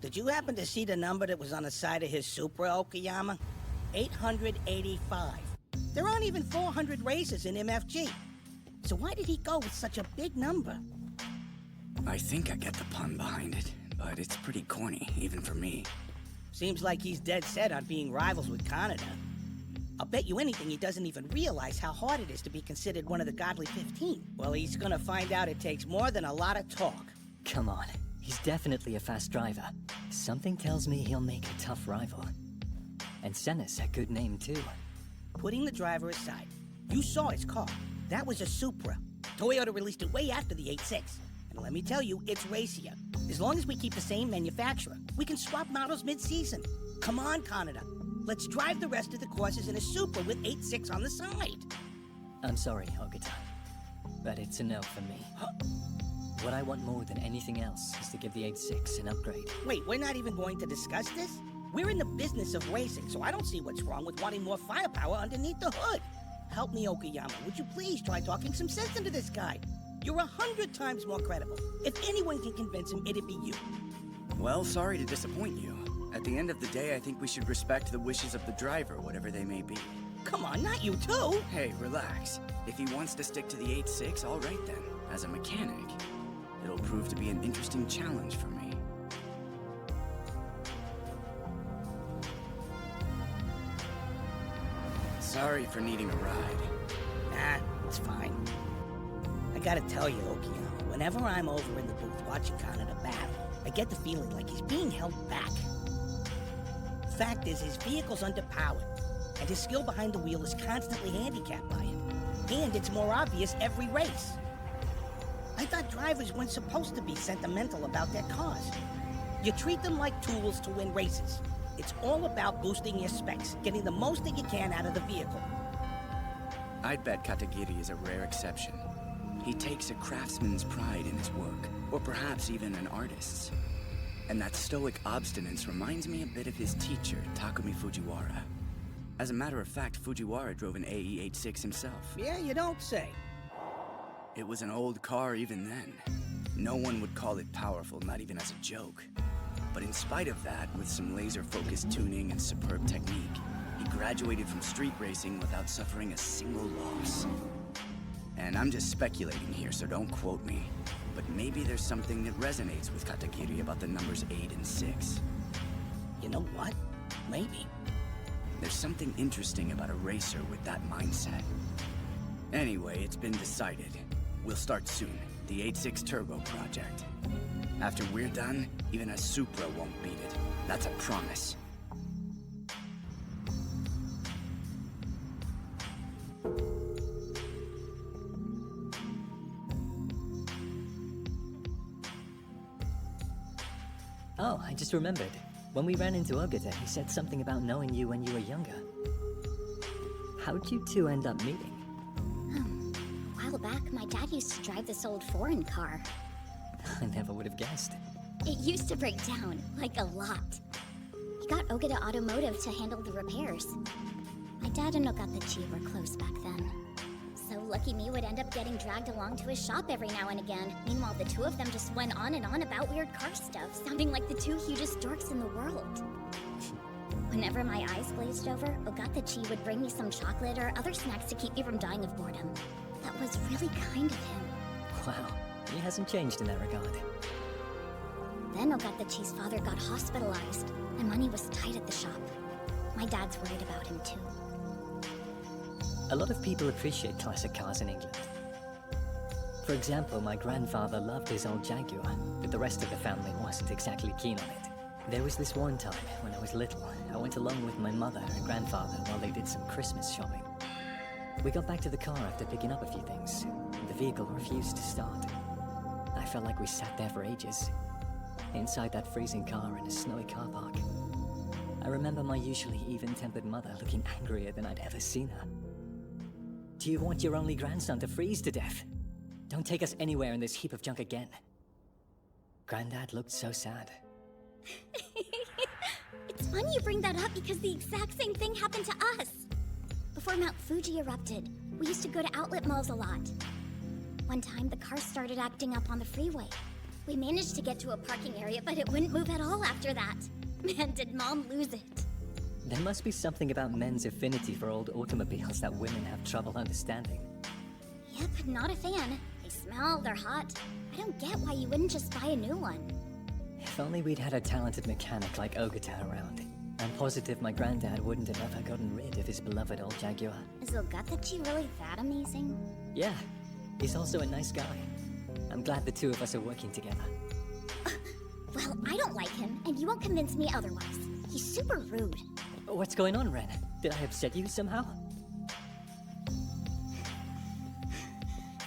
Did you happen to see the number that was on the side of his Supra, Okayama? 885. There aren't even 400 races in MFG. So why did he go with such a big number? I think I get the pun behind it, but it's pretty corny, even for me. Seems like he's dead set on being rivals with Canada. I'll bet you anything he doesn't even realize how hard it is to be considered one of the Godly 15. Well, he's gonna find out it takes more than a lot of talk. Come on. He's definitely a fast driver. Something tells me he'll make a tough rival. And Sena's a good name, too. Putting the driver aside, you saw his car. That was a Supra. Toyota released it way after the 8.6. And let me tell you, it's racier. As long as we keep the same manufacturer, we can swap models mid-season. Come on, Canada. Let's drive the rest of the courses in a Supra with 8.6 on the side. I'm sorry, Ogata, but it's a no for me. What I want more than anything else is to give the 8.6 an upgrade. Wait, we're not even going to discuss this? We're in the business of racing, so I don't see what's wrong with wanting more firepower underneath the hood. Help me, Okayama. Would you please try talking some sense into this guy? You're 100 times more credible. If anyone can convince him, it'd be you. Well, sorry to disappoint you. At the end of the day, I think we should respect the wishes of the driver, whatever they may be. Come on, not you too! Hey, relax. If he wants to stick to the 8.6, all right then. As a mechanic, it'll prove to be an interesting challenge for me. Sorry for needing a ride. Nah, it's fine. I gotta tell you, Okayama, whenever I'm over in the booth watching Canada battle, I get the feeling like he's being held back. Fact is, his vehicle's underpowered, and his skill behind the wheel is constantly handicapped by it. And it's more obvious every race. I thought drivers weren't supposed to be sentimental about their cars. You treat them like tools to win races. It's all about boosting your specs, getting the most that you can out of the vehicle. I'd bet Katagiri is a rare exception. He takes a craftsman's pride in his work, or perhaps even an artist's. And that stoic obstinance reminds me a bit of his teacher, Takumi Fujiwara. As a matter of fact, Fujiwara drove an AE86 himself. Yeah, you don't say. It was an old car even then. No one would call it powerful, not even as a joke. But in spite of that, with some laser-focused tuning and superb technique, he graduated from street racing without suffering a single loss. And I'm just speculating here, so don't quote me. But maybe there's something that resonates with Katagiri about the numbers 8 and 6. You know what? Maybe. There's something interesting about a racer with that mindset. Anyway, it's been decided. We'll start soon. The 8.6 Turbo project. After we're done, even a Supra won't beat it. That's a promise. Oh, I just remembered. When we ran into Ogata, he said something about knowing you when you were younger. How'd you two end up meeting? A while back, my dad used to drive this old foreign car. I never would have guessed. It used to break down, like a lot. He got Ogata Automotive to handle the repairs. My dad and Ogatachi were close back then. So lucky me would end up getting dragged along to his shop every now and again. Meanwhile, the two of them just went on and on about weird car stuff, sounding like the two hugest dorks in the world. Whenever my eyes glazed over, Ogatachi would bring me some chocolate or other snacks to keep me from dying of boredom. That was really kind of him. Wow, he hasn't changed in that regard. Then Ogatachi's father got hospitalized, and money was tight at the shop. My dad's worried about him too. A lot of people appreciate classic cars in England. For example, my grandfather loved his old Jaguar, but the rest of the family wasn't exactly keen on it. There was this one time, when I was little, I went along with my mother and grandfather while they did some Christmas shopping. We got back to the car after picking up a few things, and the vehicle refused to start. I felt like we sat there for ages, inside that freezing car in a snowy car park. I remember my usually even-tempered mother looking angrier than I'd ever seen her. Do you want your only grandson to freeze to death? Don't take us anywhere in this heap of junk again. Granddad looked so sad. It's funny you bring that up because the exact same thing happened to us. Before Mount Fuji erupted, we used to go to outlet malls a lot. One time, the car started acting up on the freeway. We managed to get to a parking area, but it wouldn't move at all after that. Man, did Mom lose it. There must be something about men's affinity for old automobiles that women have trouble understanding. Yep, not a fan. They smell, they're hot. I don't get why you wouldn't just buy a new one. If only we'd had a talented mechanic like Ogata around. I'm positive my granddad wouldn't have ever gotten rid of his beloved old Jaguar. Is Ogatachi really that amazing? Yeah, he's also a nice guy. I'm glad the two of us are working together. Well, I don't like him, and you won't convince me otherwise. He's super rude. What's going on, Ren? Did I upset you somehow?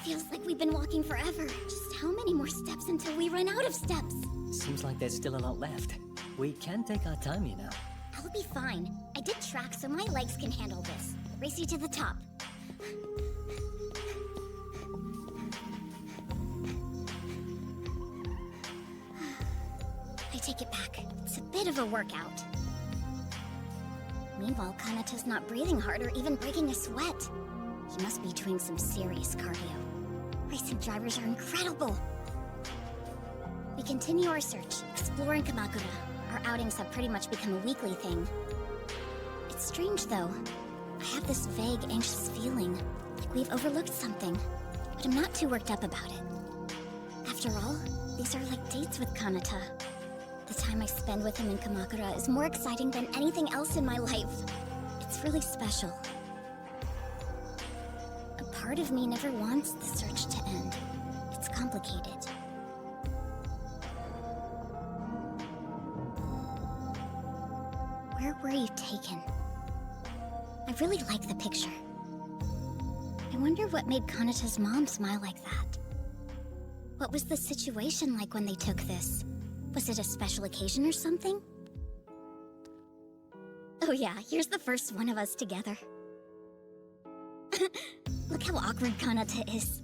Feels like we've been walking forever. Just how many more steps until we run out of steps? Seems like there's still a lot left. We can take our time, you know. I'll be fine. I did track so my legs can handle this. Race you to the top. I take it back. It's a bit of a workout. Meanwhile, Kanata's not breathing hard or even breaking a sweat. He must be doing some serious cardio. Racing drivers are incredible. We continue our search, exploring Kamakura. Our outings have pretty much become a weekly thing. It's strange, though. I have this vague, anxious feeling, like we've overlooked something, but I'm not too worked up about it. After all, these are like dates with Kanata. The time I spend with him in Kamakura is more exciting than anything else in my life. It's really special. A part of me never wants the search to end. It's complicated. Where were you taken? I really like the picture. I wonder what made Kanata's mom smile like that. What was the situation like when they took this? Was it a special occasion or something? Oh yeah, here's the first one of us together. Look how awkward Kanata is.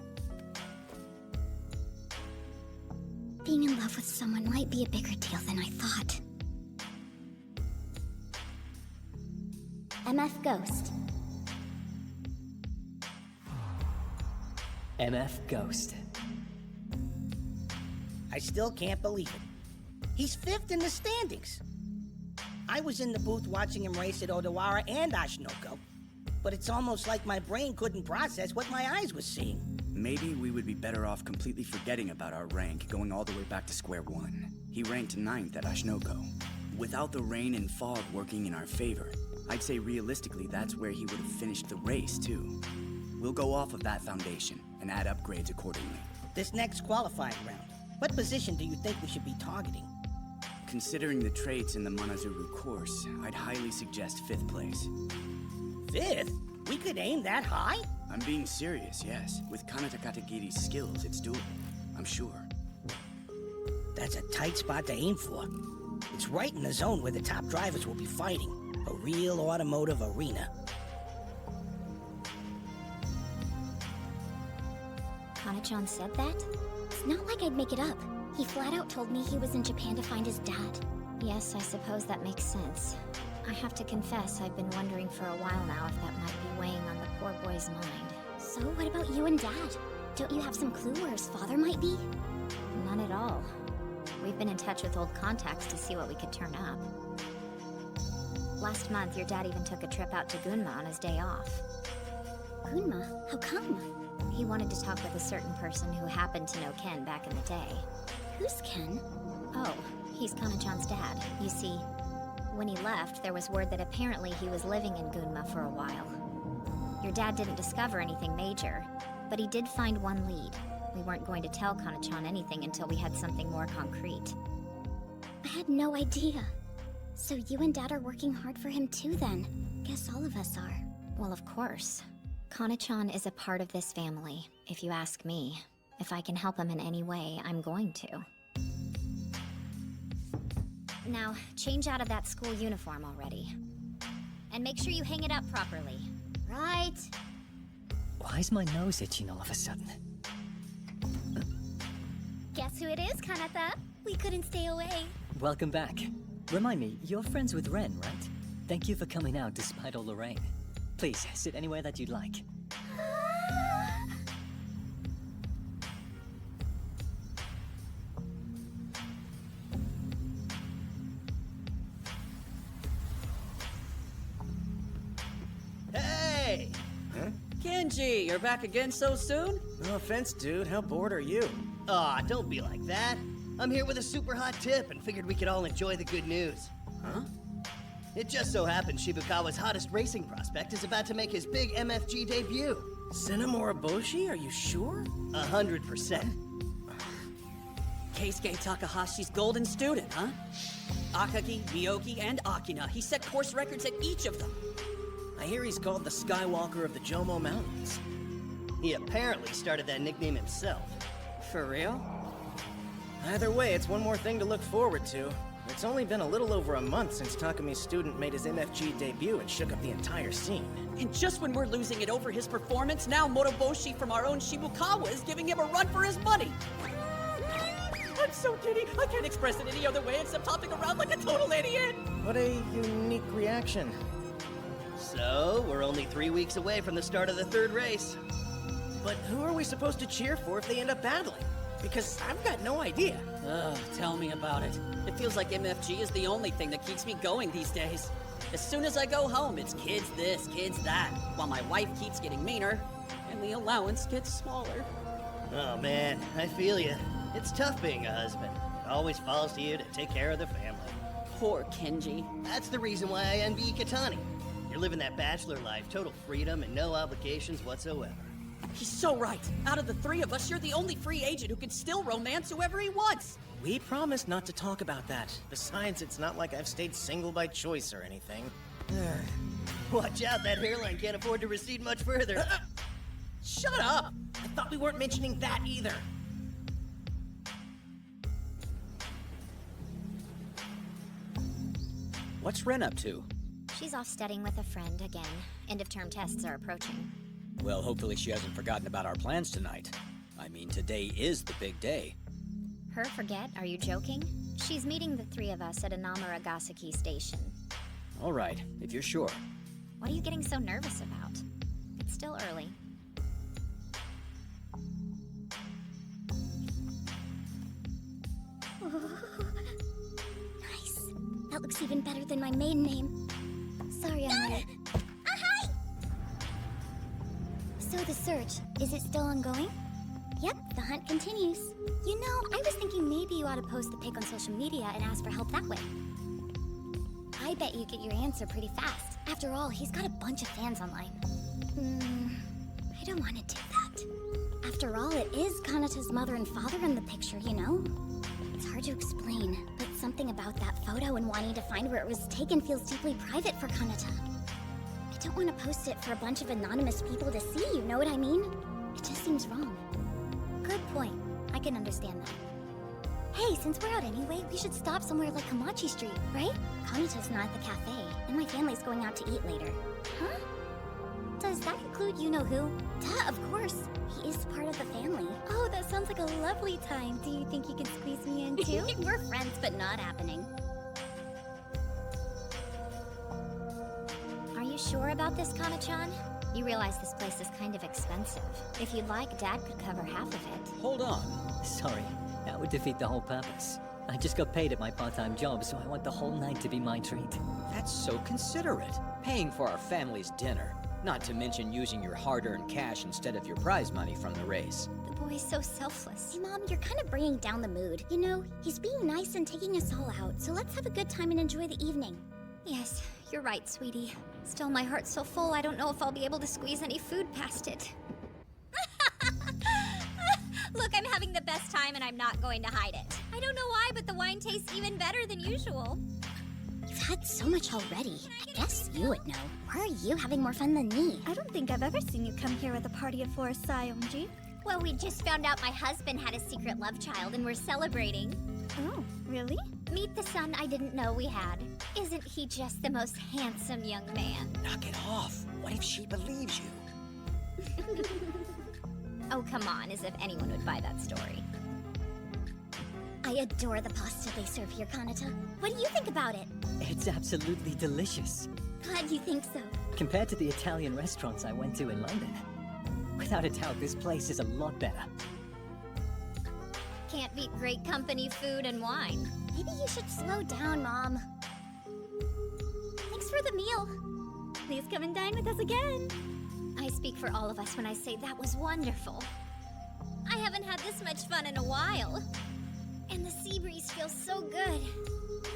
Being in love with someone might be a bigger deal than I thought. MF Ghost. MF Ghost. I still can't believe it. He's 5th in the standings. I was in the booth watching him race at Odawara and Ashinoko, but it's almost like my brain couldn't process what my eyes were seeing. Maybe we would be better off completely forgetting about our rank, going all the way back to square one. He ranked 9th at Ashinoko. Without the rain and fog working in our favor, I'd say realistically that's where he would have finished the race, too. We'll go off of that foundation and add upgrades accordingly. This next qualifying round, what position do you think we should be targeting? Considering the traits in the Monozuru course, I'd highly suggest 5th place. 5th? We could aim that high? I'm being serious, yes. With Kanata Katagiri's skills, it's doable. I'm sure. That's a tight spot to aim for. It's right in the zone where the top drivers will be fighting. A real automotive arena. Kana-chan said that? It's not like I'd make it up. He flat out told me he was in Japan to find his dad. Yes, I suppose that makes sense. I have to confess, I've been wondering for a while now if that might be weighing on the poor boy's mind. So what about you and Dad? Don't you have some clue where his father might be? None at all. We've been in touch with old contacts to see what we could turn up. Last month, your dad even took a trip out to Gunma on his day off. Gunma? How come? He wanted to talk with a certain person who happened to know Ken back in the day. Who's Ken? Oh, he's Kana-chan's dad. You see, when he left, there was word that apparently he was living in Gunma for a while. Your dad didn't discover anything major, but he did find one lead. We weren't going to tell Kana-chan anything until we had something more concrete. I had no idea. So you and Dad are working hard for him too then. Guess all of us are. Well, of course. Kana-chan is a part of this family, if you ask me. If I can help him in any way, I'm going to. Now, change out of that school uniform already. And make sure you hang it up properly. Right? Why is my nose itching all of a sudden? Guess who it is, Kanata? We couldn't stay away. Welcome back. Remind me, you're friends with Ren, right? Thank you for coming out despite all the rain. Please, sit anywhere that you'd like. Hey! Huh? Kenji, you're back again so soon? No offense, dude. How bored are you? Aw, don't be like that. I'm here with a super hot tip and figured we could all enjoy the good news. Huh? It just so happens Shibukawa's hottest racing prospect is about to make his big MFG debut. Senna Moriboshi? Are you sure? 100%. Keisuke Takahashi's golden student, huh? Akagi, Miyoki, and Akina. He set course records at each of them. I hear he's called the Skywalker of the Jomo Mountains. He apparently started that nickname himself. For real? Either way, it's one more thing to look forward to. It's only been a little over a month since Takami's student made his MFG debut and shook up the entire scene. And just when we're losing it over his performance, now Moroboshi from our own Shibukawa is giving him a run for his money! I'm so giddy, I can't express it any other way except hopping around like a total idiot! What a unique reaction. So, we're only 3 weeks away from the start of the third race. But who are we supposed to cheer for if they end up battling? Because I've got no idea. Ugh, tell me about it. It feels like MFG is the only thing that keeps me going these days. As soon as I go home, it's kids this, kids that, while my wife keeps getting meaner, and the allowance gets smaller. Oh man, I feel you. It's tough being a husband. It always falls to you to take care of the family. Poor Kenji. That's the reason why I envy Katani. You're living that bachelor life, total freedom and no obligations whatsoever. He's so right. Out of the three of us, you're the only free agent who can still romance whoever he wants. We promised not to talk about that. Besides, it's not like I've stayed single by choice or anything. Watch out, that hairline can't afford to recede much further. Shut up! I thought we weren't mentioning that either. What's Ren up to? She's off studying with a friend again. End-of-term tests are approaching. Well, hopefully she hasn't forgotten about our plans tonight. I mean, today is the big day. Her forget? Are you joking? She's meeting the three of us at Anamuragasaki Station. All right, if you're sure. What are you getting so nervous about? It's still early. Nice. That looks even better than my maiden name. Sorry, I'm late. Hi! So the search, is it still ongoing? Yep, the hunt continues. You know, I was thinking maybe you ought to post the pic on social media and ask for help that way. I bet you get your answer pretty fast. After all, he's got a bunch of fans online. I don't want to do that. After all, it is Kanata's mother and father in the picture, you know? It's hard to explain, but something about that photo and wanting to find where it was taken feels deeply private for Kanata. I don't want to post it for a bunch of anonymous people to see, you know what I mean? It just seems wrong. Good point. I can understand that. Hey, since we're out anyway, we should stop somewhere like Kamachi Street, right? Kanata's not at the cafe, and my family's going out to eat later. Huh? Does that include you-know-who? Duh, of course. He is part of the family. Oh, that sounds like a lovely time. Do you think you can squeeze me in too? We're friends, but not happening. Are you sure about this, Kana-chan? You realize this place is kind of expensive. If you'd like, Dad could cover half of it. Hold on. Sorry, that would defeat the whole purpose. I just got paid at my part-time job, so I want the whole night to be my treat. That's so considerate. Paying for our family's dinner. Not to mention using your hard-earned cash instead of your prize money from the race. The boy's so selfless. Hey, Mom, you're kind of bringing down the mood. You know, he's being nice and taking us all out, so let's have a good time and enjoy the evening. Yes, you're right, sweetie. Still, my heart's so full, I don't know if I'll be able to squeeze any food past it. Look, I'm having the best time and I'm not going to hide it. I don't know why, but the wine tastes even better than usual. You've had so much already. I guess you would know. Why are you having more fun than me? I don't think I've ever seen you come here with a party of four, Sayonji. Well, we just found out my husband had a secret love child and we're celebrating. Oh, really? Meet the son I didn't know we had. Isn't he just the most handsome young man? Knock it off. What if she believes you? Oh, come on, as if anyone would buy that story. I adore the pasta they serve here, Kanata. What do you think about it? It's absolutely delicious. Glad you think so. Compared to the Italian restaurants I went to in London. Without a doubt, this place is a lot better. Can't beat great company, food, and wine. Maybe you should slow down, Mom. Thanks for the meal. Please come and dine with us again. I speak for all of us when I say that was wonderful. I haven't had this much fun in a while. And the sea breeze feels so good.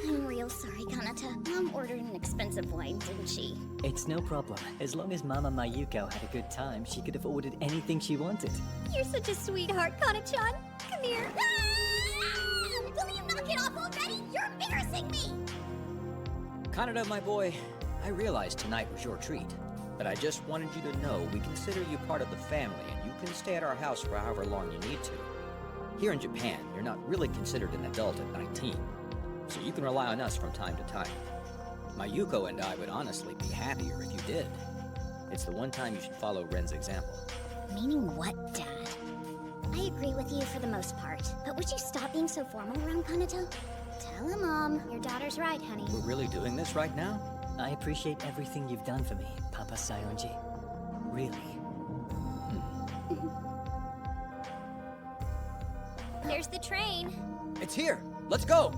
I'm real sorry, Kanata. Mom ordered an expensive wine, didn't she? It's no problem. As long as Mama Mayuko had a good time, she could have ordered anything she wanted. You're such a sweetheart, Kana-chan. Come here. Ah! Will you knock it off already? You're embarrassing me! Kanada, my boy, I realized tonight was your treat. But I just wanted you to know we consider you part of the family and you can stay at our house for however long you need to. Here in Japan, you're not really considered an adult at 19, so you can rely on us from time to time. Mayuko and I would honestly be happier if you did. It's the one time you should follow Ren's example. Meaning what, Dad? I agree with you for the most part, but would you stop being so formal around Kanata? Tell him, Mom. Your daughter's right, honey. We're really doing this right now? I appreciate everything you've done for me, Papa Sayonji. Really. There's the train. It's here! Let's go!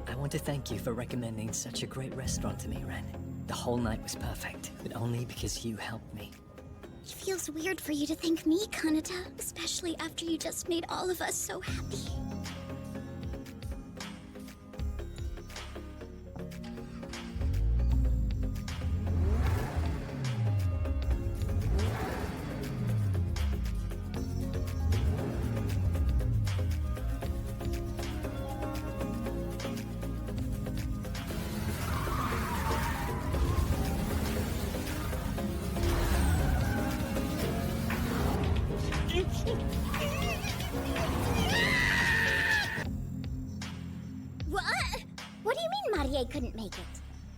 I want to thank you for recommending such a great restaurant to me, Ren. The whole night was perfect, but only because you helped me. It feels weird for you to thank me, Kanata, especially after you just made all of us so happy. What do you mean Marie couldn't make it?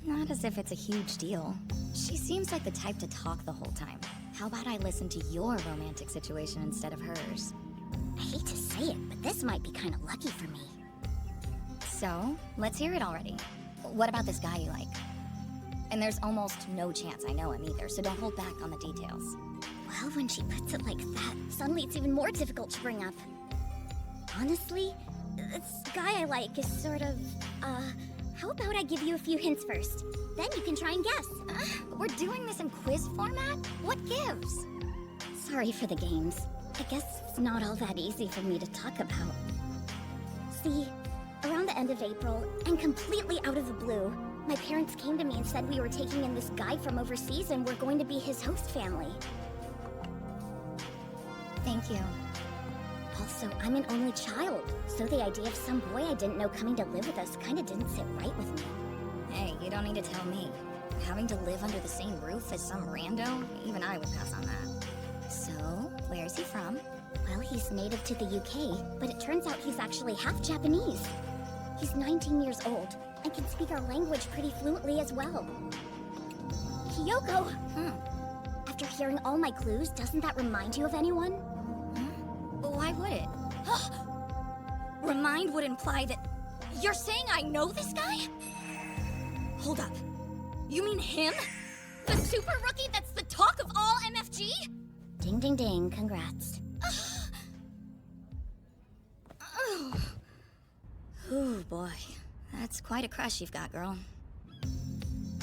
Not as if it's a huge deal. She seems like the type to talk the whole time. How about I listen to your romantic situation instead of hers? I hate to say it, but this might be kind of lucky for me. So, let's hear it already. What about this guy you like? And there's almost no chance I know him either, so don't hold back on the details. Well, when she puts it like that, suddenly it's even more difficult to bring up. Honestly, this guy I like is sort of, how about I give you a few hints first? Then you can try and guess. We're doing this in quiz format? What gives? Sorry for the games. I guess it's not all that easy for me to talk about. See, around the end of April, and completely out of the blue, my parents came to me and said we were taking in this guy from overseas and we're going to be his host family. Thank you. Also, I'm an only child, so the idea of some boy I didn't know coming to live with us kinda didn't sit right with me. Hey, you don't need to tell me. Having to live under the same roof as some rando? Even I would pass on that. So, where's he from? Well, he's native to the UK, but it turns out he's actually half Japanese. He's 19 years old, and can speak our language pretty fluently as well. Kyoko! After hearing all my clues, doesn't that remind you of anyone? Why would it? Remind would imply that... You're saying I know this guy? Hold up. You mean him? The super rookie that's the talk of all MFG? Ding ding ding, congrats. Ooh, boy. That's quite a crush you've got, girl.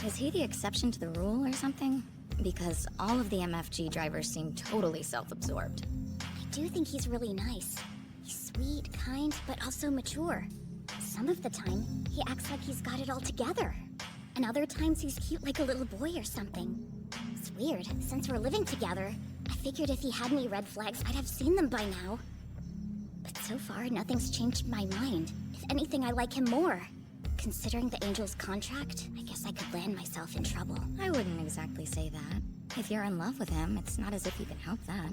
Is he the exception to the rule or something? Because all of the MFG drivers seem totally self-absorbed. I do think he's really nice. He's sweet, kind, but also mature. Some of the time, he acts like he's got it all together. And other times he's cute like a little boy or something. It's weird. Since we're living together, I figured if he had any red flags, I'd have seen them by now. But so far, nothing's changed my mind. If anything, I like him more. Considering the Angel's contract, I guess I could land myself in trouble. I wouldn't exactly say that. If you're in love with him, it's not as if you can help that.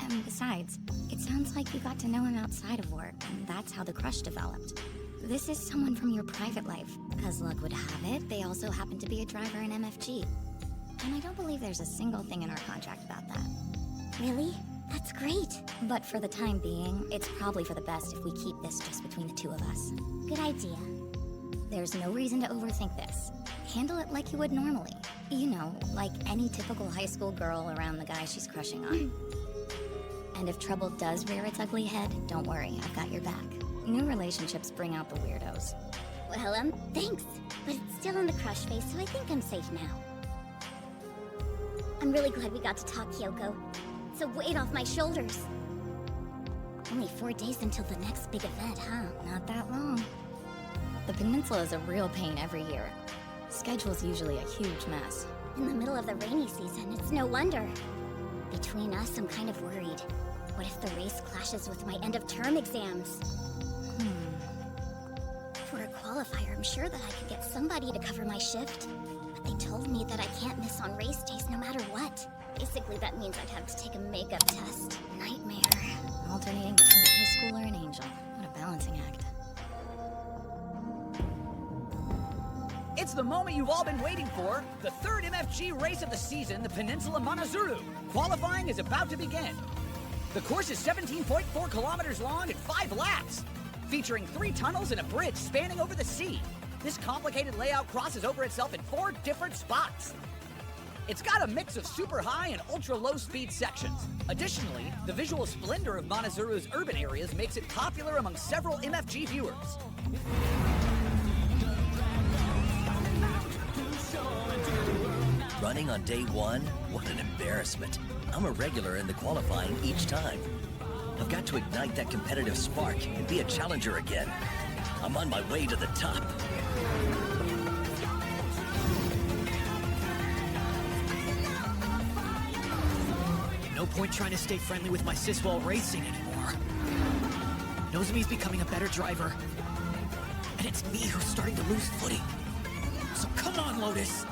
And besides, it sounds like you got to know him outside of work, and that's how the crush developed. This is someone from your private life. As luck would have it, they also happen to be a driver in MFG. And I don't believe there's a single thing in our contract about that. Really? That's great. But for the time being, it's probably for the best if we keep this just between the two of us. Good idea. There's no reason to overthink this. Handle it like you would normally. You know, like any typical high school girl around the guy she's crushing on. And if trouble does rear its ugly head, don't worry, I've got your back. New relationships bring out the weirdos. Well, thanks. But it's still in the crush phase, so I think I'm safe now. I'm really glad we got to talk, Kyoko. It's a weight off my shoulders. Only 4 days until the next big event, huh? Not that long. The peninsula is a real pain every year. Schedule's usually a huge mess. In the middle of the rainy season, it's no wonder. Between us, I'm kind of worried. What if the race clashes with my end-of-term exams? For a qualifier, I'm sure that I could get somebody to cover my shift. But they told me that I can't miss on race days no matter what. Basically, that means I'd have to take a makeup test. Nightmare. Alternating between a high schooler and Angel. What a balancing act. It's the moment you've all been waiting for. The third MFG race of the season, the Peninsula Manazuru. Qualifying is about to begin. The course is 17.4 kilometers long and 5 laps, featuring 3 tunnels and a bridge spanning over the sea. This complicated layout crosses over itself in 4 different spots. It's got a mix of super high and ultra low speed sections. Additionally, the visual splendor of Manazuru's urban areas makes it popular among several MFG viewers. Running on day 1? What an embarrassment. I'm a regular in the qualifying each time. I've got to ignite that competitive spark and be a challenger again. I'm on my way to the top. No point trying to stay friendly with my sis while racing anymore. Nozomi's becoming a better driver. And it's me who's starting to lose footing. So come on, Lotus.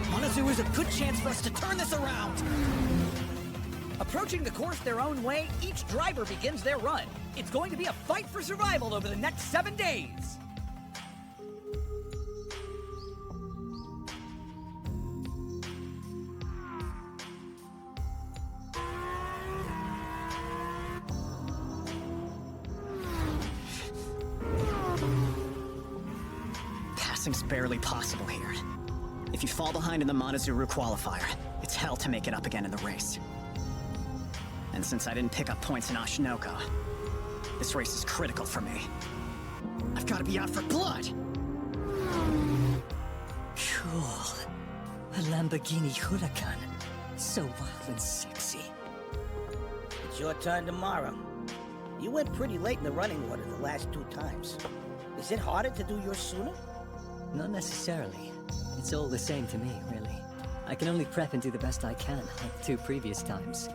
Manazuru is a good chance for us to turn this around. Approaching the course their own way, each driver begins their run. It's going to be a fight for survival over the next 7 days. Passing's barely possible here. If you fall behind in the Manazuru qualifier, it's hell to make it up again in the race. And since I didn't pick up points in Ashinoko, this race is critical for me. I've got to be out for blood! Cool. A Lamborghini Huracan. So wild and sexy. It's your turn tomorrow. You went pretty late in the running order the last 2 times. Is it harder to do yours sooner? Not necessarily. It's all the same to me, really. I can only prep and do the best I can, like 2 previous times.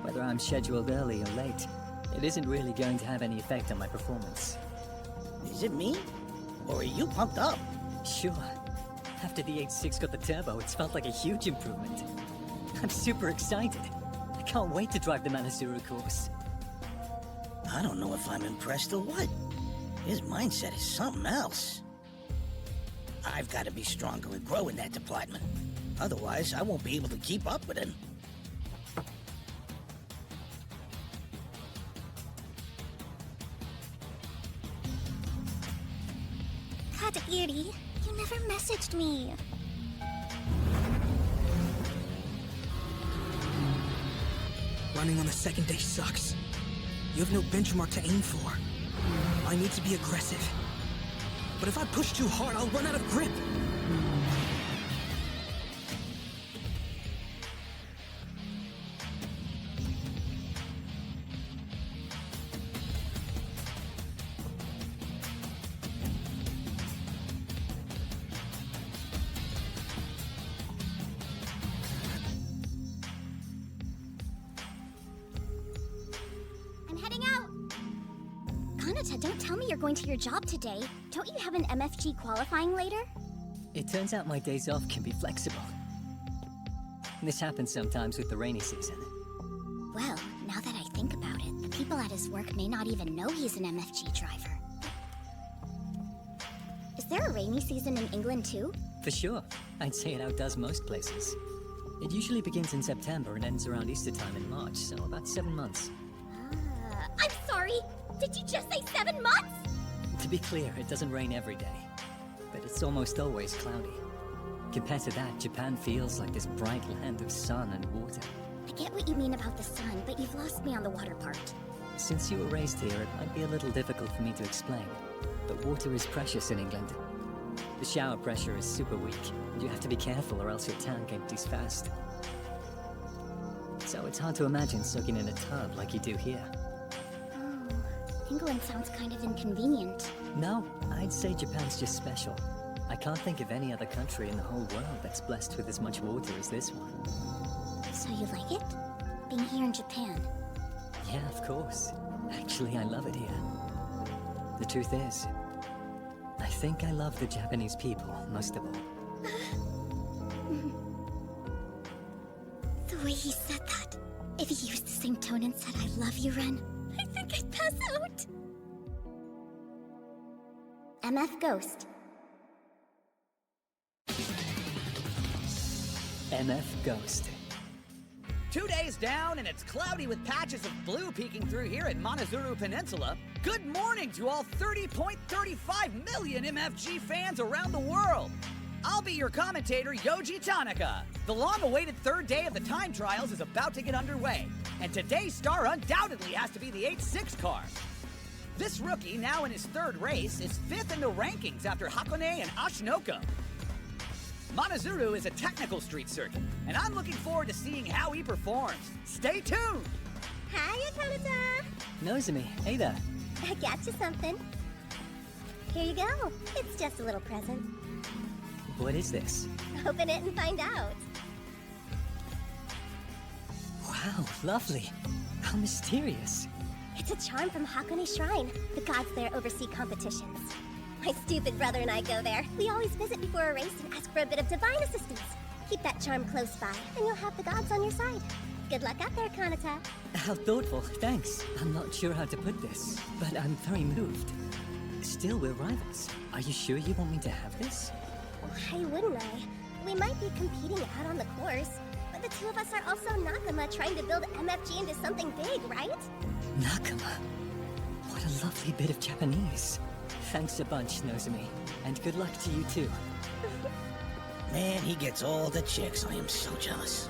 Whether I'm scheduled early or late, it isn't really going to have any effect on my performance. Is it me? Or are you pumped up? Sure. After the 8.6 got the turbo, it's felt like a huge improvement. I'm super excited. I can't wait to drive the Manazuru course. I don't know if I'm impressed or what. His mindset is something else. I've got to be stronger and grow in that department. Otherwise, I won't be able to keep up with him. Katairi, you never messaged me. Running on the second day sucks. You have no benchmark to aim for. I need to be aggressive, but if I push too hard, I'll run out of grip. I'm heading out! Kanata, don't tell me you're going to your job today. Don't you have an MFG qualifying later? It turns out my days off can be flexible. This happens sometimes with the rainy season. Well, now that I think about it, the people at his work may not even know he's an MFG driver. Is there a rainy season in England too? For sure. I'd say it outdoes most places. It usually begins in September and ends around Easter time in March, so about 7 months. I'm sorry! Did you just say 7 months? To be clear, it doesn't rain every day, but it's almost always cloudy. Compared to that, Japan feels like this bright land of sun and water. I get what you mean about the sun, but you've lost me on the water part. Since you were raised here, it might be a little difficult for me to explain, but water is precious in England. The shower pressure is super weak, and you have to be careful or else your tank empties fast. So it's hard to imagine soaking in a tub like you do here. England sounds kind of inconvenient. No, I'd say Japan's just special. I can't think of any other country in the whole world that's blessed with as much water as this one. So you like it? Being here in Japan? Yeah, of course. Actually, I love it here. The truth is, I think I love the Japanese people most of all. The way he said that. If he used the same tone and said I love you, Ren, I think I'd pass out. MF Ghost. MF Ghost. 2 days down, and it's cloudy with patches of blue peeking through here at Monozuru Peninsula. Good morning to all 30.35 million MFG fans around the world. I'll be your commentator, Yoji Tanaka. The long-awaited third day of the time trials is about to get underway, and today's star undoubtedly has to be the 8-6 car. This rookie, now in his third race, is 5th in the rankings after Hakone and Ashinoko. Monozuru is a technical street circuit, and I'm looking forward to seeing how he performs. Stay tuned! Hiya, Kanata! Nozomi, hey there. I got you something. Here you go. It's just a little present. What is this? Open it and find out. Wow, lovely. How mysterious. It's a charm from Hakone Shrine. The gods there oversee competitions. My stupid brother and I go there. We always visit before a race and ask for a bit of divine assistance. Keep that charm close by, and you'll have the gods on your side. Good luck out there, Kanata. How thoughtful, thanks. I'm not sure how to put this, but I'm very moved. Still, we're rivals. Are you sure you want me to have this? Why wouldn't I? We might be competing out on the course, but the two of us are also Nakama trying to build MFG into something big, right? Nakama. What a lovely bit of Japanese. Thanks a bunch, Nozomi. And good luck to you too. Man, he gets all the chicks. I am so jealous.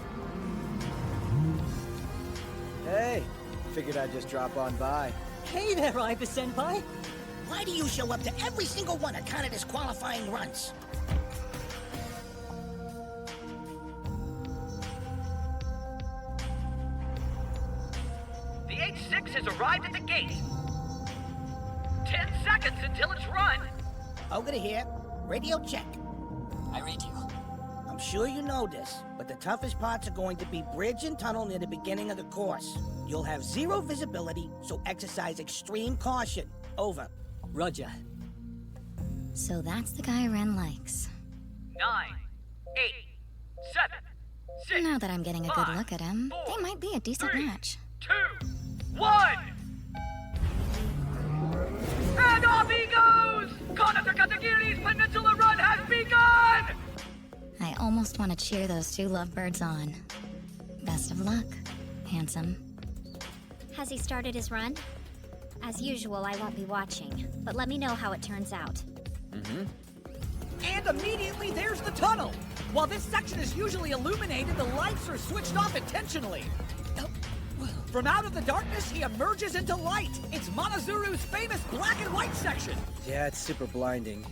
Hey, figured I'd just drop on by. Hey there, Iva Senpai. Why do you show up to every single one of Kanata's qualifying runs? The 8-6 has arrived at the gate. 10 seconds until it's run. Ogre here. Radio check. I read you. I'm sure you know this, but the toughest parts are going to be bridge and tunnel near the beginning of the course. You'll have zero visibility, so exercise extreme caution. Over. Roger. So that's the guy Ren likes. 9, 8, 7, 6. Now that I'm getting a good look at him, they might be a decent match. 2, 1. And off he goes! Kanata Katagiri's Peninsula Run has begun! I almost want to cheer those two lovebirds on. Best of luck, handsome. Has he started his run? As usual, I won't be watching, but let me know how it turns out. And immediately there's the tunnel! While this section is usually illuminated, the lights are switched off intentionally. From out of the darkness, he emerges into light. It's Monozuru's famous black and white section. Yeah, it's super blinding.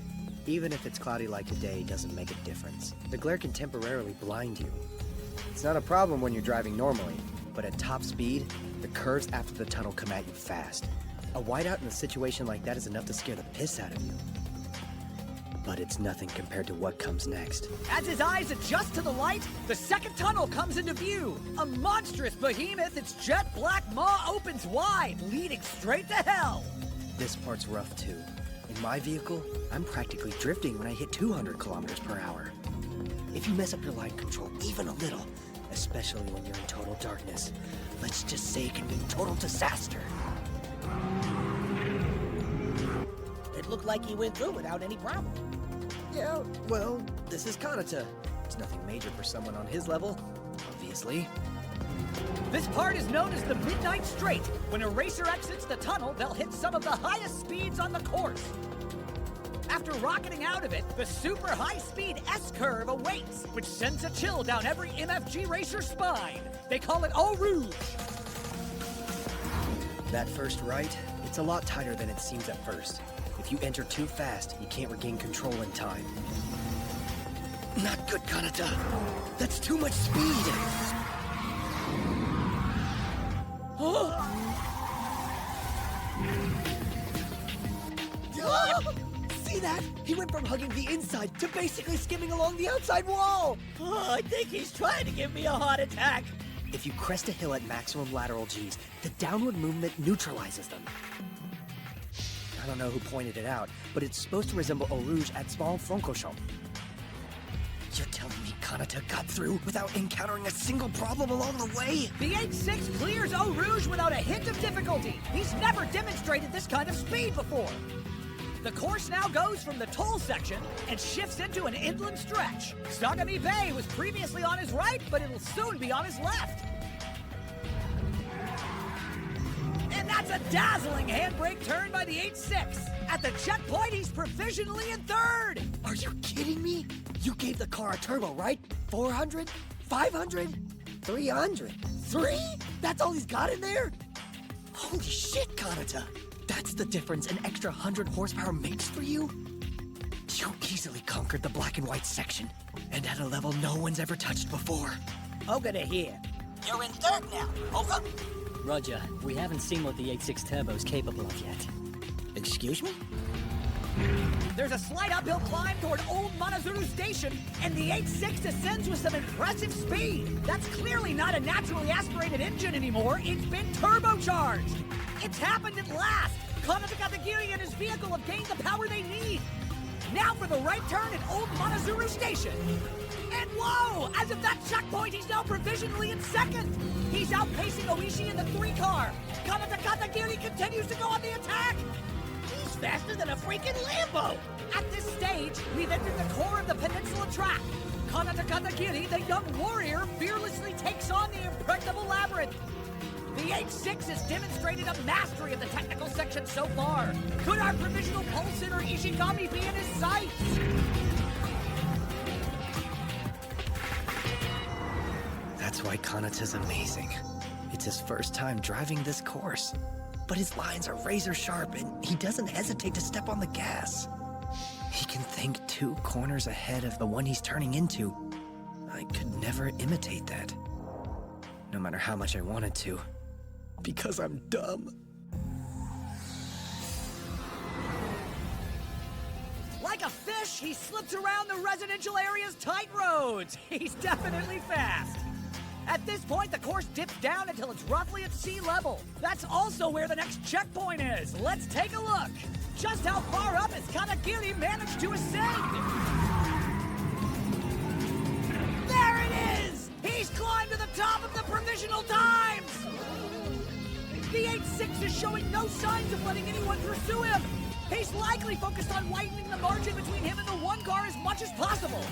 Even if it's cloudy like today, doesn't make a difference. The glare can temporarily blind you. It's not a problem when you're driving normally, but at top speed, the curves after the tunnel come at you fast. A whiteout in a situation like that is enough to scare the piss out of you. But it's nothing compared to what comes next. As his eyes adjust to the light, the second tunnel comes into view. A monstrous behemoth, its jet black maw opens wide, leading straight to hell. This part's rough too. In my vehicle, I'm practically drifting when I hit 200 kilometers per hour. If you mess up your line control even a little, especially when you're in total darkness, let's just say it can mean total disaster. It looked like he went through without any problem. Yeah, well, this is Kanata. It's nothing major for someone on his level, obviously. This part is known as the Midnight Straight. When a racer exits the tunnel, they'll hit some of the highest speeds on the course. After rocketing out of it, the super high-speed S-curve awaits, which sends a chill down every MFG racer's spine. They call it Eau Rouge. That first right, it's a lot tighter than it seems at first. If you enter too fast, you can't regain control in time. Not good, Kanata. That's too much speed. See that? He went from hugging the inside to basically skimming along the outside wall. Oh, I think he's trying to give me a heart attack. If you crest a hill at maximum lateral Gs, the downward movement neutralizes them. I don't know who pointed it out, but it's supposed to resemble Eau Rouge at small Francorchamps. You're telling me Kanata got through without encountering a single problem along the way? The 8-6 clears Eau Rouge without a hint of difficulty. He's never demonstrated this kind of speed before. The course now goes from the toll section and shifts into an inland stretch. Sagami Bay was previously on his right, but it'll soon be on his left. And that's a dazzling handbrake turn by the 8-6. At the checkpoint, he's provisionally in third. Are you kidding me? You gave the car a turbo, right? 400? 500? 300? 3? That's all he's got in there? Holy shit, Kanata! That's the difference an extra 100 horsepower makes for you? You easily conquered the black and white section, and at a level no one's ever touched before. Over to here. You're in third now. Over. Roger, we haven't seen what the 8.6 turbo's capable of yet. Excuse me? There's a slight uphill climb toward Old Monozuru Station, and the 8.6 descends with some impressive speed. That's clearly not a naturally aspirated engine anymore. It's been turbocharged. It's happened at last. Kanata Katagiri and his vehicle have gained the power they need. Now for the right turn at Old Monozuru Station. And whoa! As of that checkpoint, he's now provisionally in second. He's outpacing Oishi in the 3 car. Kanata Katagiri continues to go on the attack. He's faster than a freaking Lambo. At this stage, we've entered the core of the peninsula track. Kanata Katagiri, the young warrior, fearlessly takes on the impregnable labyrinth. The 8.6 has demonstrated a mastery of the technical section so far. Could our provisional pole sitter Ishigami be in his sights? That's why Kanata's amazing. It's his first time driving this course. But his lines are razor sharp, and he doesn't hesitate to step on the gas. He can think 2 corners ahead of the one he's turning into. I could never imitate that. No matter how much I wanted to. Because I'm dumb. Like a fish, he slips around the residential area's tight roads. He's definitely fast. At this point, the course dips down until it's roughly at sea level. That's also where the next checkpoint is. Let's take a look. Just how far up has Katagiri managed to ascend? There it is! He's climbed to the top of the provisional times! The 8.6 is showing no signs of letting anyone pursue him. He's likely focused on widening the margin between him and the 1 car as much as possible.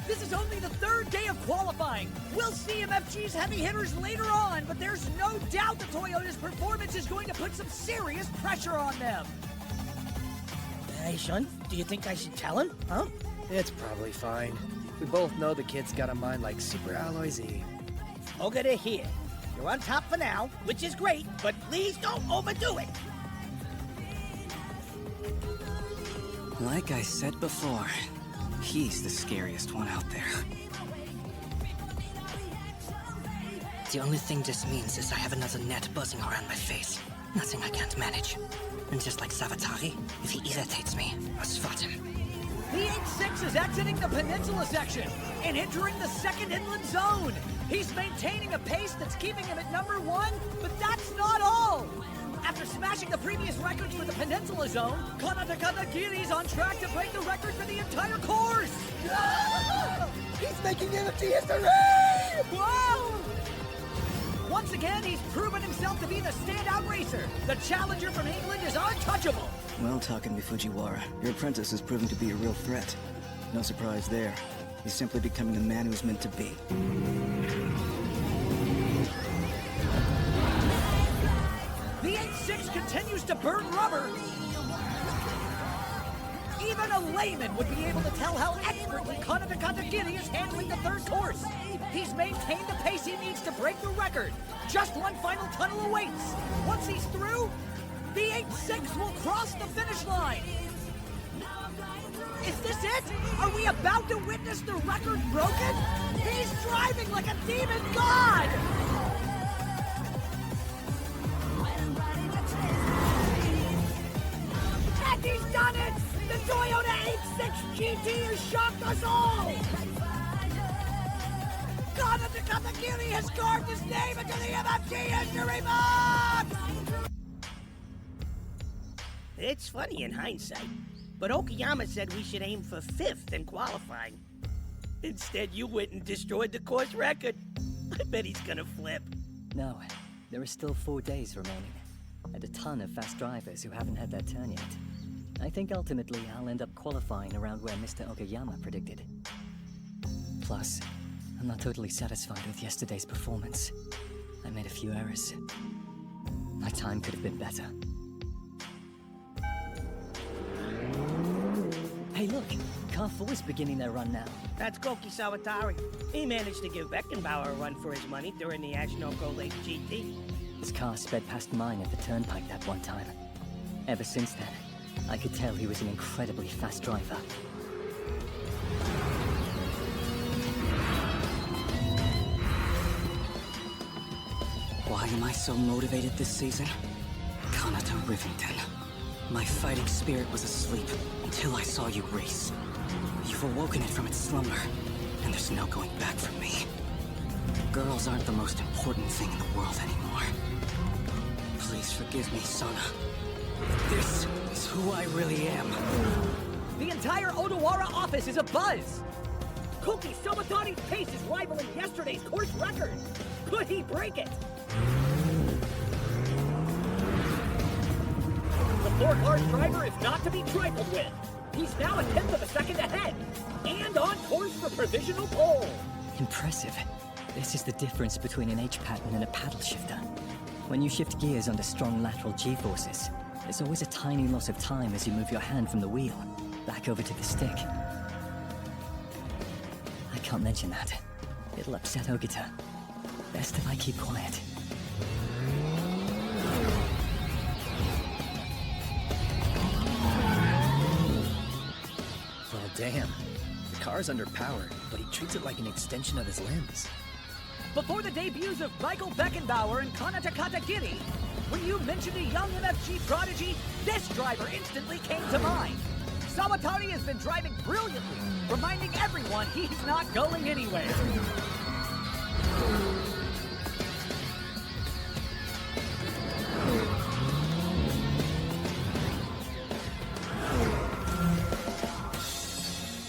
This is only the 3rd day of qualifying. We'll see MFG's heavy hitters later on, but there's no doubt that Toyota's performance is going to put some serious pressure on them. Hey, Shun, do you think I should tell him, huh? It's probably fine. We both know the kid's got a mind like Super Alloy Z. Over to here. You're on top for now, which is great, but please don't overdo it. Like I said before, he's the scariest one out there. The only thing this means is I have another net buzzing around my face. Nothing I can't manage. And just like Savatari, if he irritates me, I'll spot him. The 8-6 is exiting the peninsula section and entering the second inland zone. He's maintaining a pace that's keeping him at number 1, but that's not all. After smashing the previous records for the peninsula zone, Kanata-Kata-Giri's on track to break the record for the entire course. He's making MFG history! Whoa! Once again, he's proven himself to be the standout racer. The challenger from England is untouchable. Well, Takumi Fujiwara, your apprentice is proving to be a real threat. No surprise there. He's simply becoming the man who's meant to be. The 8-6 continues to burn rubber. Even a layman would be able to tell how expertly Kanata-Kata-Giri is handling the third course. He's maintained the pace he needs to break the record. Just one final tunnel awaits. Once he's through, the 8-6 will cross the finish line. Is this it? Are we about to witness the record broken? He's driving like a demon god! And he's done it! The Toyota 8-6 GT has shocked us all! Kanata-Kata-Giri has carved his name into the MFG history book! It's funny in hindsight, but Okayama said we should aim for 5th in qualifying. Instead, you went and destroyed the course record. I bet he's gonna flip. No, there are still 4 days remaining, and a ton of fast drivers who haven't had their turn yet. I think ultimately I'll end up qualifying around where Mr. Okayama predicted. Plus, I'm not totally satisfied with yesterday's performance. I made a few errors. My time could have been better. Hey look, Car 4 is beginning their run now. That's Koki Sawatari. He managed to give Beckenbauer a run for his money during the Ashinoko Lake GT. His car sped past mine at the turnpike that one time. Ever since then, I could tell he was an incredibly fast driver. Why am I so motivated this season? Kanata Rivington. My fighting spirit was asleep until I saw you race. You've awoken it from its slumber, and there's no going back from me. Girls aren't the most important thing in the world anymore. Please forgive me, Sona. This is who I really am. The entire Odawara office is abuzz! Koki Sawatari's pace is rivaling yesterday's course record! Could he break it? The 4-car driver is not to be trifled with. He's now a 1/10 of a second ahead, and on course for provisional pole. Impressive. This is the difference between an H-pattern and a paddle shifter. When you shift gears under strong lateral G-forces, there's always a tiny loss of time as you move your hand from the wheel, back over to the stick. I can't mention that. It'll upset Ogita. Best if I keep quiet. Well, damn. The car's underpowered, but he treats it like an extension of his limbs. Before the debuts of Michael Beckenbauer and Kanata-Kata-Giri, when you mentioned a young MFG prodigy, this driver instantly came to mind. Sawatari has been driving brilliantly, reminding everyone he's not going anywhere.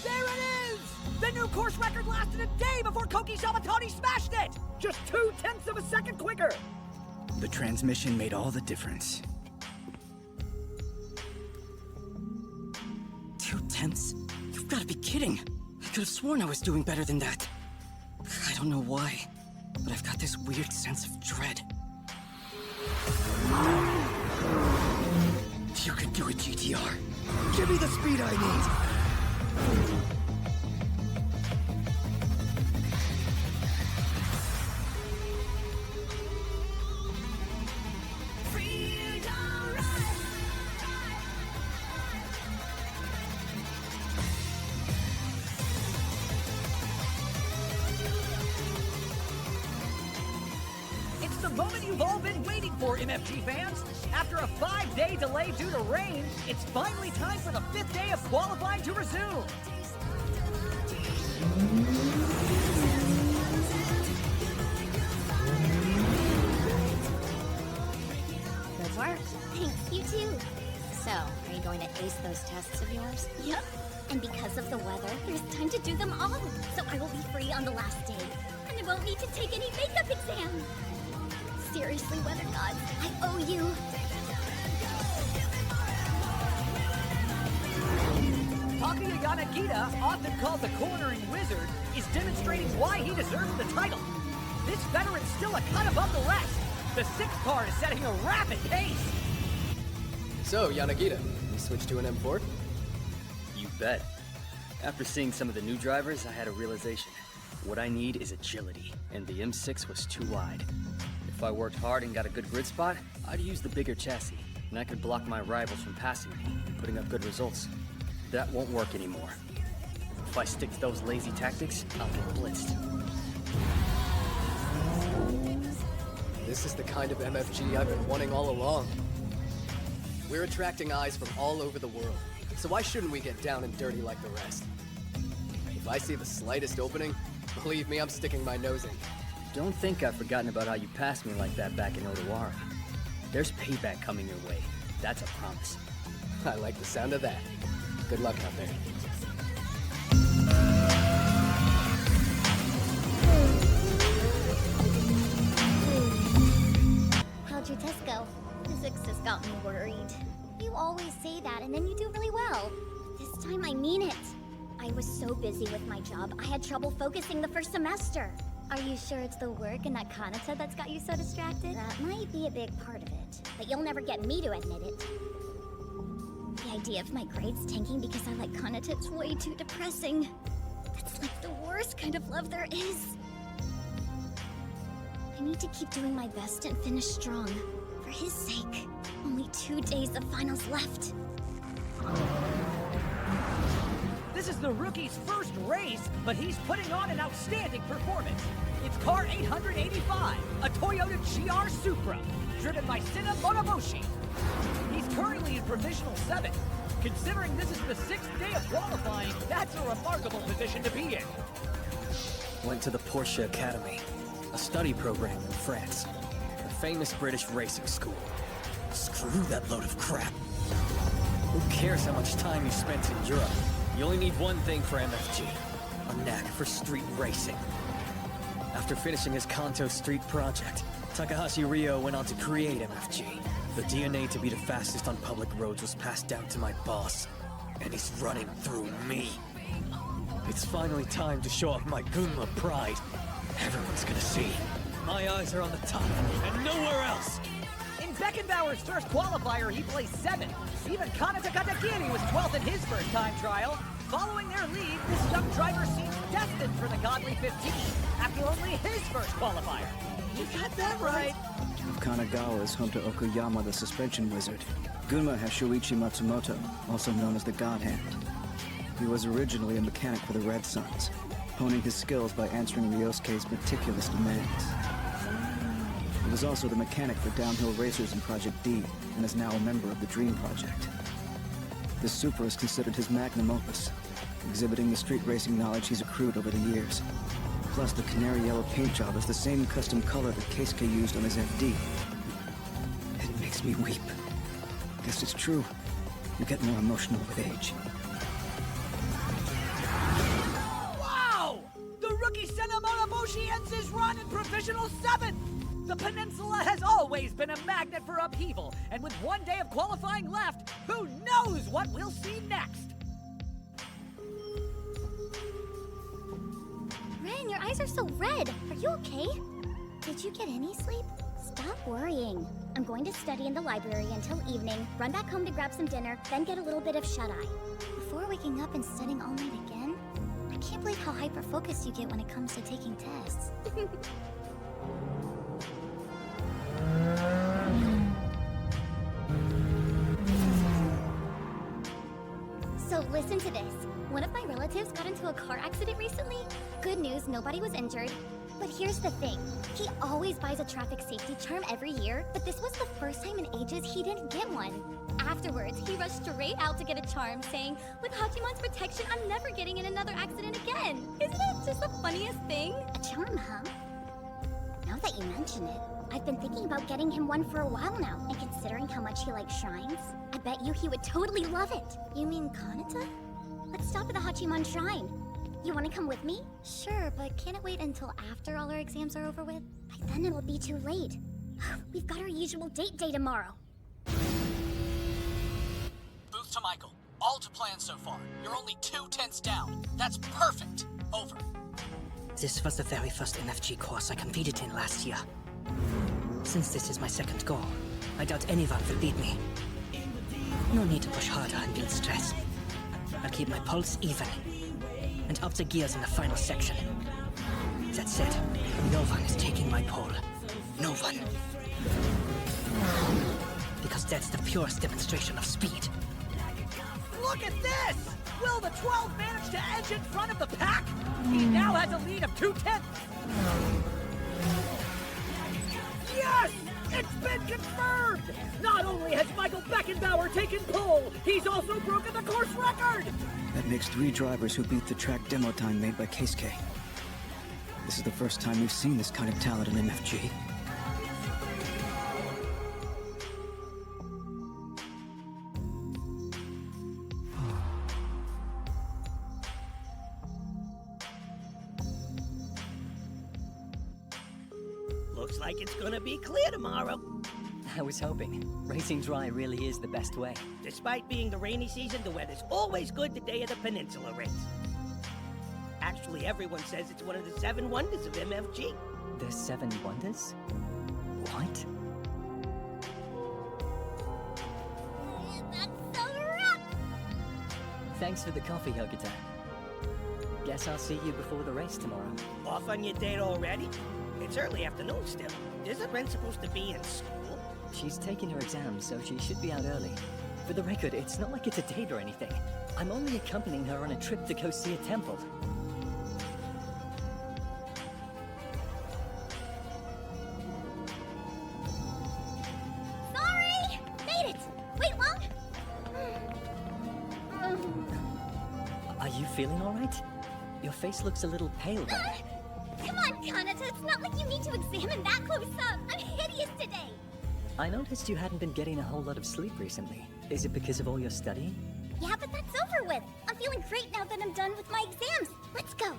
There it is! The new course record lasted a day before Koki Sawatari smashed it! Just 0.2 of a second quicker! The transmission made all the difference. 2/10? You've got to be kidding. I could have sworn I was doing better than that. I don't know why, but I've got this weird sense of dread. You can do it, GTR. Give me the speed I need. moment you've all been waiting for, MFG fans. After a 5-day delay due to rain, it's finally time for the 5th day of qualifying to resume. Good work. Thanks, you too. So, are you going to ace those tests of yours? Yep. And because of the weather, there's time to do them all. So I will be free on the last day. And I won't need to take any makeup exam. Seriously, weather gods, I owe you. Takuya Yanagita, often called the cornering wizard, is demonstrating why he deserves the title. This veteran's still a cut above the rest. The 6th car is setting a rapid pace. So, Yanagita, you switched to an M4? You bet. After seeing some of the new drivers, I had a realization. What I need is agility, and the M6 was too wide. If I worked hard and got a good grid spot, I'd use the bigger chassis, and I could block my rivals from passing me and putting up good results. That won't work anymore. If I stick to those lazy tactics, I'll get blitzed. This is the kind of MFG I've been wanting all along. We're attracting eyes from all over the world, so why shouldn't we get down and dirty like the rest? If I see the slightest opening, believe me, I'm sticking my nose in. Don't think I've forgotten about how you passed me like that back in Odawara. There's payback coming your way. That's a promise. I like the sound of that. Good luck out there. How'd your test go? Physics has got me worried. You always say that and then you do really well. This time I mean it. I was so busy with my job, I had trouble focusing the first semester. Are you sure it's the work and that Kanata that's got you so distracted? That might be a big part of it, but you'll never get me to admit it. The idea of my grades tanking because I like Kanata is way too depressing. That's like the worst kind of love there is. I need to keep doing my best and finish strong. For his sake. Only 2 days of finals left. This is the rookie's first race, but he's putting on an outstanding performance. It's car 885, a Toyota GR Supra, driven by Sena Motoboshi. He's currently in Provisional 7. Considering this is the 6th day of qualifying, that's a remarkable position to be in. Went to the Porsche Academy, a study program in France. A famous British racing school. Screw that load of crap. Who cares how much time you spent in Europe? You only need one thing for MFG. A knack for street racing. After finishing his Kanto Street project, Takahashi Ryo went on to create MFG. The DNA to be the fastest on public roads was passed down to my boss. And he's running through me. It's finally time to show off my Gunma pride. Everyone's gonna see. My eyes are on the top, and nowhere else! In Beckenbauer's first qualifier, he placed 7th. Even Kanata Katakiri was 12th in his first time trial. Following their lead, this young driver seems destined for the godly 15 after only his first qualifier. You got that right! If Kanagawa is home to Okuyama the Suspension Wizard, Gunma has Shuichi Matsumoto, also known as the God Hand. He was originally a mechanic for the Red Suns, honing his skills by answering Ryosuke's meticulous demands. He was also the mechanic for downhill racers in Project D, and is now a member of the Dream Project. This Supra is considered his magnum opus, exhibiting the street racing knowledge he's accrued over the years. Plus, the canary yellow paint job is the same custom color that Keisuke used on his FD. It makes me weep. Guess it's true. You get more emotional with age. Wow! The rookie Sena Motoboshi ends his run in Provisional 7th! The peninsula has always been a magnet for upheaval, and with 1 day of qualifying left, who knows what we'll see next? Ren, your eyes are so red. Are you okay? Did you get any sleep? Stop worrying. I'm going to study in the library until evening, run back home to grab some dinner, then get a little bit of shut-eye. Before waking up and studying all night again? I can't believe how hyper-focused you get when it comes to taking tests. So listen to this. One of my relatives got into a car accident recently. Good news, nobody was injured. But here's the thing. He always buys a traffic safety charm every year, but this was the first time in ages he didn't get one. Afterwards, he rushed straight out to get a charm, saying, "With Hachimon's protection, I'm never getting in another accident again." Isn't it just the funniest thing? A charm, huh? Now that you mention it, I've been thinking about getting him one for a while now, and considering how much he likes shrines, I bet you he would totally love it. You mean Kanata? Let's stop at the Hachimon Shrine. You want to come with me? Sure, but can it wait until after all our exams are over with? By then it'll be too late. We've got our usual date day tomorrow. Booth to Michael. All to plan so far. You're only 2 tenths down. That's perfect. Over. This was the very first MFG course I competed in last year. Since this is my second goal, I doubt anyone will beat me. No need to push harder and build stress. I'll keep my pulse even, and up the gears in the final section. That said, no one is taking my pole. No one. Because that's the purest demonstration of speed. Look at this! Will the 12 manage to edge in front of the pack? He now has a lead of 2 tenths. Yes! It's been confirmed! Not only has Michael Beckenbauer taken pole, he's also broken the course record! That makes 3 drivers who beat the track demo time made by Case K. This is the first time we've seen this kind of talent in MFG. Looks like it's gonna be clear tomorrow. I was hoping. Racing dry really is the best way. Despite being the rainy season, the weather's always good the day of the Peninsula race. Actually, everyone says it's one of the 7 wonders of MFG. The 7 wonders? What? That's so rough! Thanks for the coffee, Hogata. Guess I'll see you before the race tomorrow. Off on your date already? It's early afternoon still. Isn't Ren supposed to be in school? She's taking her exams, so she should be out early. For the record, it's not like it's a date or anything. I'm only accompanying her on a trip to go see a temple. Sorry! Made it! Wait long? Are you feeling all right? Your face looks a little pale there. Come on, Kanata, it's not like you need to examine that close up. I'm hideous today. I noticed you hadn't been getting a whole lot of sleep recently. Is it because of all your studying? Yeah, but that's over with. I'm feeling great now that I'm done with my exams. Let's go.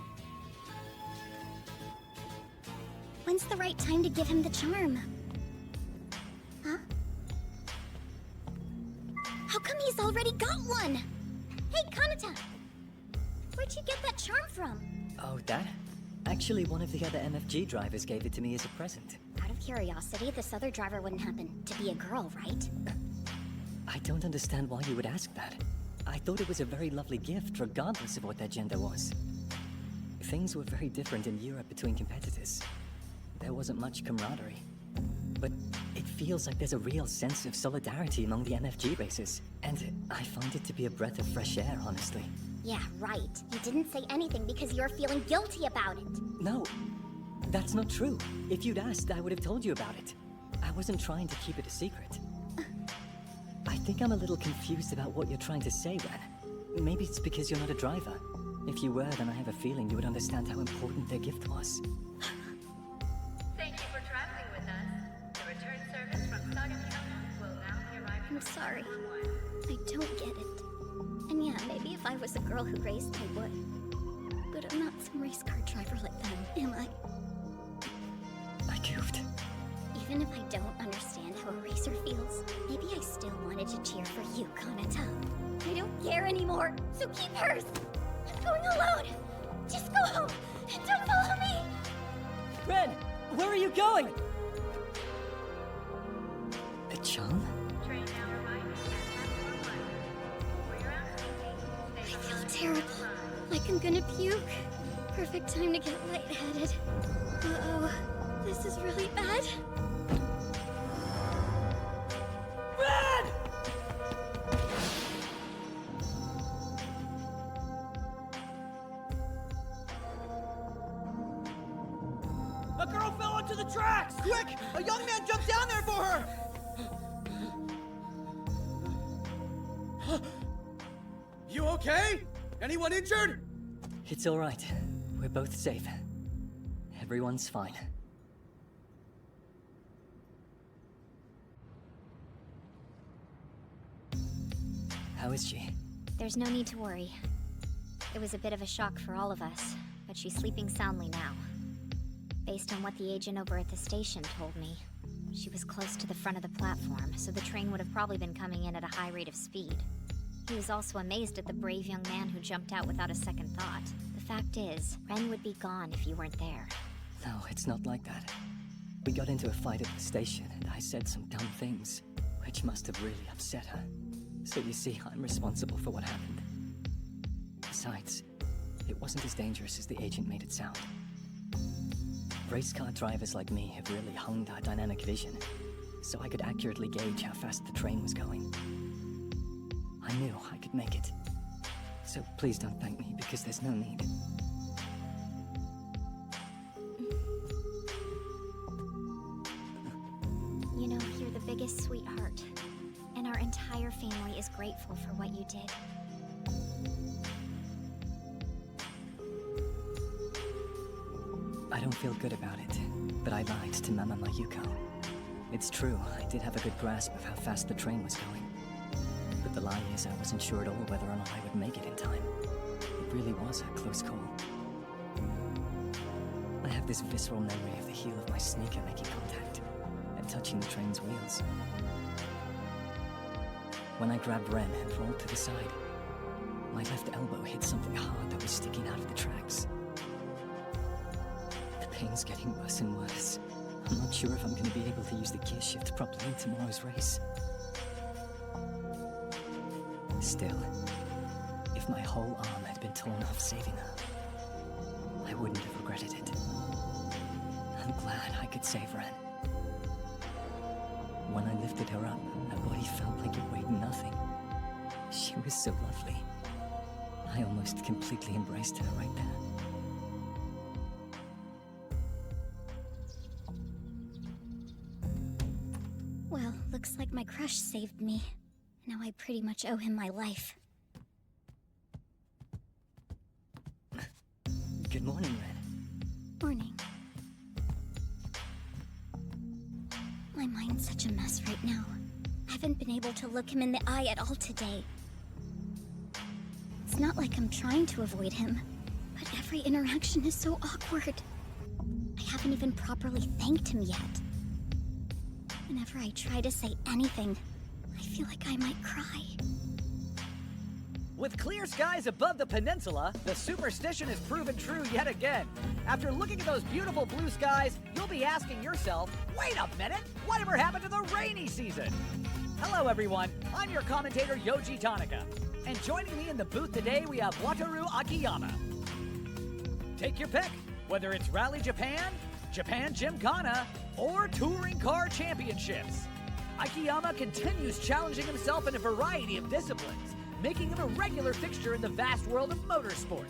When's the right time to give him the charm? Huh? How come he's already got one? Hey, Kanata! Where'd you get that charm from? Oh, that? Actually, one of the other MFG drivers gave it to me as a present. Out of curiosity, this other driver wouldn't happen to be a girl, right? I don't understand why you would ask that. I thought it was a very lovely gift, regardless of what their gender was. Things were very different in Europe between competitors. There wasn't much camaraderie. But it feels like there's a real sense of solidarity among the MFG racers. And I find it to be a breath of fresh air, honestly. Yeah, right. You didn't say anything because you're feeling guilty about it. No, that's not true. If you'd asked, I would have told you about it. I wasn't trying to keep it a secret. I think I'm a little confused about what you're trying to say, Ren. Maybe it's because you're not a driver. If you were, then I have a feeling you would understand how important their gift was. Thank you for traveling with us. The return service from Sagamihama will now be arriving. I'm sorry. I don't get it. And yeah, maybe if I was a girl who raced, I would. But I'm not some race car driver like them, am I? I goofed. Even if I don't understand how a racer feels, maybe I still wanted to cheer for you, Kanata. I don't care anymore, so keep hers! I'm going alone! Just go home and don't follow me! Ren, where are you going? A charm? Train now arriving at platform 1. For your own safety, I feel terrible. Like I'm gonna puke. Perfect time to get lightheaded. Uh-oh. This is really bad. Ren! to the tracks! Quick! A young man jumped down there for her! You okay? Anyone injured? It's all right. We're both safe. Everyone's fine. How is she? There's no need to worry. It was a bit of a shock for all of us, but she's sleeping soundly now. Based on what the agent over at the station told me, she was close to the front of the platform, so the train would have probably been coming in at a high rate of speed. He was also amazed at the brave young man who jumped out without a second thought. The fact is, Ren would be gone if you weren't there. No, it's not like that. We got into a fight at the station, and I said some dumb things, which must have really upset her. So you see, I'm responsible for what happened. Besides, it wasn't as dangerous as the agent made it sound. Race car drivers like me have really honed our dynamic vision, so I could accurately gauge how fast the train was going. I knew I could make it. So please don't thank me, because there's no need. You know, you're the biggest sweetheart, and our entire family is grateful for what you did. I don't feel good about it, but I lied to Mama Mayuko. It's true, I did have a good grasp of how fast the train was going. But the lie is I wasn't sure at all whether or not I would make it in time. It really was a close call. I have this visceral memory of the heel of my sneaker making contact and touching the train's wheels. When I grabbed Ren and rolled to the side, my left elbow hit something hard that was sticking out of the tracks. The pain's getting worse and worse. I'm not sure if I'm going to be able to use the gear shift properly in tomorrow's race. Still, if my whole arm had been torn off saving her, I wouldn't have regretted it. I'm glad I could save Ren. When I lifted her up, her body felt like it weighed nothing. She was so lovely. I almost completely embraced her right there. Well, looks like my crush saved me. Now I pretty much owe him my life. Good morning, Ren. Morning. My mind's such a mess right now. I haven't been able to look him in the eye at all today. It's not like I'm trying to avoid him, but every interaction is so awkward. I haven't even properly thanked him yet. Whenever I try to say anything, I feel like I might cry. With clear skies above the peninsula, the superstition is proven true yet again. After looking at those beautiful blue skies, you'll be asking yourself, wait a minute, whatever happened to the rainy season? Hello everyone, I'm your commentator Yoji Tanaka. And joining me in the booth today, we have Wataru Akiyama. Take your pick, whether it's Rally Japan, Japan Gymkhana, or Touring Car Championships. Akiyama continues challenging himself in a variety of disciplines, making him a regular fixture in the vast world of motorsport.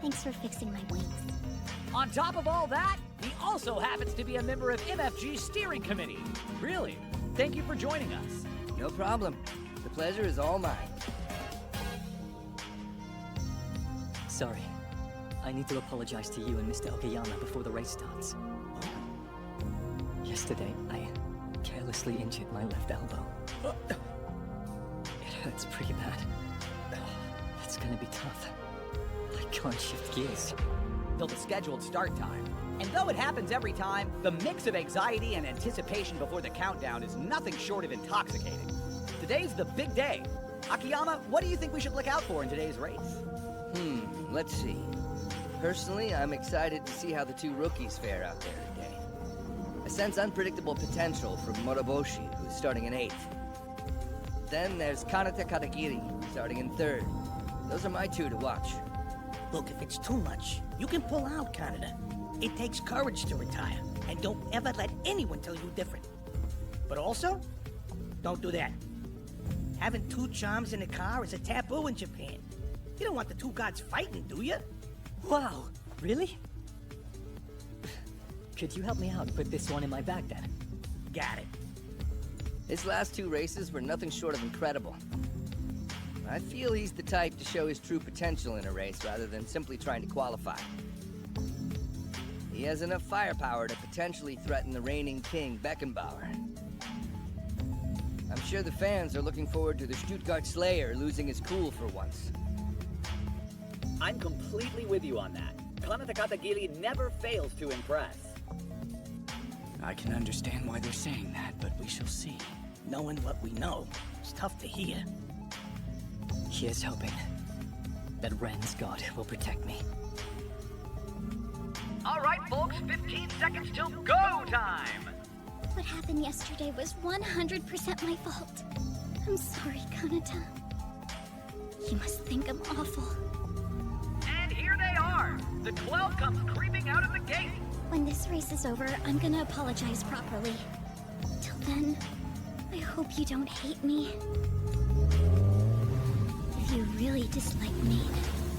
Thanks for fixing my wings. On top of all that, he also happens to be a member of MFG's steering committee. Really, thank you for joining us. No problem. The pleasure is all mine. Sorry. I need to apologize to you and Mr. Okayama before the race starts. Yesterday, I carelessly injured my left elbow. It hurts pretty bad. It's gonna be tough. I can't shift gears. Till the scheduled start time. And though it happens every time, the mix of anxiety and anticipation before the countdown is nothing short of intoxicating. Today's the big day. Akiyama, what do you think we should look out for in today's race? Let's see. Personally, I'm excited to see how the two rookies fare out there today. I sense unpredictable potential from Moroboshi, who's starting in 8th. Then there's Kanata Katagiri, starting in 3rd. Those are my two to watch. Look, if it's too much, you can pull out, Canada. It takes courage to retire, and don't ever let anyone tell you different. But also, don't do that. Having two charms in a car is a taboo in Japan. You don't want the two gods fighting, do you? Wow, really? Could you help me out and put this one in my bag then? Got it. His last 2 races were nothing short of incredible. I feel he's the type to show his true potential in a race rather than simply trying to qualify. He has enough firepower to potentially threaten the reigning king, Beckenbauer. I'm sure the fans are looking forward to the Stuttgart Slayer losing his cool for once. I'm completely with you on that. Kanata Katagiri never fails to impress. I can understand why they're saying that, but we shall see. Knowing what we know, it's tough to hear. Here's hoping that Ren's god will protect me. All right, folks, 15 seconds till go time! What happened yesterday was 100% my fault. I'm sorry, Kanata. You must think I'm awful. And here they are! The 12 comes creeping out of the gate! When this race is over, I'm gonna apologize properly. Till then, I hope you don't hate me. If you really dislike me,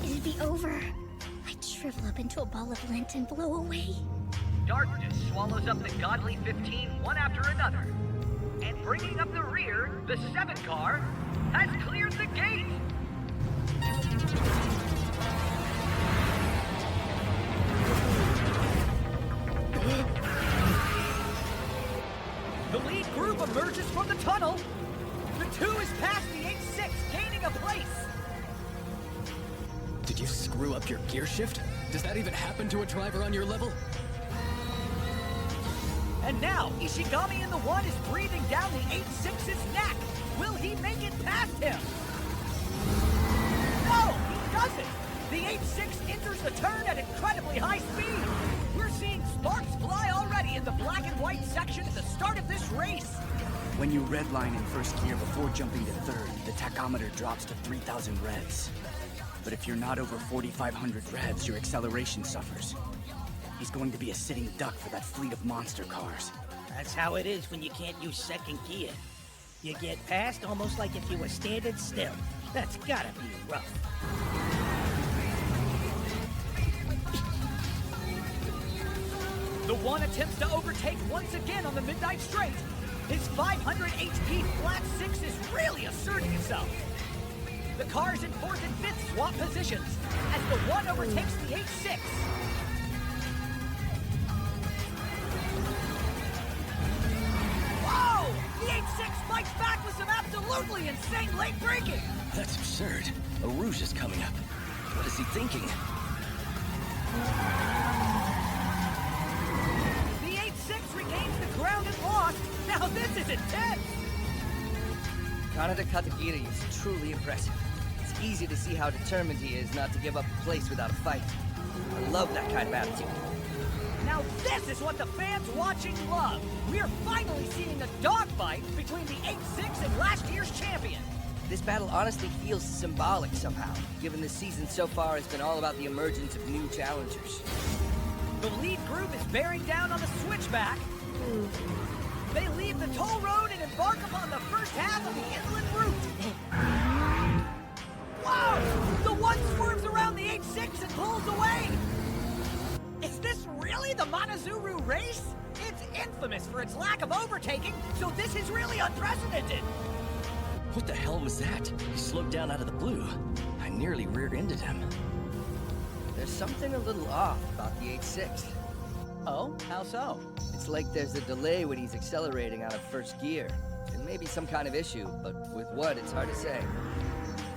it'd be over. I'd shrivel up into a ball of lint and blow away. Darkness swallows up the godly 15 one after another. And bringing up the rear, the 7 car has cleared the gate! The lead group emerges from the tunnel. The 2 is past the 8-6, gaining a place. Did you screw up your gear shift? Does that even happen to a driver on your level? And now, Ishigami in the 1 is breathing down the 8-6's neck. Will he make it past him? No, he doesn't. The 8-6 enters the turn at incredibly high speed. We're seeing sparks fly already in the black and white section at the start of this race. When you redline in first gear before jumping to third, the tachometer drops to 3,000 revs. But if you're not over 4,500 revs, your acceleration suffers. He's going to be a sitting duck for that fleet of monster cars. That's how it is when you can't use second gear. You get past almost like if you were standing still. That's gotta be rough. The 1 attempts to overtake once again on the midnight straight. His 500 HP flat 6 is really asserting itself. The cars in 4th and 5th swap positions as the 1 overtakes the 8-6. Whoa! The 8-6 fights back with some absolutely insane late braking. That's absurd. A Rouge is coming up. What is he thinking? The 8-6 regains the ground it lost. Now this is intense. Kanata Katagiri is truly impressive. It's easy to see how determined he is not to give up a place without a fight. I love that kind of attitude. Now this is what the fans watching love. We're finally seeing a dogfight between the 8-6 and last year's champion. This battle honestly feels symbolic somehow, given the season so far has been all about the emergence of new challengers. The lead group is bearing down on the switchback. They leave the toll road and embark upon the first half of the inland route. Whoa! The 1 swerves around the 8-6 and pulls away! Is this really the Manazuru race? It's infamous for its lack of overtaking, so this is really unprecedented! What the hell was that? He slowed down out of the blue. I nearly rear-ended him. There's something a little off about the 8-6. Oh? How so? It's like there's a delay when he's accelerating out of first gear. It may be some kind of issue, but with what, it's hard to say.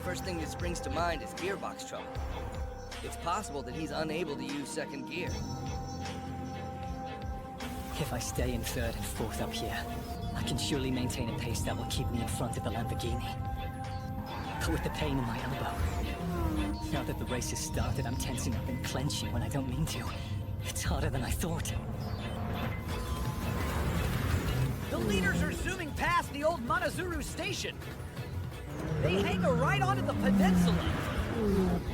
First thing that springs to mind is gearbox trouble. It's possible that he's unable to use second gear. If I stay in 3rd and 4th up here, I can surely maintain a pace that will keep me in front of the Lamborghini. But with the pain in my elbow, now that the race has started, I'm tensing up and clenching when I don't mean to. It's harder than I thought. The leaders are zooming past the old Manazuru station. They hang a right onto the peninsula.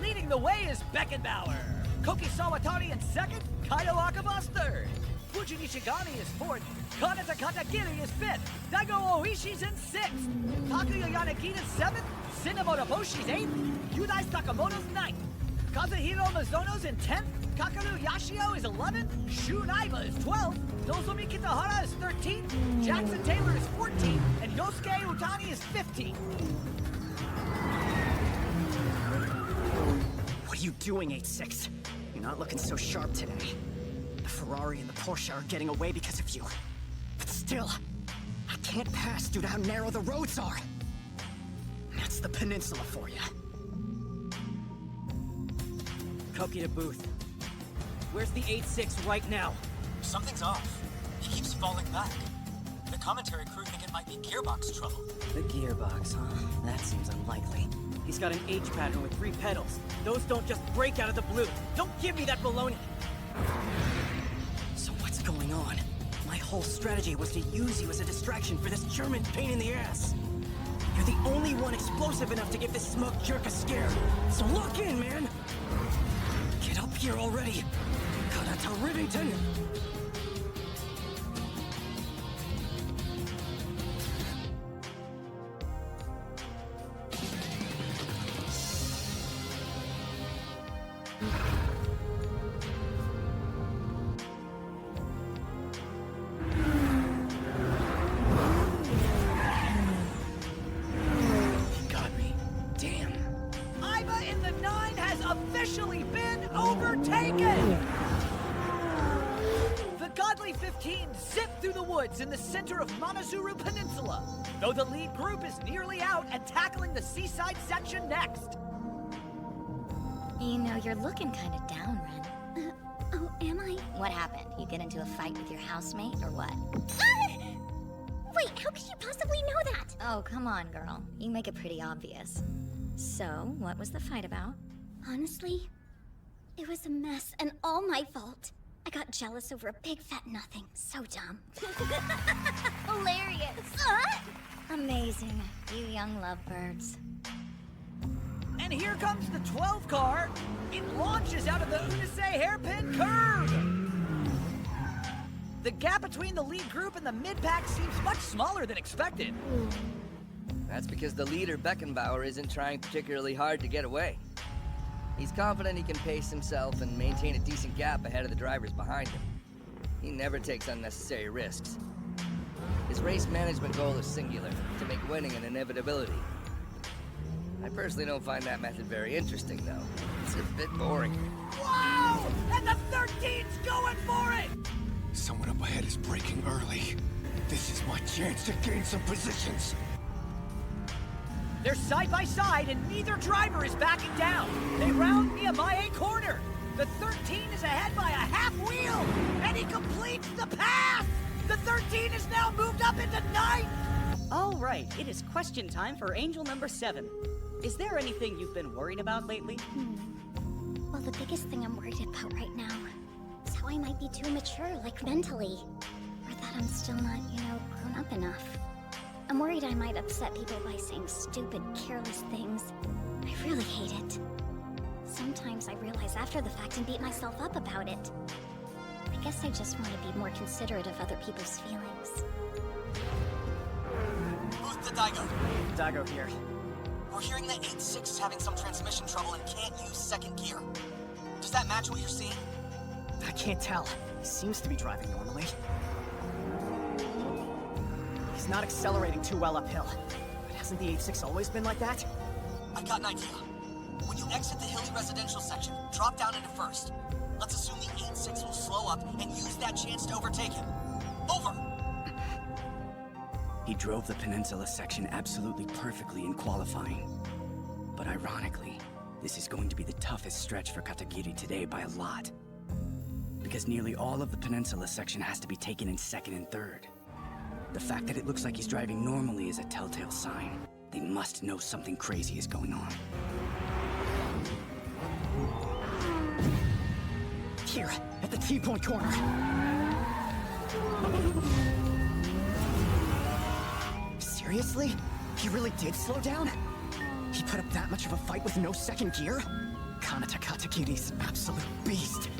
Leading the way is Beckenbauer. Koki Sawatari in 2nd, Kaido Akaba's 3rd. Fujin Ishigami is 4th, Kanata Katagiri is 5th, Daigo Oishi's in 6th, Takuya Yanagita's 7th, Cinnamon Boshi's 8th, Yudai Sakamoto's 9th. Kazuhiro Mizono's in 10th, Kakaru Yashio is 11th, Shu Naiba is 12th, Nozomi Kitahara is 13th, Jackson Taylor is 14th, and Yosuke Utani is 15th. What are you doing, 8-6? You're not looking so sharp today. The Ferrari and the Porsche are getting away because of you. But still, I can't pass due to how narrow the roads are. That's the peninsula for you. Koki to booth. Where's the 8-6 right now? Something's off. He keeps falling back. The commentary crew think it might be gearbox trouble. The gearbox, huh? That seems unlikely. He's got an H pattern with 3 pedals. Those don't just break out of the blue. Don't give me that baloney. So what's going on? My whole strategy was to use you as a distraction for this German pain in the ass. You're the only one explosive enough to give this smug jerk a scare. So lock in, man! Get up here already! Karata Rivington! Officially been overtaken! The Godly 15 zip through the woods in the center of Monozuru Peninsula, though the lead group is nearly out and tackling the seaside section next. You know, you're looking kind of down, Ren. Oh, am I? What happened? You get into a fight with your housemate, or what? Wait, how could you possibly know that? Oh, come on, girl. You make it pretty obvious. So, what was the fight about? Honestly, it was a mess and all my fault. I got jealous over a big fat nothing. So dumb. Hilarious. Amazing. You young lovebirds. And here comes the 12 car. It launches out of the Unise hairpin curve. The gap between the lead group and the mid-pack seems much smaller than expected. That's because the leader, Beckenbauer, isn't trying particularly hard to get away. He's confident he can pace himself and maintain a decent gap ahead of the drivers behind him. He never takes unnecessary risks. His race management goal is singular, to make winning an inevitability. I personally don't find that method very interesting, though. It's a bit boring. Wow! And the 13's going for it! Someone up ahead is braking early. This is my chance to gain some positions. They're side by side and neither driver is backing down. They round Miyamae corner. The 13 is ahead by a half wheel, and he completes the pass! The 13 is now moved up into 9th! All right, it is question time for Angel number 7. Is there anything you've been worried about lately? Well, the biggest thing I'm worried about right now is how I might be too mature, like mentally. Or that I'm still not, grown up enough. I'm worried I might upset people by saying stupid, careless things. I really hate it. Sometimes I realize after the fact and beat myself up about it. I guess I just want to be more considerate of other people's feelings. Booth to Daigo. Daigo here. We're hearing that 8-6 is having some transmission trouble and can't use second gear. Does that match what you're seeing? I can't tell. He seems to be driving normally. He's not accelerating too well uphill. But hasn't the 8-6 always been like that? I've got an idea. When you exit the hilly residential section, drop down into first. Let's assume the 8-6 will slow up and use that chance to overtake him. Over! He drove the peninsula section absolutely perfectly in qualifying. But ironically, this is going to be the toughest stretch for Katagiri today by a lot. Because nearly all of the peninsula section has to be taken in second and third. The fact that it looks like he's driving normally is a telltale sign. They must know something crazy is going on. Here, at the T-point corner. Seriously? He really did slow down? He put up that much of a fight with no second gear? Kanata Katagiri's an absolute beast.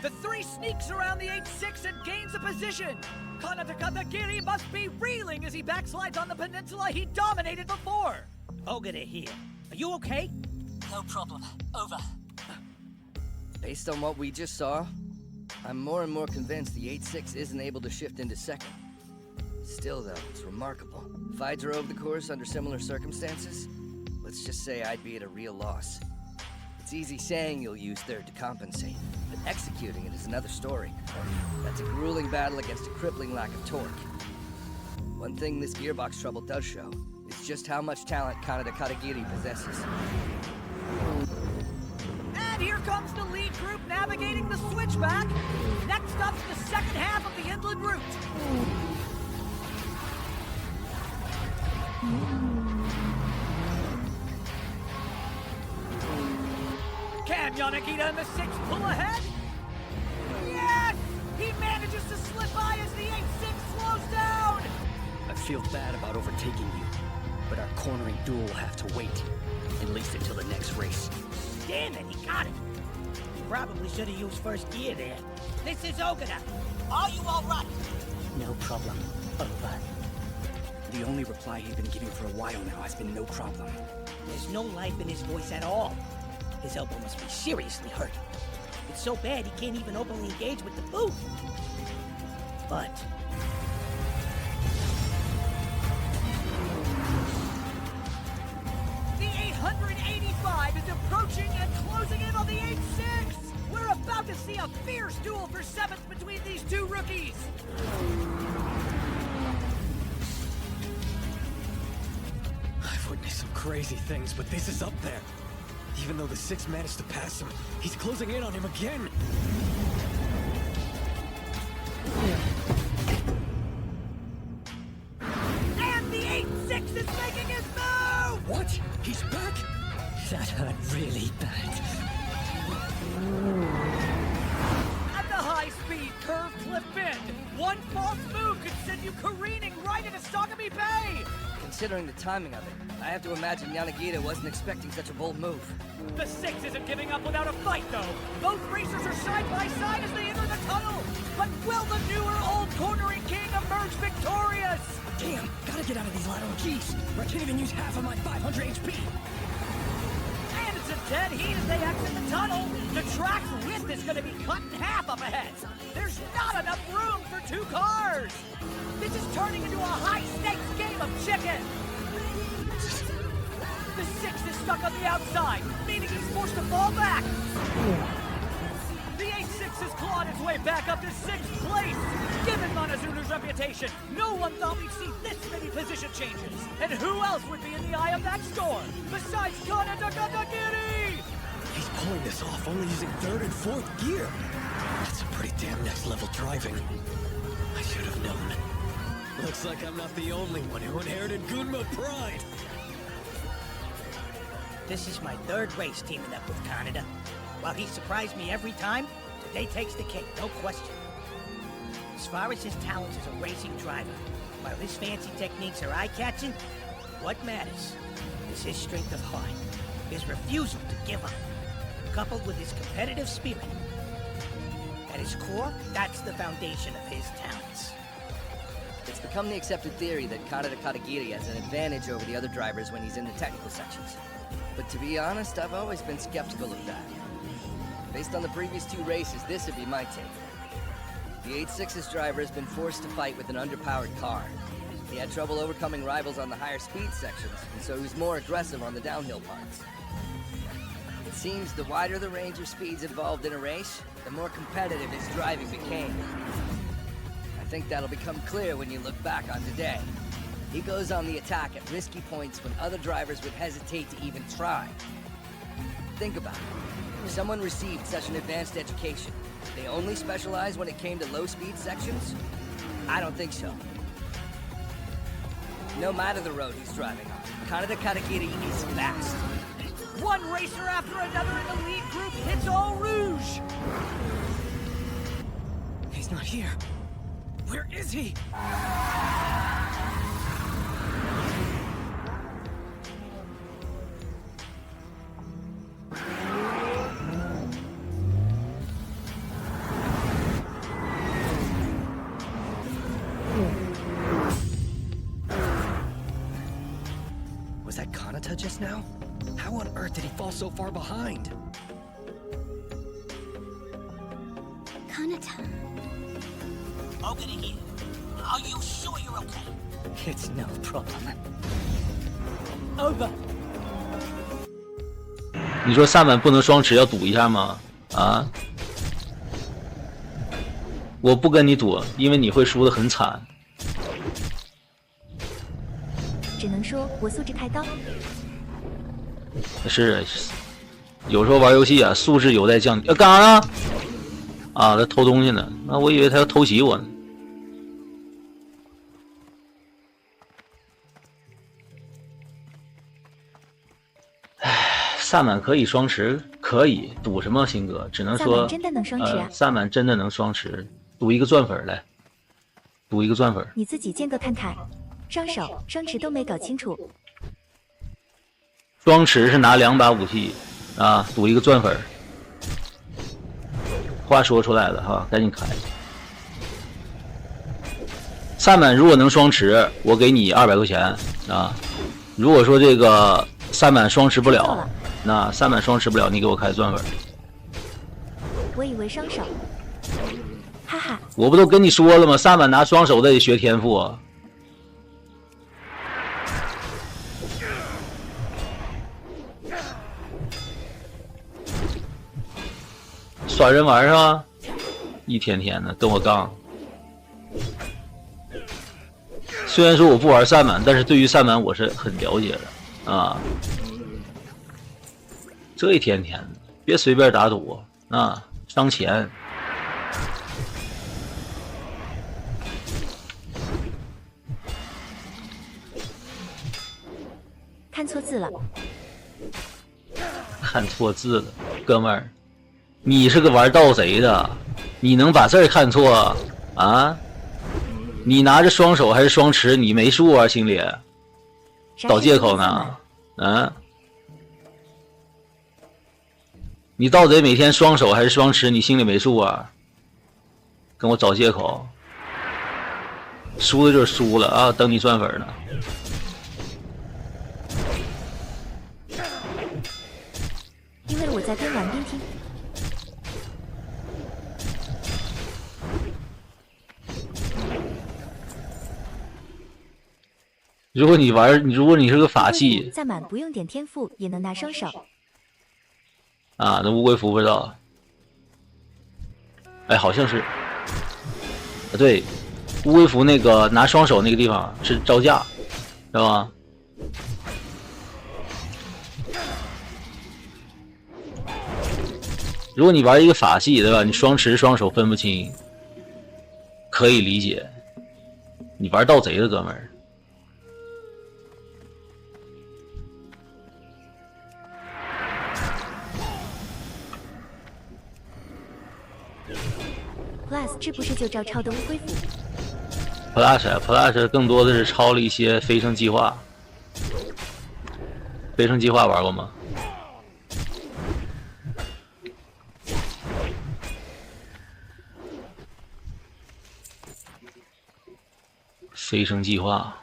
The 3 sneaks around the 8-6 and gains a position. Kanata Katagiri must be reeling as he backslides on the peninsula he dominated before. Ogre here. Are you okay? No problem. Over. Based on what we just saw, I'm more and more convinced the 8-6 isn't able to shift into second. Still, though, it's remarkable. If I drove the course under similar circumstances, let's just say I'd be at a real loss. It's easy saying you'll use third to compensate, but executing it is another story. That's a grueling battle against a crippling lack of torque. One thing this gearbox trouble does show is just how much talent Kaneda Katagiri possesses. And here comes the lead group navigating the switchback. Next up's the second half of the inland route. Can Yanagita and the 6 pull ahead? Yes! He manages to slip by as the 8-6 slows down! I feel bad about overtaking you, but our cornering duel will have to wait, at least until the next race. Damn it, he got it. Probably should have used first gear there. This is Ogata. Are you all right? No problem. Over. The only reply he's been giving for a while now has been no problem. There's no life in his voice at all. His elbow must be seriously hurt. It's so bad he can't even openly engage with the booth. But... The 885 is approaching and closing in on the 8-6! We're about to see a fierce duel for 7th between these two rookies! I've witnessed some crazy things, but this is up there. Even though the 6 managed to pass him, he's closing in on him again. And the 8-6 is making his move! What? He's back? That hurt really bad. At the high-speed curve cliff bend, one false move could send you careening right into Sagami Bay! Considering the timing of it, I have to imagine Yanagita wasn't expecting such a bold move. The 6 isn't giving up without a fight, though. Both racers are side by side as they enter the tunnel. But will the newer old cornering king emerge victorious? Damn, gotta get out of these lateral keys. I can't even use half of my 500 HP. And it's a dead heat as they exit the tunnel. The track's width is going to be cut in half up ahead. There's not enough room for 2 cars. This is turning into a high-stakes game of chicken. The 6 is stuck on the outside, meaning he's forced to fall back. The 8-6 has clawed its way back up to 6th place. Given Monozuru's reputation, no one thought we'd see this many position changes. And who else would be in the eye of that storm besides Kaneda Katagiri? He's pulling this off only using 3rd and 4th gear. That's a pretty damn next-level driving. I should have known. Looks like I'm not the only one who inherited Gunma pride. This is my 3rd race teaming up with Kaneda. While he surprised me every time, today takes the cake, no question. As far as his talents as a racing driver, while his fancy techniques are eye-catching, what matters is his strength of heart, his refusal to give up, coupled with his competitive spirit. At his core, that's the foundation of his talents. It's become the accepted theory that Kaneda Katagiri has an advantage over the other drivers when he's in the technical sections. But to be honest, I've always been skeptical of that. Based on the previous 2 races, this would be my take. The 8-6's driver has been forced to fight with an underpowered car. He had trouble overcoming rivals on the higher speed sections, and so he was more aggressive on the downhill parts. It seems the wider the range of speeds involved in a race, the more competitive his driving became. I think that'll become clear when you look back on today. He goes on the attack at risky points when other drivers would hesitate to even try. Think about it. If someone received such an advanced education, they only specialize when it came to low-speed sections? I don't think so. No matter the road he's driving on, Kaneda Katagiri is fast. One racer after another in the lead group hits Eau Rouge. He's not here. Where is he? Was that Kanata just now? How on earth did he fall so far behind? Kanata. Open it here. Are you sure you're okay? It's no problem. Over. 你说萨满不能双持要赌一下吗？啊？我不跟你赌，因为你会输得很惨。只能说我素质太高。是，有时候玩游戏啊，素质有待降低。干啥呢？啊，他偷东西呢。那我以为他要偷袭我呢。萨满可以双持，可以赌什么？新哥只能说，萨满真的能双持啊？萨满真的能双持，赌一个钻粉来，赌一个钻粉。你自己间隔看看，双手双持都没搞清楚。双持是拿2把武器啊，赌一个钻粉。话说出来了哈，赶紧开。萨满如果能双持，我给你200块钱啊。如果说这个萨满双持不了，那萨满双持不了，你给我开钻粉。我以为双手，哈哈。我不都跟你说了吗？萨满拿双手得学天赋啊。耍人玩是吧？一天天的跟我杠。虽然说我不玩萨满，但是对于萨满我是很了解的啊。这一天天的，别随便打赌啊，伤钱。看错字了。看错字了，哥们儿。你是个玩盗贼的，你能把字儿看错啊？你拿着双手还是双持，你没数啊，心里找借口呢？啊？你盗贼每天双手还是双持，你心里没数啊？跟我找借口，输的就是输了啊！等你钻粉呢。因为我在边玩边听。如果你是个法器，萨满不用点天赋也能拿双手啊，那乌龟服不知道。哎，好像是，啊对，乌龟服那个拿双手那个地方是招架，知道吧？如果你玩一个法器，对吧？你双持双手分不清，可以理解。你玩盗贼的哥们儿。Plus 这不是就照抄的乌龟服 Plus 更多的是抄了一些飞升计划。飞升计划玩过吗？飞升计划，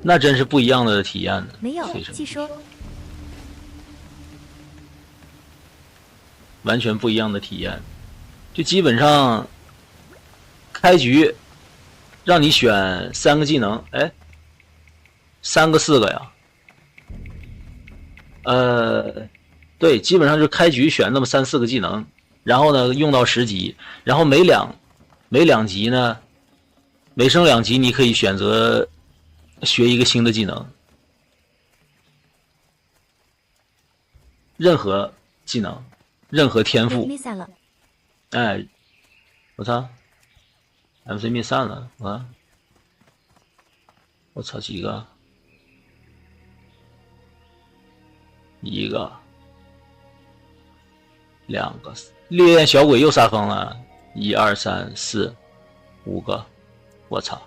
那真是不一样的体验呢。没有，继说。完全不一样的体验，就基本上开局让你选3个技能，哎，3个4个呀？对，基本上就是开局选那么3、4个技能，然后呢用到10级，然后每两级呢，每升2级你可以选择学一个新的技能，任何技能。任何天赋，哎，我操 ，MC 灭散了，我操几个？1个，2个，烈焰小鬼又杀疯了，1、2、3、4、5个，我操，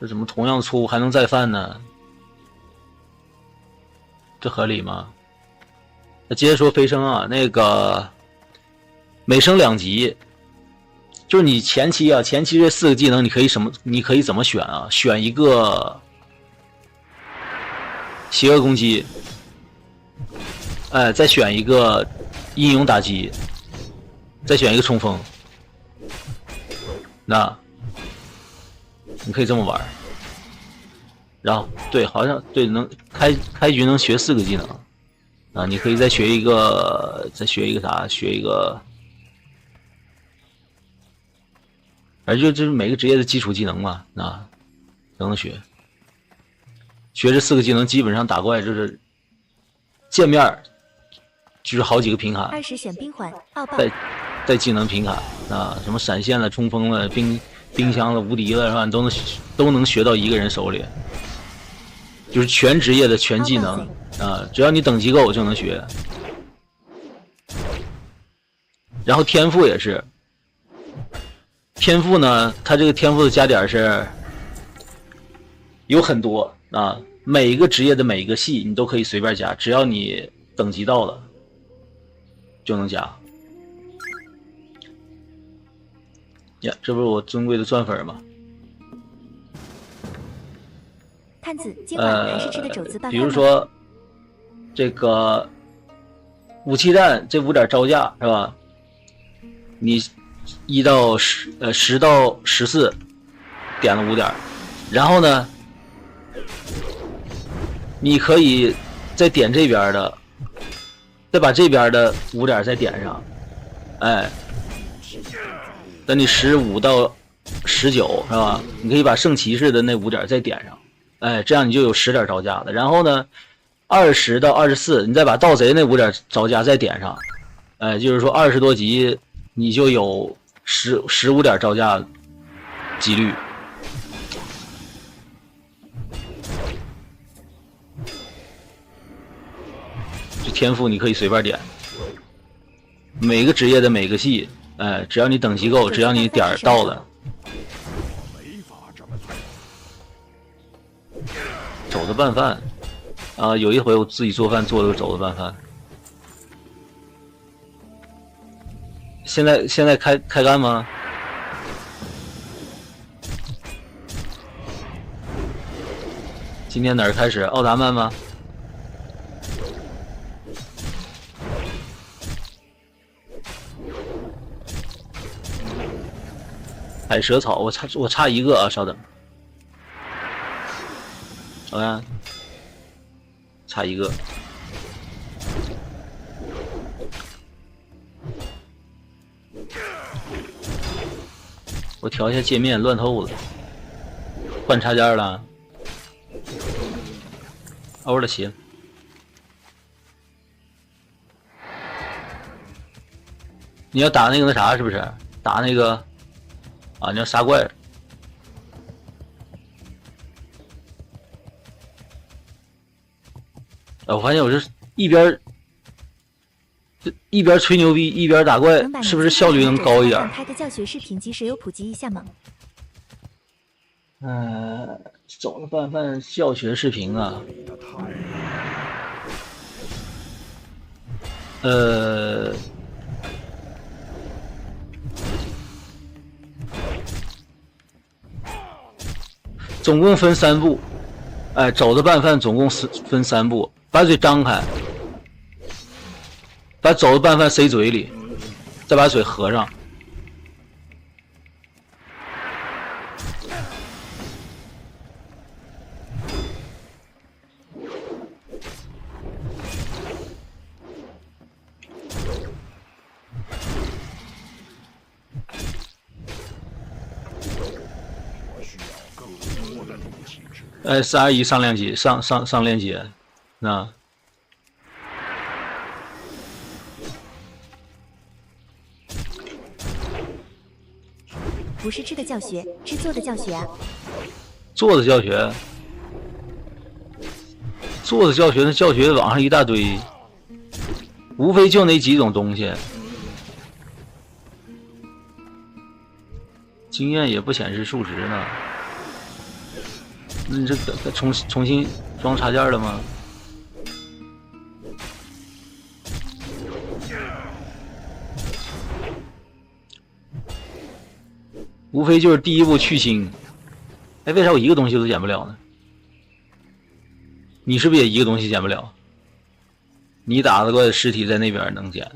这怎么同样的错误还能再犯呢？这合理吗？那接着说飞升啊，那个每升2级，就是你前期这4个技能你可以怎么选啊？选一个邪恶攻击，再选一个英勇打击，再选一个冲锋。那你可以这么玩。然后对，好像对能开局能学4个技能啊，你可以再学一个啥？学一个，反正就是每个职业的基础技能嘛，啊，都能学。学这4个技能，基本上打怪就是见面就是好几个平砍20选冰环奥爆，带技能平砍啊，什么闪现了、冲锋了、冰箱了、无敌了，是吧？都能学到一个人手里，就是全职业的全技能啊，只要你等级够就能学。然后天赋也是，天赋呢，它这个天赋的加点是有很多啊，每一个职业的每一个系你都可以随便加，只要你等级到了就能加。呀，这不是我尊贵的钻粉吗？探子今晚还是吃的肘子拌饭吗？比如说这个武器战这5点招架是吧？你1到10到14点了5点，然后呢，你可以再点这边的，再把这边的5点再点上，哎，等你15到19是吧？你可以把圣骑士的那5点再点上，哎，这样你就有10点招架了。然后呢，20到24，你再把盗贼那5点招架再点上，哎，就是说20多级你就有15点招架几率。这天赋你可以随便点，每个职业的每个系，哎，只要你等级够，只要你点到了。肘子拌饭啊，有一回我自己做饭做了个肘子拌饭。现在开干吗？今天哪儿开始？奥达曼吗？海蛇草，我差一个啊，稍等。我看，差一个。我调一下界面，乱透了。换插件了。欧了行。你要打那个那啥是不是？打那个啊，你要杀怪。我发现我这一边吹牛逼一边打怪，是不是效率能高一点？拍个教学视频，及时有普及一下吗？走了拌饭教学视频啊。总共分3步，哎，肘子拌饭总共分3步，把嘴张开，把肘子拌饭塞嘴里，再把嘴合上。421上链接，上链接，那不是吃的教学，是做的教学啊。做的教学，那教学网上一大堆，无非就那几种东西，经验也不显示数值呢。那你这重新装插件了吗？无非就是第一步去腥。哎，为啥我一个东西都捡不了呢？你是不是也一个东西捡不了？你打得过的尸体在那边能捡。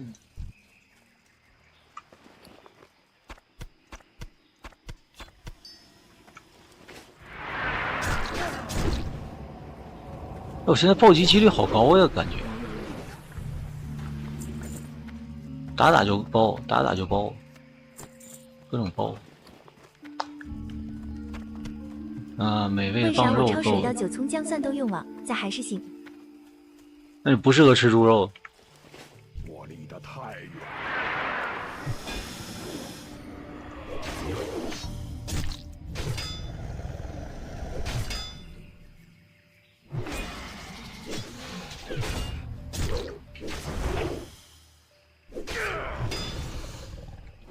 我现在暴击几率好高呀，感觉打打就爆，打打就爆，各种爆。啊，美味为啥棒肉我焯水够了，料酒葱姜蒜都用了，咋还是腥？那你不适合吃猪肉。我离得太远。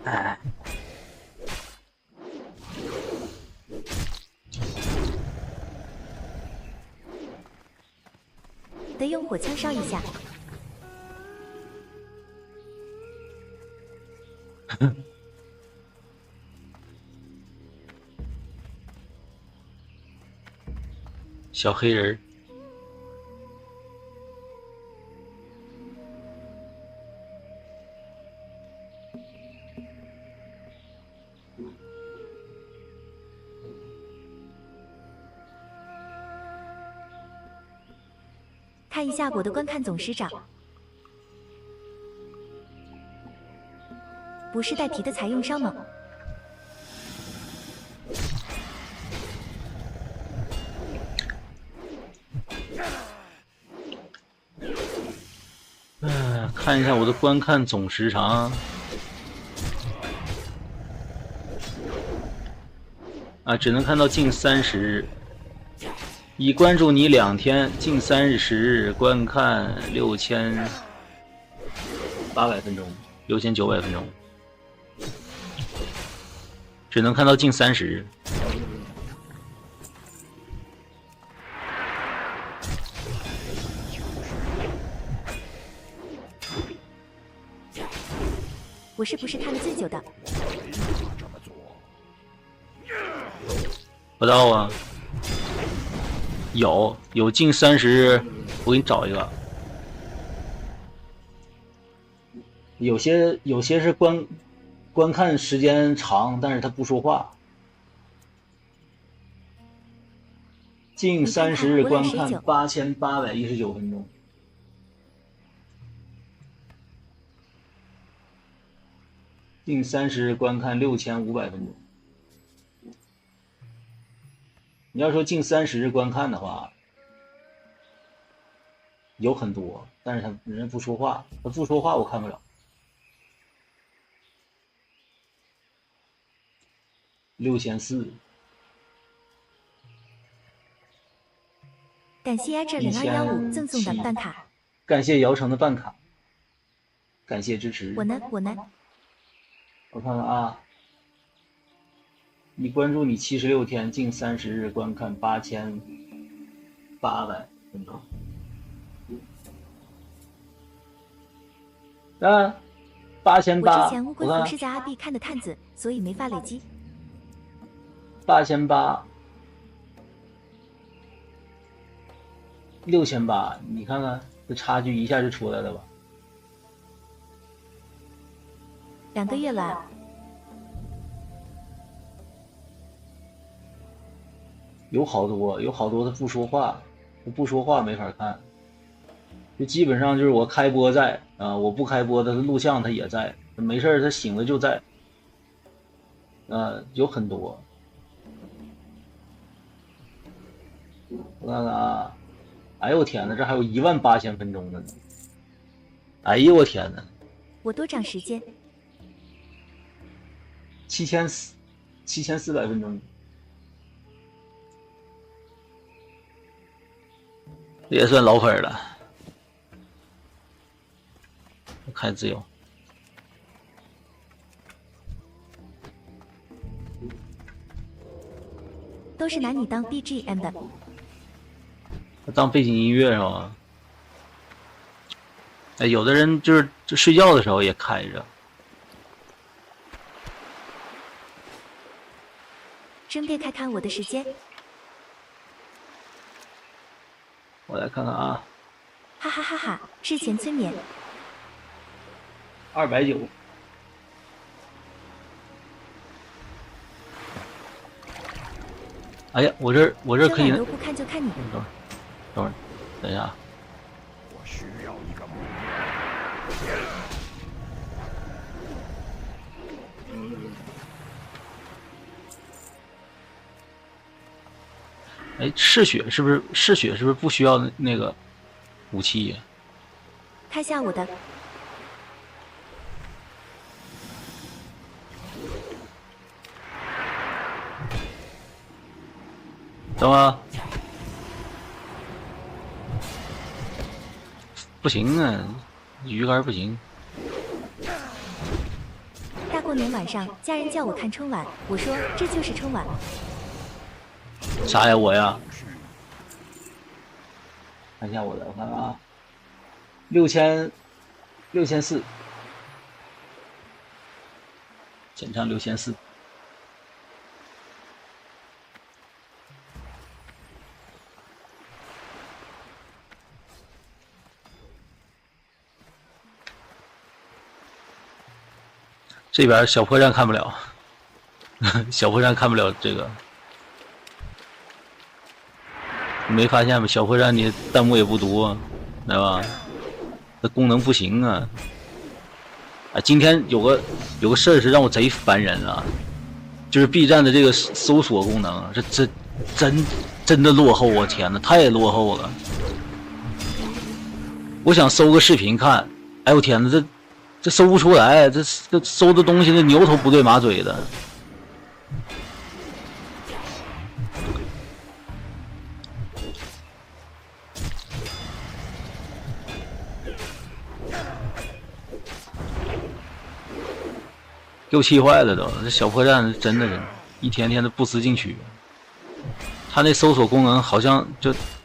哎，得用火枪烧一下。小黑人儿。看一下我的观看总时长，不是带皮的才用上吗？看一下我的观看总时长。啊，只能看到近30日。已关注你2天，近30日观看6800分钟，6900分钟，只能看到近30日。我是不是看的最久的？不到啊。有近30日，我给你找一个。有些是观看时间长，但是他不说话。近30日观看8819分钟。近30日观看6500分钟。你要说近30日观看的话，有很多，但是他人不说话，他不说话我看不了。6400，感谢这0215赠送的办卡，感谢姚城的办卡，感谢支持。我呢？我看看啊。已关注你76天，近30日观看8800分钟。8800，我之前乌龟湖是在阿 B 看的探子，所以没法累积。8800， 6800，你看看这差距一下就出来了吧？2个月了。有好多他不说话，他不说话没法看，就基本上就是我开播在啊，我不开播的录像他也在，没事他醒了就在，有很多。我看看啊，哎呦我天哪，这还有18000分钟的呢！哎呦我天哪！我多长时间？7400分钟。也算老粉了，开自由。都是拿你当 BGM 的，当背景音乐是吧？哎，有的人就睡觉的时候也开着。顺便看看我的时间。我来看看啊，哈哈哈哈！之前催眠。290。哎呀，我这可以。都不看就看你。等会儿，等一下。我需要一个目标。哎，嗜血是不是不需要那个武器呀？开下我的。等会儿。不行啊，鱼竿不行。大过年晚上，家人叫我看春晚，我说这就是春晚。啥呀，我呀？看一下我的，我看看啊，6400，减上6400。这边小破站看不了，小破站看不了这个。你没发现吗？小破站你弹幕也不多，知道吧？这功能不行啊！啊，今天有个事儿是让我贼烦人啊，就是 B 站的这个搜索功能，这真的落后，我天哪，太落后了！我想搜个视频看，哎我天哪，这搜不出来，这搜的东西那牛头不对马嘴的。给我气坏了都！这小破站真的是一天天的不思进取。他那搜索功能好像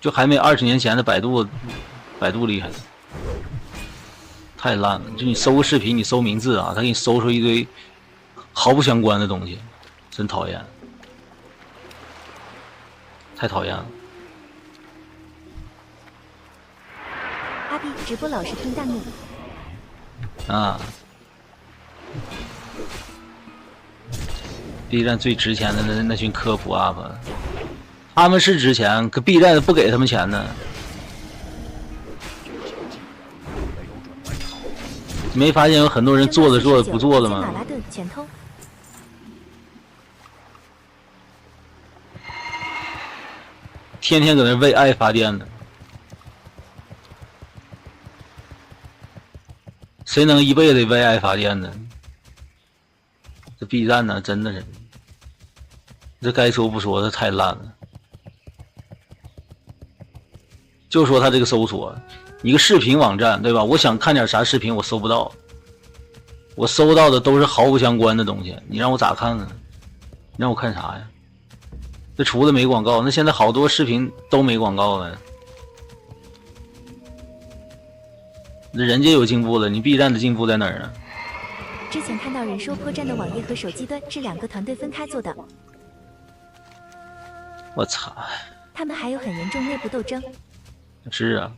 就还没20年前的百度厉害。太烂了！就你搜个视频，你搜名字啊，他给你搜出一堆毫不相关的东西，真讨厌，太讨厌了。阿 B 直播老是听弹幕啊！B 站最值钱的那群科普 UP， 他们是值钱，可 B 站不给他们钱呢。没发现有很多人做的不做的吗？马拉顿前偷。天天搁那为爱发电呢，谁能一辈子为爱发电呢？这 B 站呢，真的是，这该说不说，这太烂了。就说他这个搜索。一个视频网站，对吧？我想看点啥视频，我搜不到，我搜到的都是毫不相关的东西，你让我咋看呢？你让我看啥呀？这除了没广告，那现在好多视频都没广告了。那人家有进步了，你 B 站的进步在哪儿啊？之前看到人说破站的网页和手机端是2个团队分开做的。我操！他们还有很严重内部斗争。是啊。